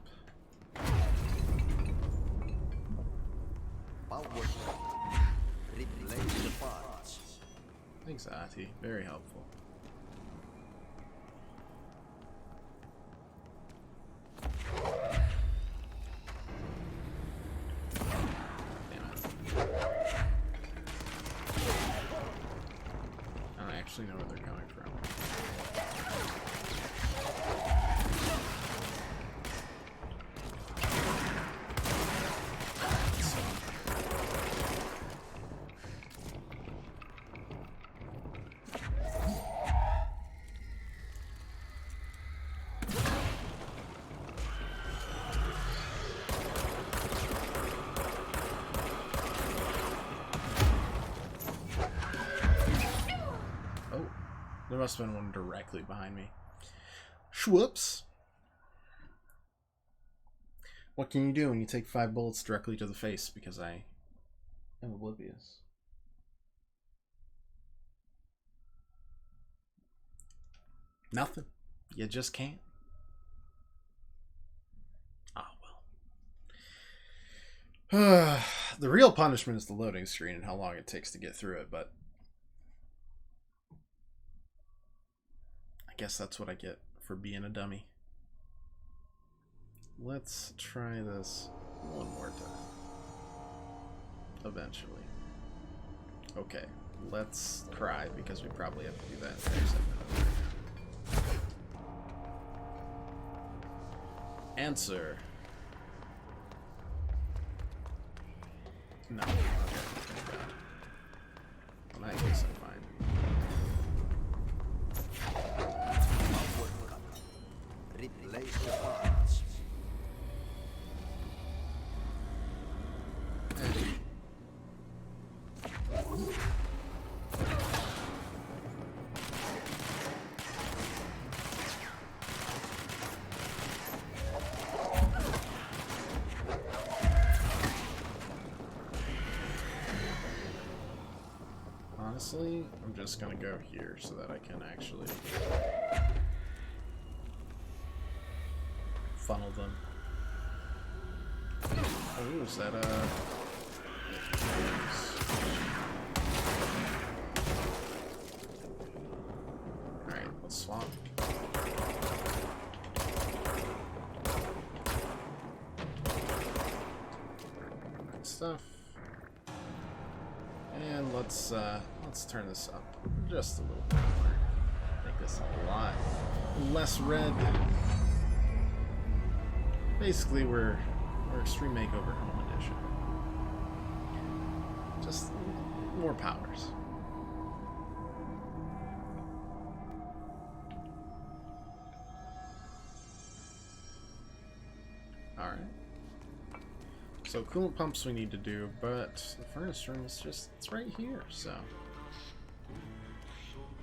Thanks, Ati. Very helpful. Damn it. I actually know where they're coming from. There must have been one directly behind me. Whoops. What can you do when you take 5 bullets directly to the face? Because I am oblivious. Nothing. You just can't. Ah, well. The real punishment is the loading screen and how long it takes to get through it, but I guess that's what I get for being a dummy. Let's try this one more time. Eventually. Okay, let's cry because we probably have to do that in a second. Answer. No. Okay, thank God. Well, in that case, I'm fine. Replace the part. honestly, I'm just gonna go here so that I can actually funnel them. Oh, is that Alright, let's swap. Good stuff. And let's turn this up just a little bit more. Make this a lot less red. Basically, we're Extreme Makeover Home Edition. Just more powers. Alright. So coolant pumps we need to do, but the furnace room is just, it's right here, so.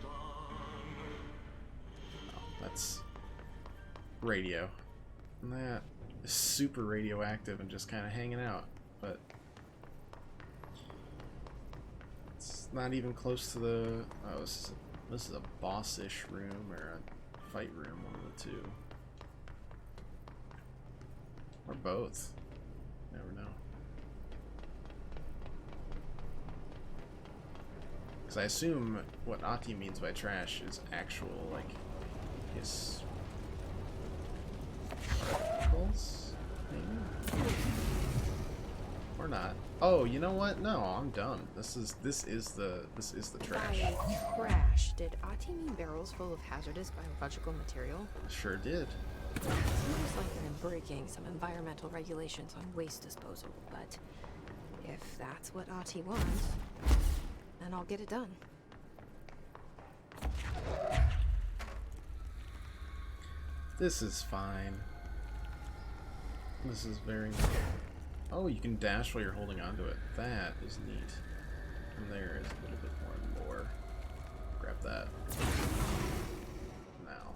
Oh, that's radio. And that is super radioactive and just kind of hanging out, but it's not even close to the, oh, this is a boss-ish room or a fight room, one of the two. Or both. Never know. Because I assume what Ahti means by trash is actual, like, his particles? Maybe? Or not. Oh, you know what? No, I'm done. This is the trash. By trash, did Ahti mean barrels full of hazardous biological material? Sure did. Seems like they're breaking some environmental regulations on waste disposal, but if that's what Ahti wants, then I'll get it done. This is fine. This is very neat. Oh, you can dash while you're holding onto it. That is neat. And there is a little bit more lore. Grab that. Now.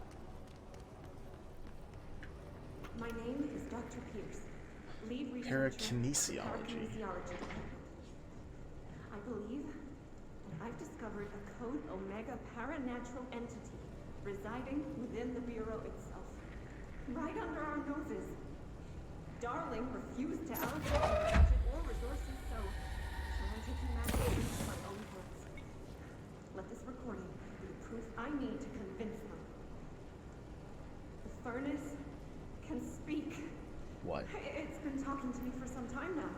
My name is Dr. Pierce, lead researcher Parakinesiology. I believe that I've discovered a Code Omega paranatural entity residing within the Bureau itself, right under our noses. Darling refused to allocate budget or resources, so I'm taking matters into my own hands. Let this recording be the proof I need to convince them. The furnace can speak. What? It's been talking to me for some time now.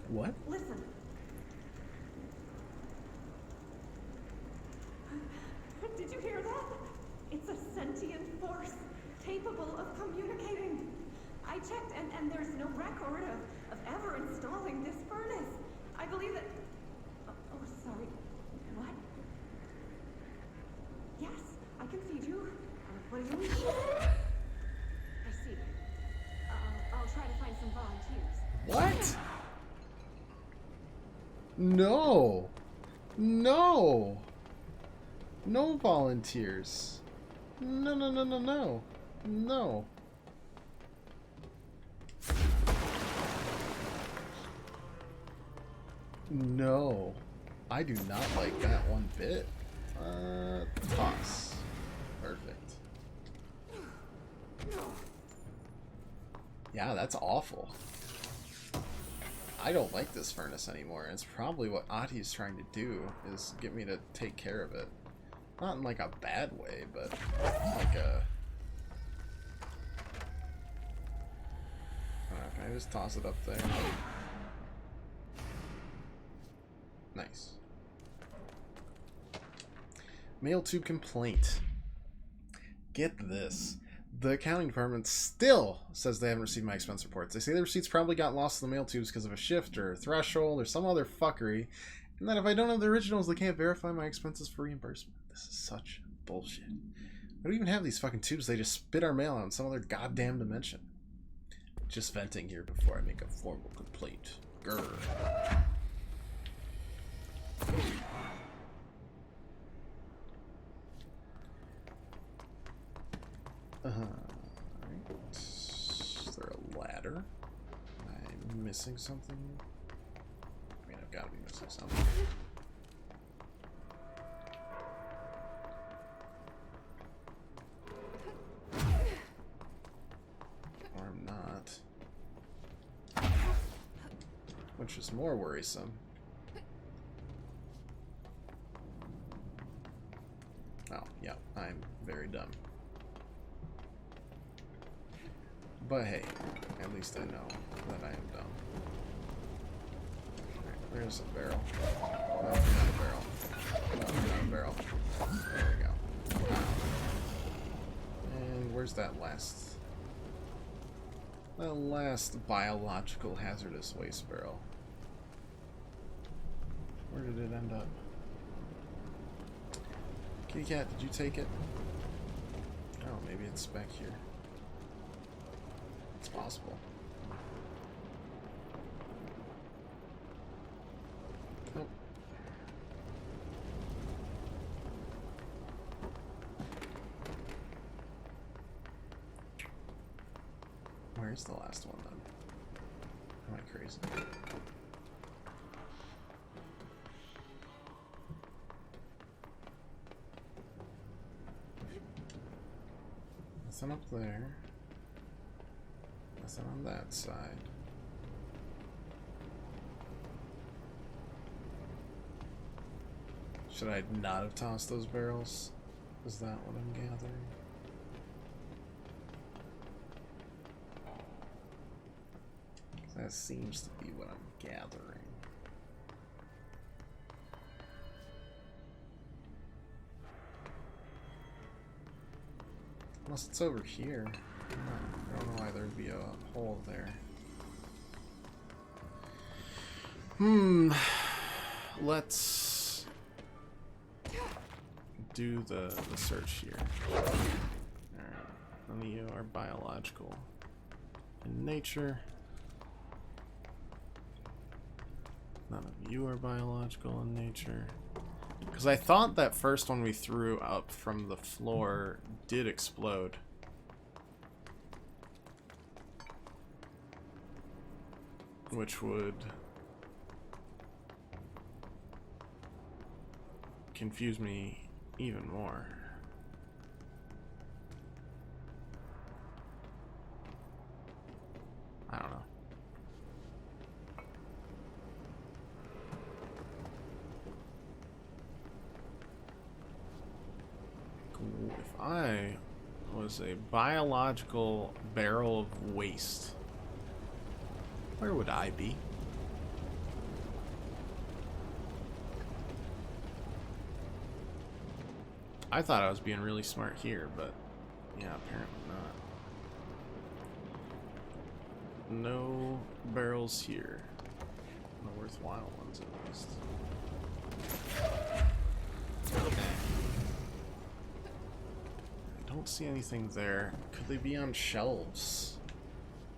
What? Listen. Did you hear that? It's a sentient force capable of communicating. I checked, and there's no record of ever installing this furnace. I believe that... Oh, sorry. What? Yes, I can feed you. What do you need? I see. I'll try to find some volunteers. What? No. No. No volunteers. No, no, no, no, no. No. No. I do not like that one bit. Toss. Perfect. Yeah, that's awful. I don't like this furnace anymore. It's probably what Ahti is trying to do, is get me to take care of it. Not in like a bad way, but like a... Can I just toss it up there? Nice. Mail tube complaint. Get this. The accounting department still says they haven't received my expense reports. They say the receipts probably got lost in the mail tubes because of a shift or a threshold or some other fuckery, and that if I don't have the originals, they can't verify my expenses for reimbursement. This is such bullshit. I don't even have these fucking tubes. They just spit our mail out in some other goddamn dimension. Just venting here before I make a formal complaint. Grr. Right. Is there a ladder? Am I missing something? I mean, I've got to be missing something. which is more worrisome. Oh, yeah, I'm very dumb. But hey, at least I know that I am dumb. Alright, where's the barrel? No, not a barrel. No, not a barrel. There we go. And where's that last? The last biological hazardous waste barrel. Where did it end up? Kitty cat, did you take it? Oh, maybe it's back here. It's possible. Nope. Where's the last one then? Am I crazy? Nothing up there. Nothing on that side. Should I not have tossed those barrels? Is that what I'm gathering? That seems to be what I'm gathering. Unless it's over here. I don't know why there'd be a hole there. Let's do the search here. Alright. None of you are biological in nature. None of you are biological in nature. Because I thought that first one we threw up from the floor did explode. Which would confuse me even more. I don't know. If I was a biological barrel of waste, where would I be? I thought I was being really smart here, but yeah, apparently not. No barrels here. No worthwhile ones, at least. I don't see anything there. Could they be on shelves?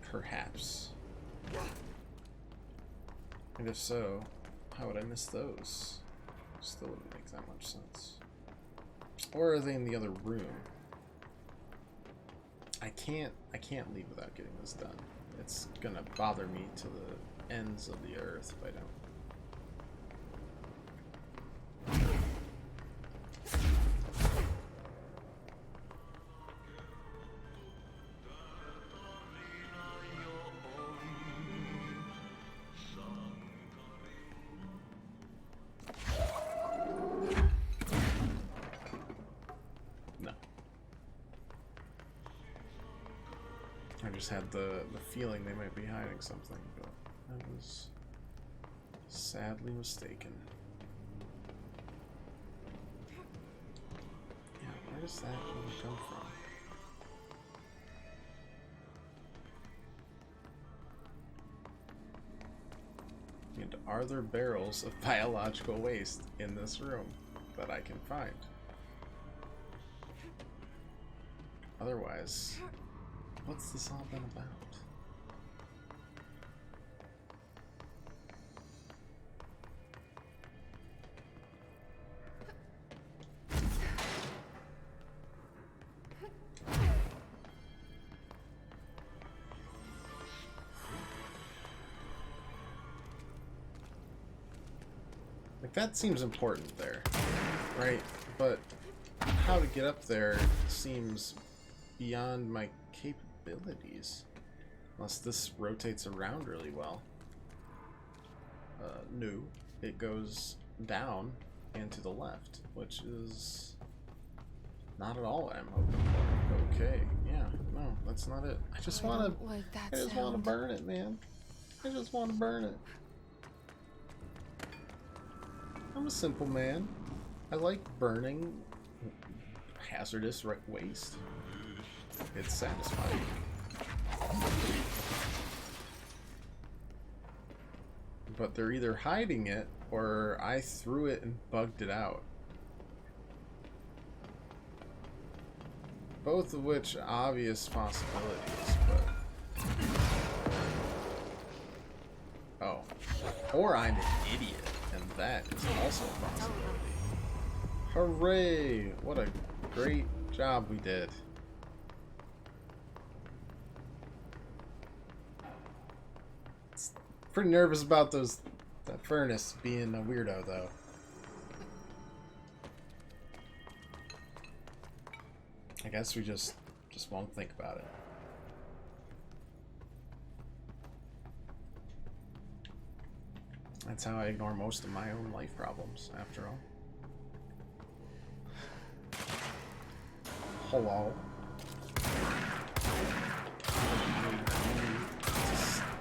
Perhaps. And if so, how would I miss those? Still wouldn't make that much sense. Or are they in the other room? I can't leave without getting this done. It's gonna bother me to the ends of the earth if I don't. I just had the feeling they might be hiding something, but I was sadly mistaken. Yeah, where does that even come from? And are there barrels of biological waste in this room that I can find? Otherwise, what's this all been about? Like, that seems important there, right? But how to get up there seems beyond my capabilities. Unless this rotates around really well. no. It goes down and to the left, which is not at all what I'm hoping for. Okay, yeah, no, that's not it. I just want to. Like that I just want to burn it, man. I just want to burn it. I'm a simple man. I like burning hazardous waste. It's satisfying. But they're either hiding it or I threw it and bugged it out. Both of which obvious possibilities, but... Oh. Or I'm an idiot, and that is also a possibility. Hooray! What a great job we did. Pretty nervous about that furnace being a weirdo, though. I guess we just won't think about it. That's how I ignore most of my own life problems, after all. Hello.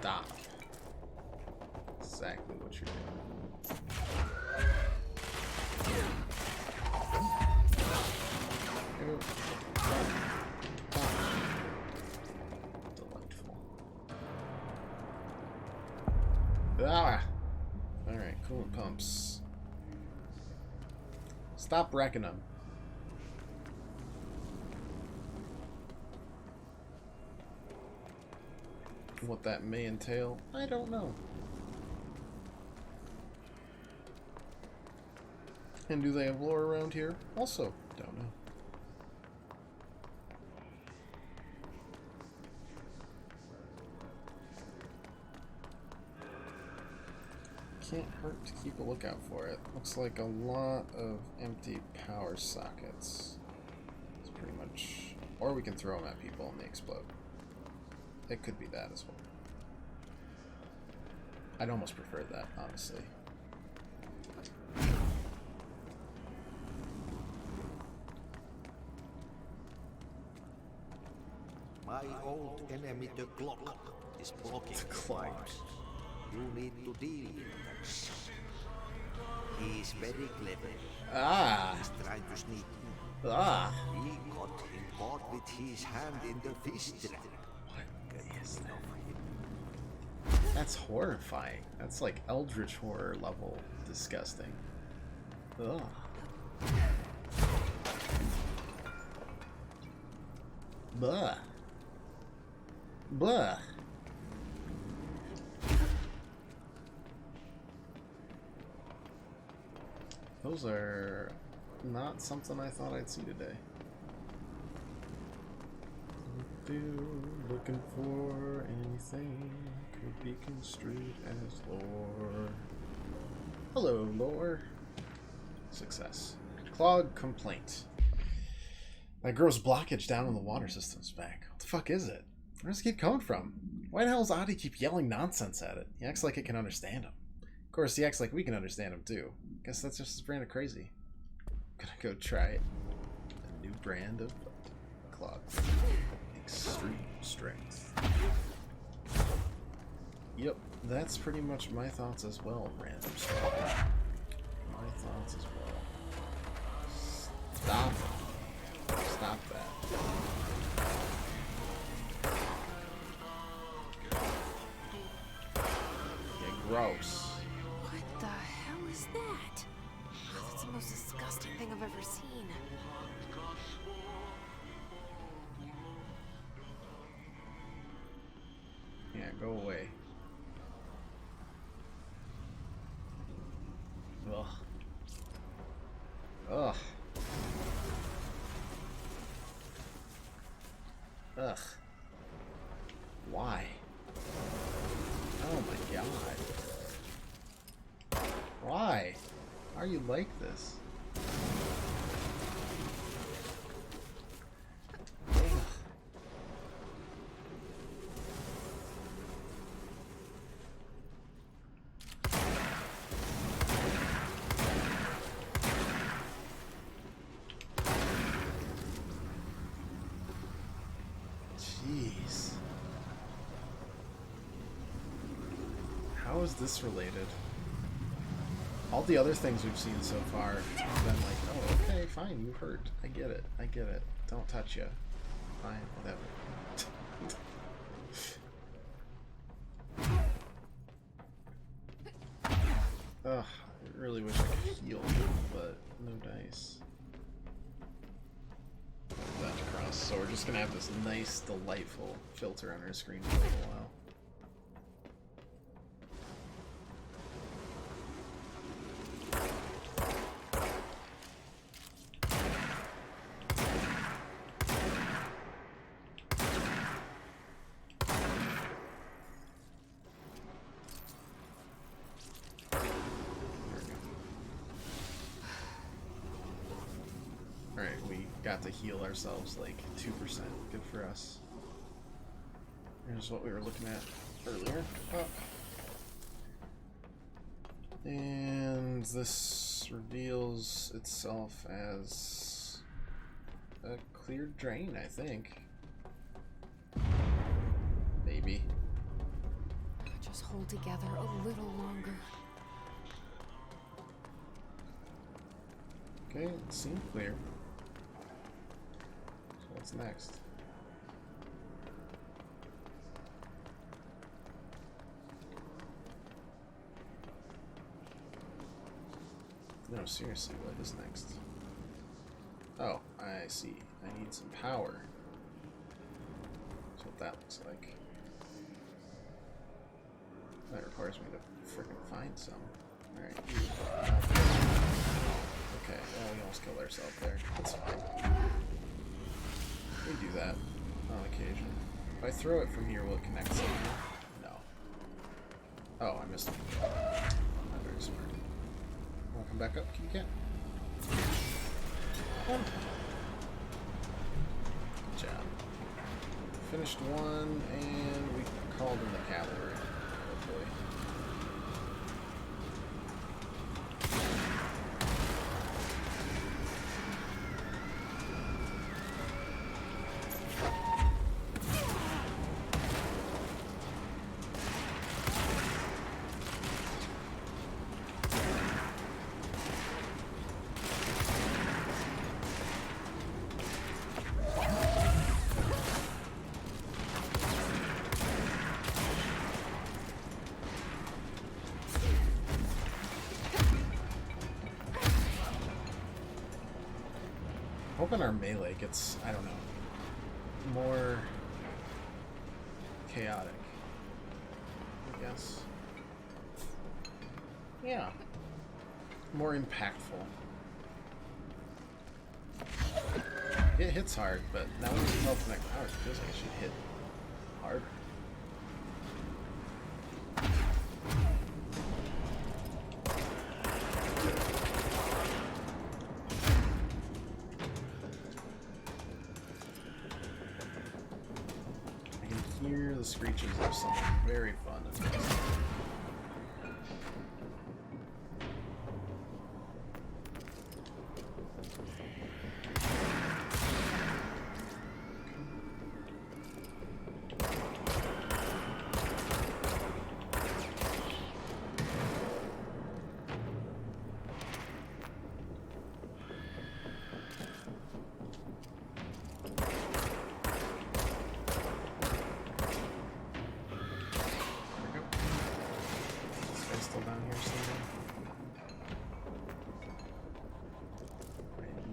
Stop. Exactly what you're doing. Delightful. Ah! Alright, coolant pumps. Stop wrecking them. What that may entail, I don't know. And do they have lore around here? Also, don't know. Can't hurt to keep a lookout for it. Looks like a lot of empty power sockets. It's pretty much... Or we can throw them at people and they explode. It could be that as well. I'd almost prefer that, honestly. My old enemy, the clock, is blocking the clock. You need to deal with him. He's very clever. Ah. He's trying to sneak in. Ah. We got him caught with his hand in the fish trap. What is that? That's horrifying. That's like Eldritch horror level disgusting. Ugh. Blah. Blah. Those are not something I thought I'd see today. Looking for anything could be construed as lore. Hello, lore. Success. Clog complaint. That gross blockage down in the water system's back. What the fuck is it? Where does it keep coming from? Why the hell does Adi keep yelling nonsense at it? He acts like it can understand him. Of course, he acts like we can understand him too. Guess that's just his brand of crazy. I'm gonna go try it. A new brand of clog. Extreme strength. Yep, that's pretty much my thoughts as well, random stuff. My thoughts as well. Stop it. Stop that. Yeah, gross. What the hell is that? Oh, that's the most disgusting thing I've ever seen. Yeah, go away. Ugh. Ugh. Ugh. Why? Oh my god. Why? Why are you like this? is this related? All the other things we've seen so far have been like, oh, okay, fine, you hurt. I get it. I get it. Don't touch you. Fine, whatever. Ugh, I really wish I could heal, but no dice. That across, so we're just gonna have this nice, delightful filter on our screen for a little while. Got to heal ourselves like 2%. Good for us. Here's what we were looking at earlier. Oh. And this reveals itself as a cleared drain, I think. Maybe. Just hold together a little longer. Okay, it seemed clear. What's next? No, seriously, what is next? Oh, I see. I need some power. That's what that looks like. That requires me to freaking find some. Alright. Okay, well, we almost killed ourselves there. That's fine. We do that on occasion. If I throw it from here, will it connect somehow? No. Oh, I missed it. Not very smart. Wanna come back up, kitty cat? Good job. Finished one, and we called in the cavalry. Hopefully. Hoping our melee gets, I don't know, more chaotic, I guess. Yeah. More impactful. It hits hard, but now when we help connect powers, it feels like it should hit harder. The screeches of something very fun and nice.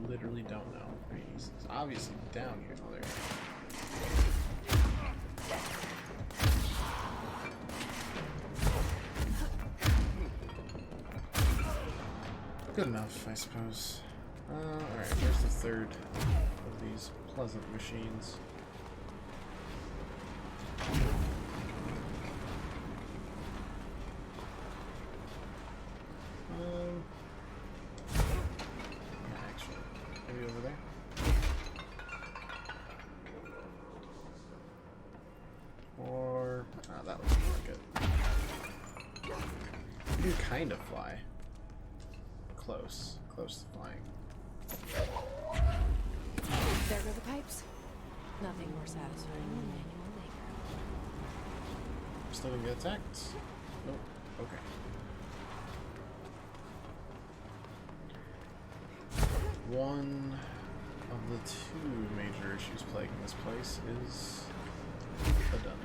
Literally don't know. I mean, he's obviously down here. Oh, there. Good enough, I suppose. Alright, here's the third of these pleasant machines. Kind of fly. Close to flying. There go the pipes. Nothing more satisfying than manual labor. Still gonna get attacked. Nope. Okay. One of the two major issues plaguing this place is a Dungeon.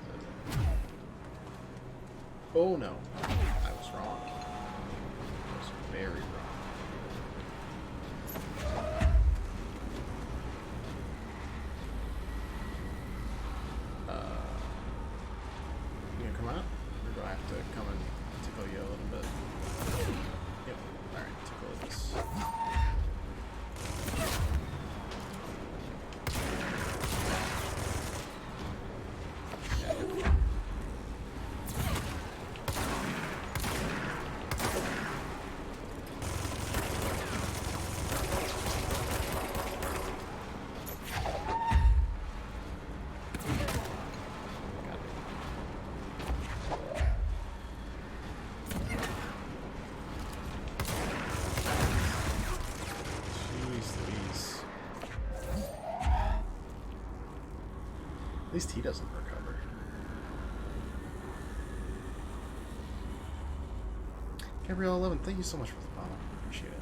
Oh no, I was wrong. I was very wrong. You gonna come out? Or do I have to come and tickle you a little bit? Yep. Alright, tickle this. At least he doesn't recover. Gabriel 11, thank you so much for the follow. Appreciate it.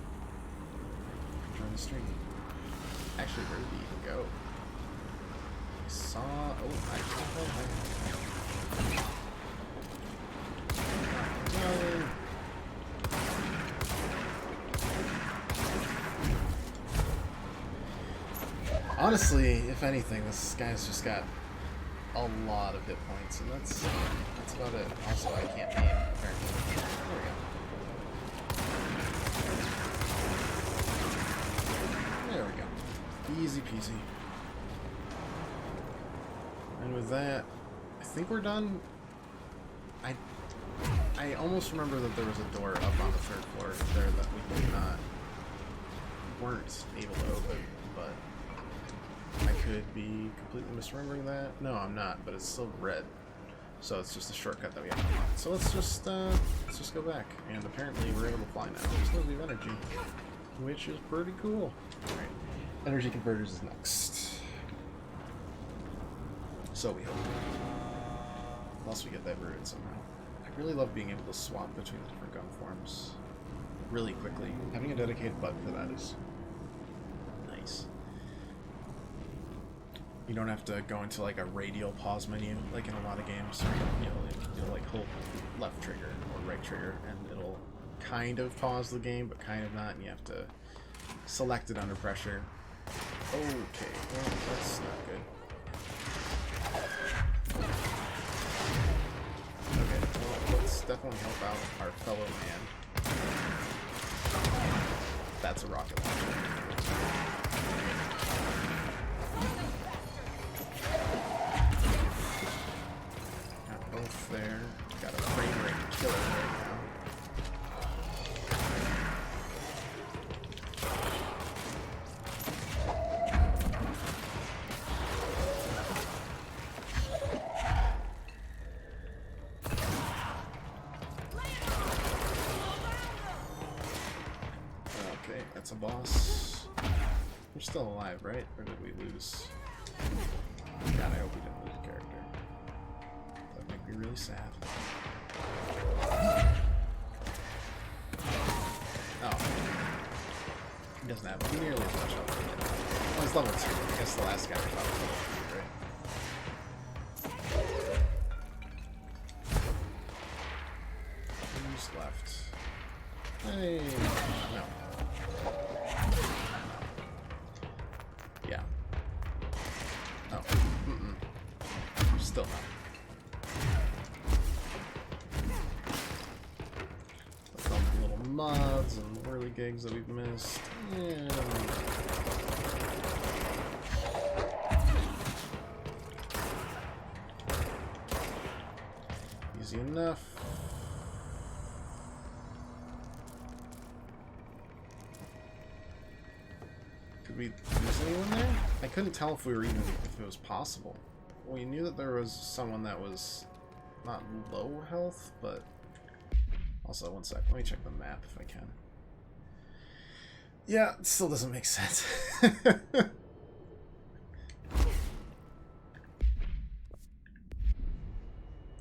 Join the stream. Actually, where did he even go? I saw. Oh, honestly, if anything, this guy's just got a lot of hit points, and that's about it. Also, I can't aim, apparently. There we go. There we go. Easy peasy. And with that, I think we're done. I almost remember that there was a door up on the 3rd floor there that we weren't able to open, but I could be completely misremembering that. No, I'm not, but it's still red. So it's just a shortcut that we have to find. So let's just go back. And apparently we're able to fly now. There's no leave energy, which is pretty cool. Alright. Energy converters is next. So we hope. Unless we get that rooted somehow. I really love being able to swap between the different gun forms really quickly. Having a dedicated button for that is nice. You don't have to go into like a radial pause menu like in a lot of games. You'll like hold left trigger or right trigger and it'll kind of pause the game but kind of not, and you have to select it under pressure. Okay, well that's not good. Okay, well let's definitely help out our fellow man. That's a rocket launcher. Both there. Got a frame rate killer right now. Okay, that's a boss. We're still alive, right? Or did we lose? God, I hope we didn't lose a character. That'd make me really sad. Oh. He doesn't have nearly as much health. Oh, he's level 2. I guess the last guy was level 3, right? Who's left? Hey, no. Yeah. Oh. Still not. All the little mods and whirligigs that we've missed. Yeah. Easy enough. Could we lose anyone there? I couldn't tell if we were even if it was possible. We knew that there was someone that was not low health, but also one sec. Let me check the map if I can. Yeah, it still doesn't make sense. Oh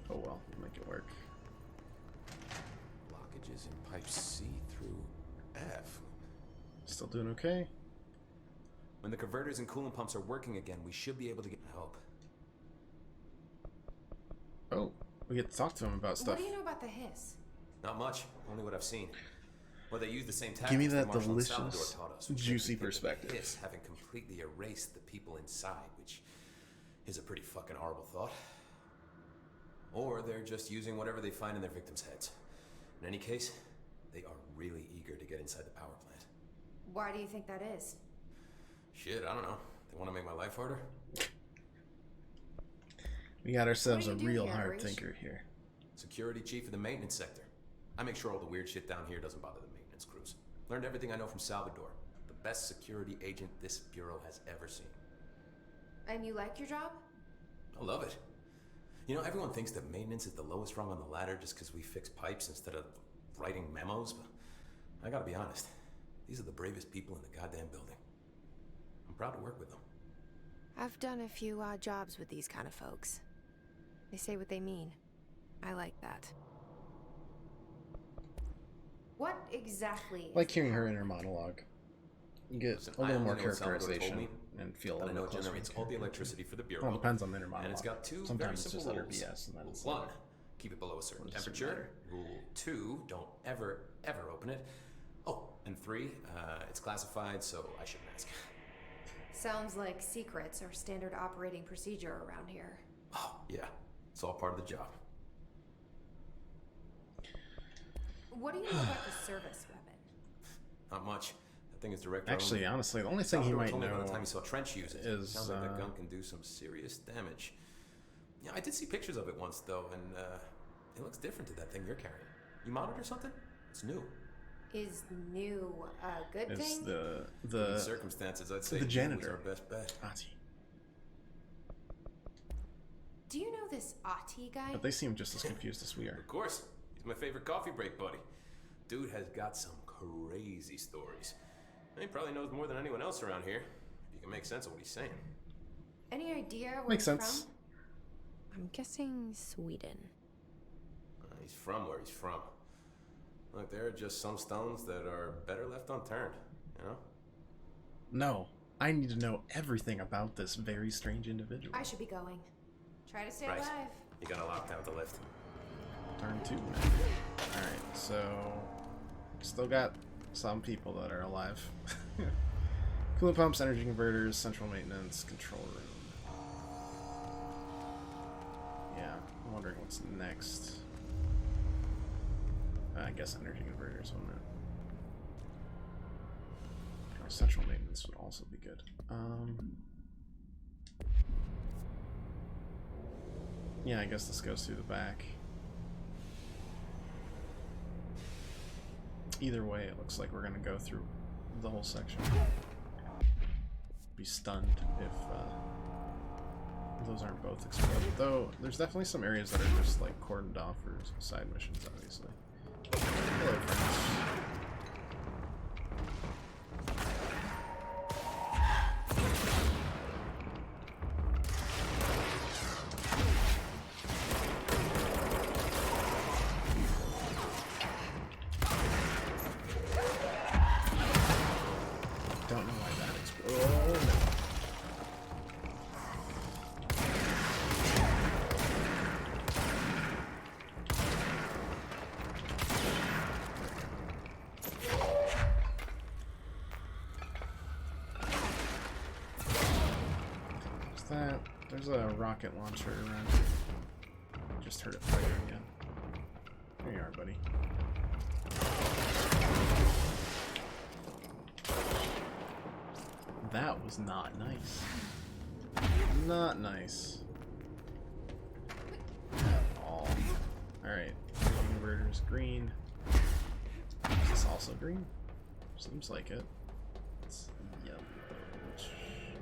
well, we'll make it work. doing okay? When the converters and coolant pumps are working again, we should be able to get help. Oh, we get to talk to him about stuff. What do you know about the hiss? Not much, only what I've seen. Well, they use the same tactics Give me that Marshall and Salvador delicious, taught us, which makes me juicy think that the perspective. hiss having completely erased the people inside, which is a pretty fucking horrible thought. Or they're just using whatever they find in their victims' heads. In any case, they are really eager to get inside the power plant. Why do you think that is? Shit, I don't know. They want to make my life harder? We got ourselves a What do you do real here, hard Reach? thinker here. Security chief of the maintenance sector. I make sure all the weird shit down here doesn't bother the maintenance crews. Learned everything I know from Salvador. The best security agent this bureau has ever seen. And you like your job? I love it. You know, everyone thinks that maintenance is the lowest rung on the ladder just because we fix pipes instead of writing memos, but I gotta be honest. These are the bravest people in the goddamn building. I'm proud to work with them. I've done a few odd jobs with these kind of folks. They say what they mean. I like that. What exactly is Like hearing her inner monologue. You get Listen, a little I more only know what Salvador told characterization me, and feel a but I little know more it closer generates to all the character. electricity for the bureau. Well, it depends on the inner monologue. And it's got two very Sometimes it's simple just utter rules. BS, and then it's Rule like, 1, keep it below a certain what does it temperature. matter? Rule 2, don't ever open it. Oh, and 3, it's classified, so I shouldn't ask. Sounds like secrets are standard operating procedure around here. Oh, yeah. It's all part of the job. What do you know about the service weapon? Not much. That thing is direct. Actually, honestly, the only thing he might told me know by the time he saw Trench use it. is, Sounds like that gun can do some serious damage. Yeah, I did see pictures of it once though, and it looks different to that thing you're carrying. You modded or something? It's new. Is new a good It's thing? Given circumstances, I'd say the new was janitor. our best bet. Ati. Do you know this Ati guy? But they seem just as confused as we are. Of course. He's my favorite coffee break buddy. Dude has got some crazy stories. He probably knows more than anyone else around here. If you can make sense of what he's saying. Any idea where Makes he's sense. from? I'm guessing Sweden. He's from where he's from. Look, there are just some stones that are better left unturned, you know? No, I need to know everything about this very strange individual. I should be going. Try to stay Right. alive. You gotta lock down the lift. Turn 2. Alright, so still got some people that are alive. Coolant pumps, energy converters, central maintenance, control room. Yeah, I'm wondering what's next. I guess energy converters, wouldn't it? Or central maintenance would also be good. Yeah, I guess this goes through the back. Either way, it looks like we're gonna go through the whole section. Be stunned if those aren't both exploded. Though, there's definitely some areas that are just like cordoned off for side missions, obviously. Hello, friends. Don't know why that exploded. Oh no. What's that? There's a rocket launcher around here. Just heard it fire again. There you are, buddy. That was not nice. Not nice. At all. Alright. Inverters green. Is this also green? Seems like it. It's yellow.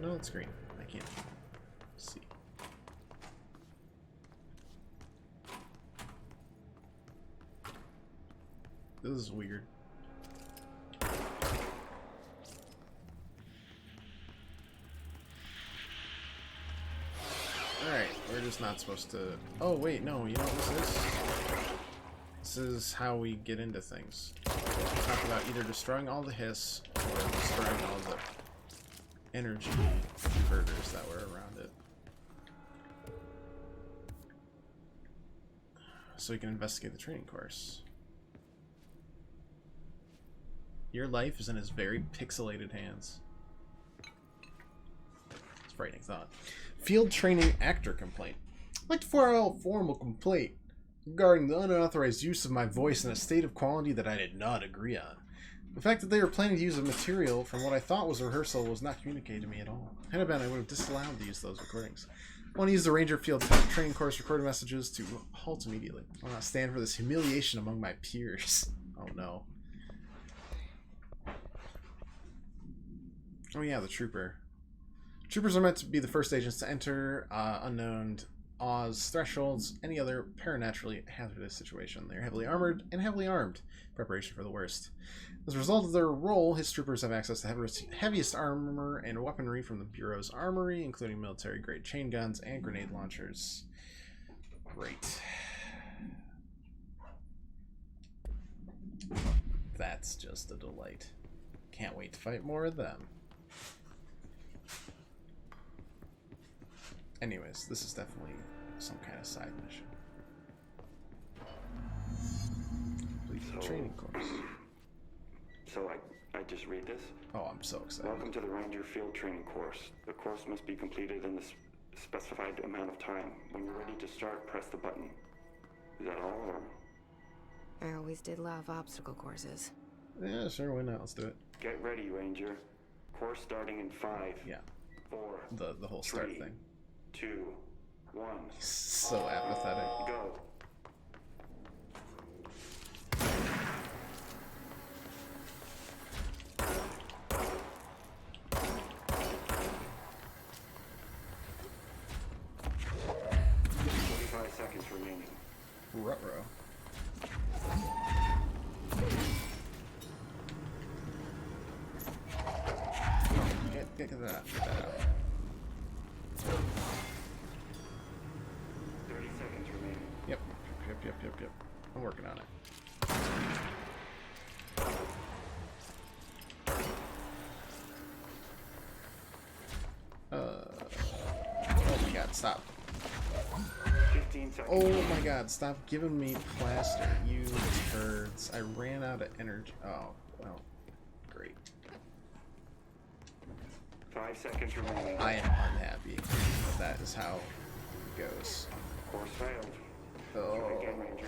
No, it's green. I can't see. This is weird. Alright, we're just not supposed to... Oh, wait, no, you know what this is? This is how we get into things. talk about either destroying all the hiss or destroying all the energy converters that were around it. So you can investigate the training course. Your life is in his very pixelated hands. It's a frightening thought. Field training actor complaint. I'd like to file a formal complaint regarding the unauthorized use of my voice in a state of quality that I did not agree on. The fact that they were planning to use a material from what I thought was a rehearsal was not communicated to me at all. Had it been, I would have disallowed to use those recordings. I want to use the Ranger Field training course recorded messages to halt immediately. I will not stand for this humiliation among my peers. Oh no. Oh yeah, the trooper. Troopers are meant to be the first agents to enter unknown Oz thresholds, any other paranaturally hazardous situation. They are heavily armored and heavily armed, preparation for the worst. As a result of their role, his troopers have access to heaviest armor and weaponry from the Bureau's armory, including military-grade chain guns and grenade launchers. Great. That's just a delight. Can't wait to fight more of them. Anyways, this is definitely some kind of side mission. Complete the training course. So I just read this? Oh, I'm so excited. Welcome to the Ranger Field Training course. The course must be completed in the specified amount of time. When you're ready to start, press the button. Is that all, or? I always did love obstacle courses. Yeah, sure, why not? Let's do it. Get ready, Ranger. Course starting in 5. Yeah. 4. The whole start 3, thing. 2, 1. So apathetic. Go. Seconds remaining. Ruh-roh. Get that out. Get that out. 30 seconds remaining. Yep. I'm working on it. Oh my god, stop. 15 seconds. Oh my god, stop giving me plaster, you turds. I ran out of energy. Oh, well, great. 5 seconds remaining. I am unhappy, but that is how it goes. Course failed. Oh. Try again, Ranger.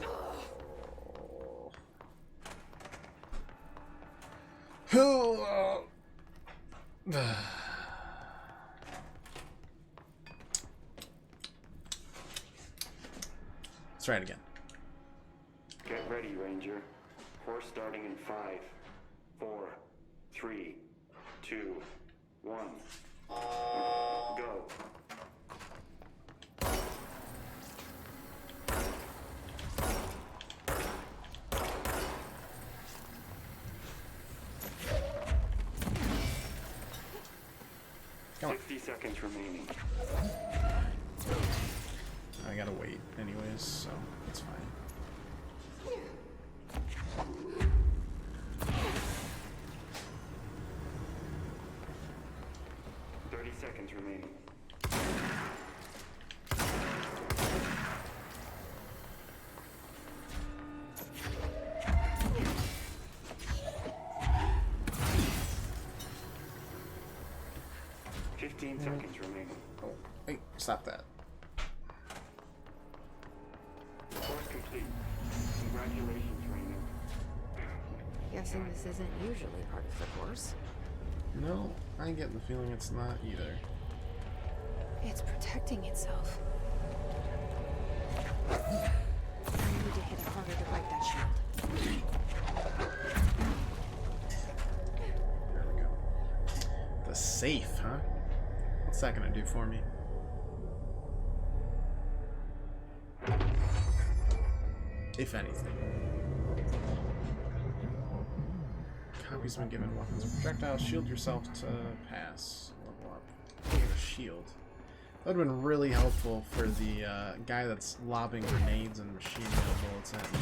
Let's try it again. Get ready, Ranger. Course starting in 5, 4, 3, 2, 1. Go. Come on. 60 seconds remaining. I gotta wait anyways, so it's fine. Seconds remaining. Seconds remaining. Oh, hey, stop that. Course complete. Congratulations, Rainer. Guessing this isn't usually part of the course. No, I get the feeling it's not either. It's protecting itself. I need to hit it harder to break that shield. There we go. The safe, huh? What's that gonna do for me? If anything. Copies been given weapons and projectiles. Shield yourself to pass. Level up. Get a shield. That would have been really helpful for the guy that's lobbing grenades and machine gun bullets at me.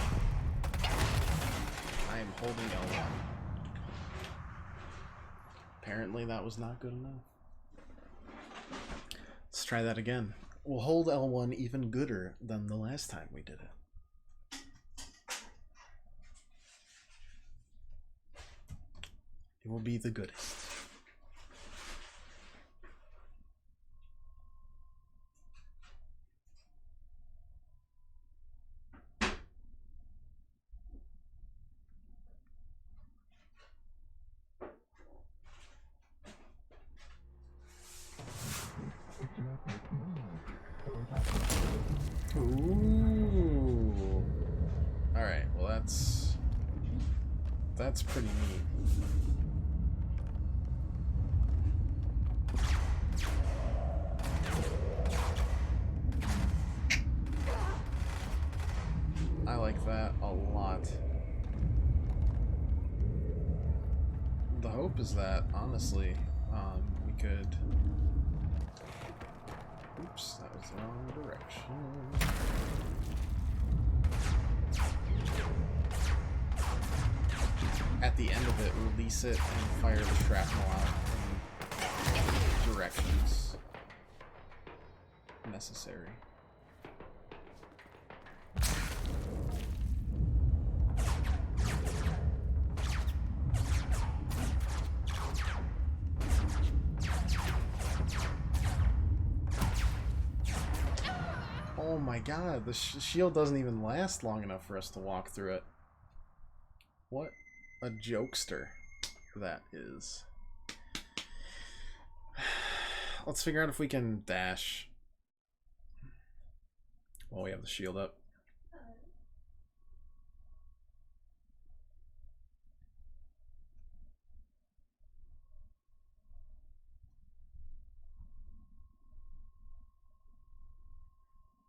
I am holding L1. Apparently that was not good enough. Let's try that again. We'll hold L1 even gooder than the last time we did it. It will be the goodest. Ooh. Alright, well that's pretty neat. I like that a lot. The hope is that, honestly, we could... Oops, that was the wrong direction. At the end of it, release it and fire the shrapnel out in directions necessary. Oh my god, the shield doesn't even last long enough for us to walk through it. What a jokester that is. Let's figure out if we can dash while we have the shield up.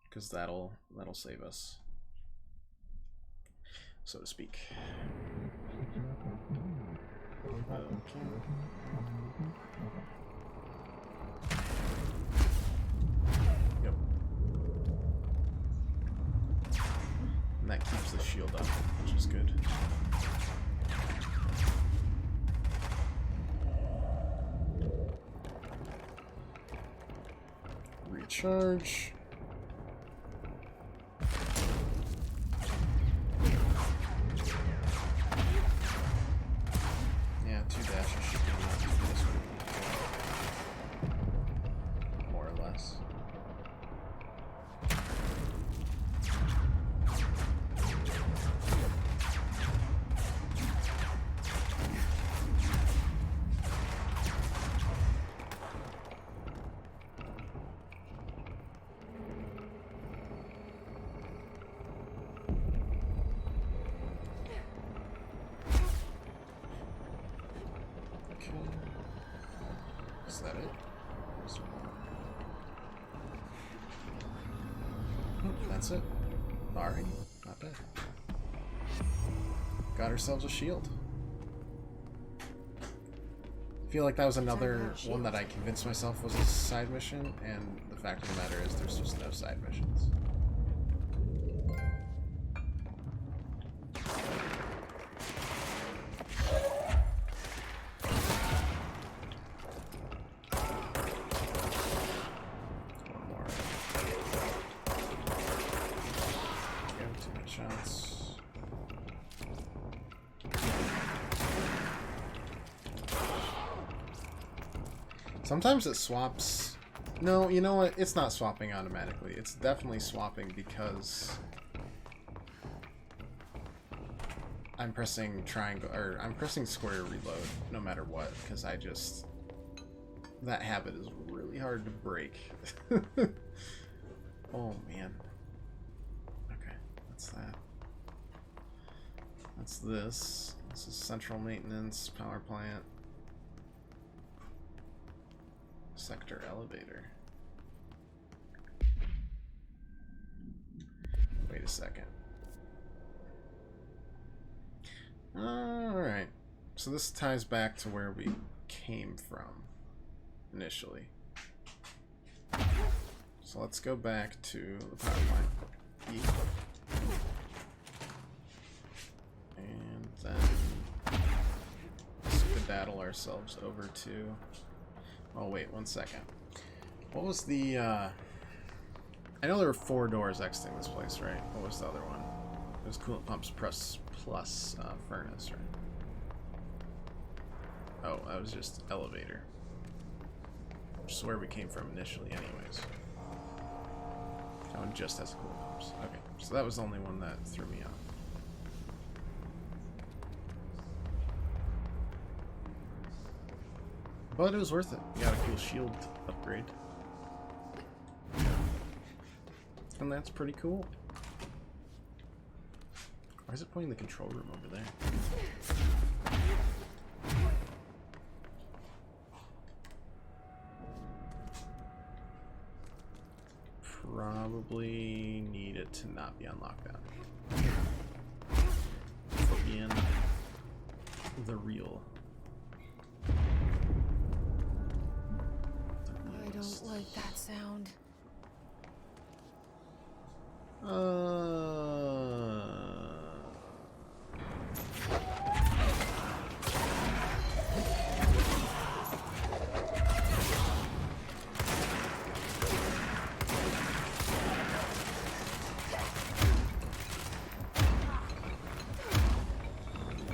Because that'll save us, so to speak. Okay. Yep. And that keeps the shield up, which is good. Recharge. Yeah, 2 dashes should be enough for this one. More or less. Is that it? That's it. Alright, not bad. Got ourselves a shield. I feel like that was another one that I convinced myself was a side mission, and the fact of the matter is there's just no side missions. Sometimes it swaps. No, you know what? It's not swapping automatically. It's definitely swapping because I'm pressing triangle, or I'm pressing square reload no matter what, because I just... that habit is really hard to break. Oh man. Okay, that's that. That's this. This is central maintenance, power plant. Sector elevator. Wait a second. Alright. So this ties back to where we came from initially. So let's go back to the power plant. E. And then ourselves over to... Oh, wait, 1 second. What was the, I know there were 4 doors exiting this place, right? What was the other one? It was coolant pumps plus furnace, right? Oh, that was just elevator. Which is where we came from initially, anyways. That one just has coolant pumps. Okay, so that was the only one that threw me off. But it was worth it. We got a cool shield upgrade. And that's pretty cool. Why is it pointing the control room over there? Probably need it to not be on lockdown. For being the real. I don't like that sound.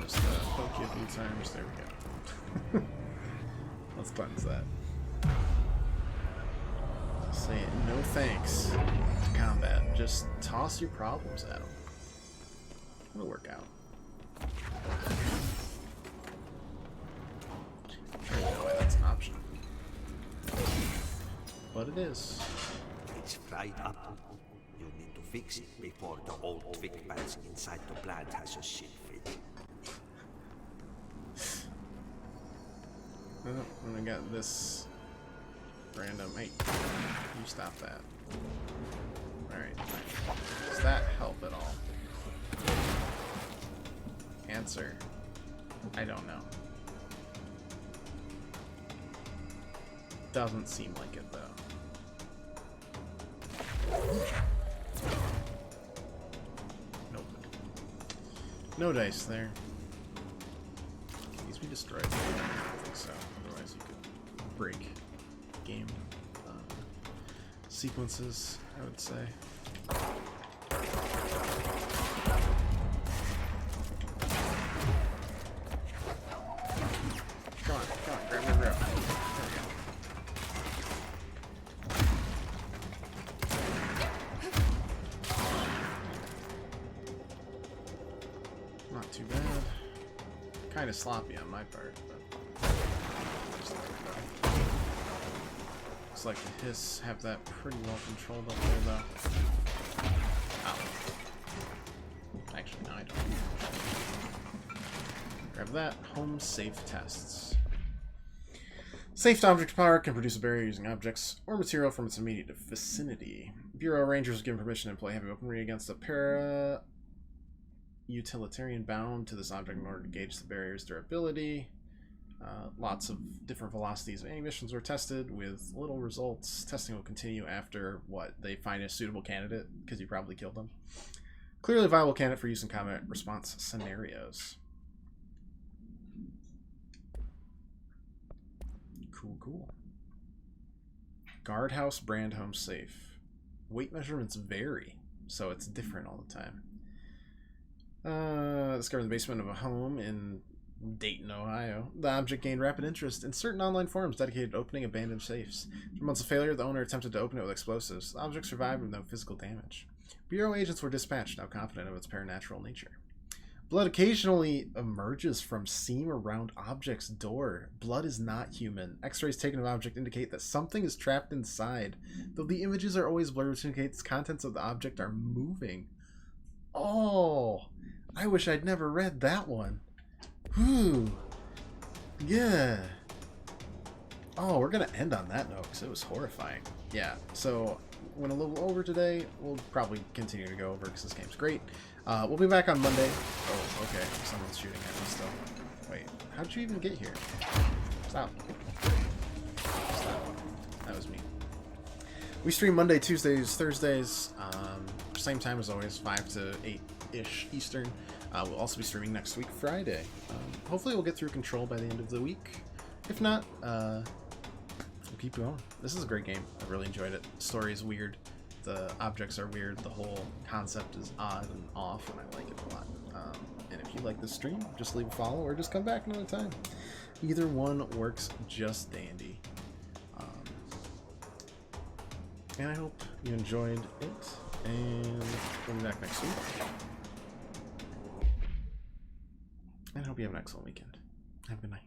Just poke you a few times. There we go. Let's cleanse that. Say no thanks to combat. Just toss your problems at them. It'll work out. I don't know why that's an option. But it is. It's fried up. You need to fix it before the old Vic bats inside the plant has a shit fit. Oh, and I got this random. Hey, you stop that. Alright. Does that help at all? Answer. I don't know. Doesn't seem like it, though. Nope. No dice there. Can these be destroyed? I don't think so. Otherwise you could break game sequences, I would say. Come on, grab your grip. There we go. Not too bad. Kind of sloppy on my part, but just let it go. Looks like the Hiss have that pretty well controlled up there, though. Ow. Actually, no, I don't. Grab that. Home safe tests. Safe object power can produce a barrier using objects or material from its immediate vicinity. Bureau Rangers are given permission to employ heavy weaponry against a para-utilitarian bound to this object in order to gauge the barrier's durability. Lots of different velocities of ammunitions were tested with little results. Testing will continue after, they find a suitable candidate, because you probably killed them. Clearly a viable candidate for use in combat response scenarios. Cool. Guardhouse brand home safe. Weight measurements vary, so it's different all the time. Discovered in the basement of a home in Dayton, Ohio. The object gained rapid interest in certain online forums dedicated to opening abandoned safes. After months of failure, the owner attempted to open it with explosives. The object survived with no physical damage. Bureau agents were dispatched, now confident of its paranatural nature. Blood occasionally emerges from seam around object's door. Blood is not human. X-rays taken of object indicate that something is trapped inside, though the images are always blurred, which indicates contents of the object are moving. Oh, I wish I'd never read that one. Whew. Yeah. Oh, we're gonna end on that note because it was horrifying. Yeah, so went a little over today. We'll probably continue to go over because this game's great. We'll be back on Monday. Oh, okay. Someone's shooting at me still. Wait, how'd you even get here? Stop. That was me. We stream Monday, Tuesdays, Thursdays. Same time as always, 5 to 8-ish Eastern. We'll also be streaming next week, Friday. Hopefully we'll get through Control by the end of the week. If not, we'll keep going. This is a great game. I really enjoyed it. The story is weird. The objects are weird. The whole concept is odd and off, and I like it a lot. And if you like this stream, just leave a follow or just come back another time. Either one works just dandy. And I hope you enjoyed it, and we'll be back next week. And I hope you have an excellent weekend. Have a good night.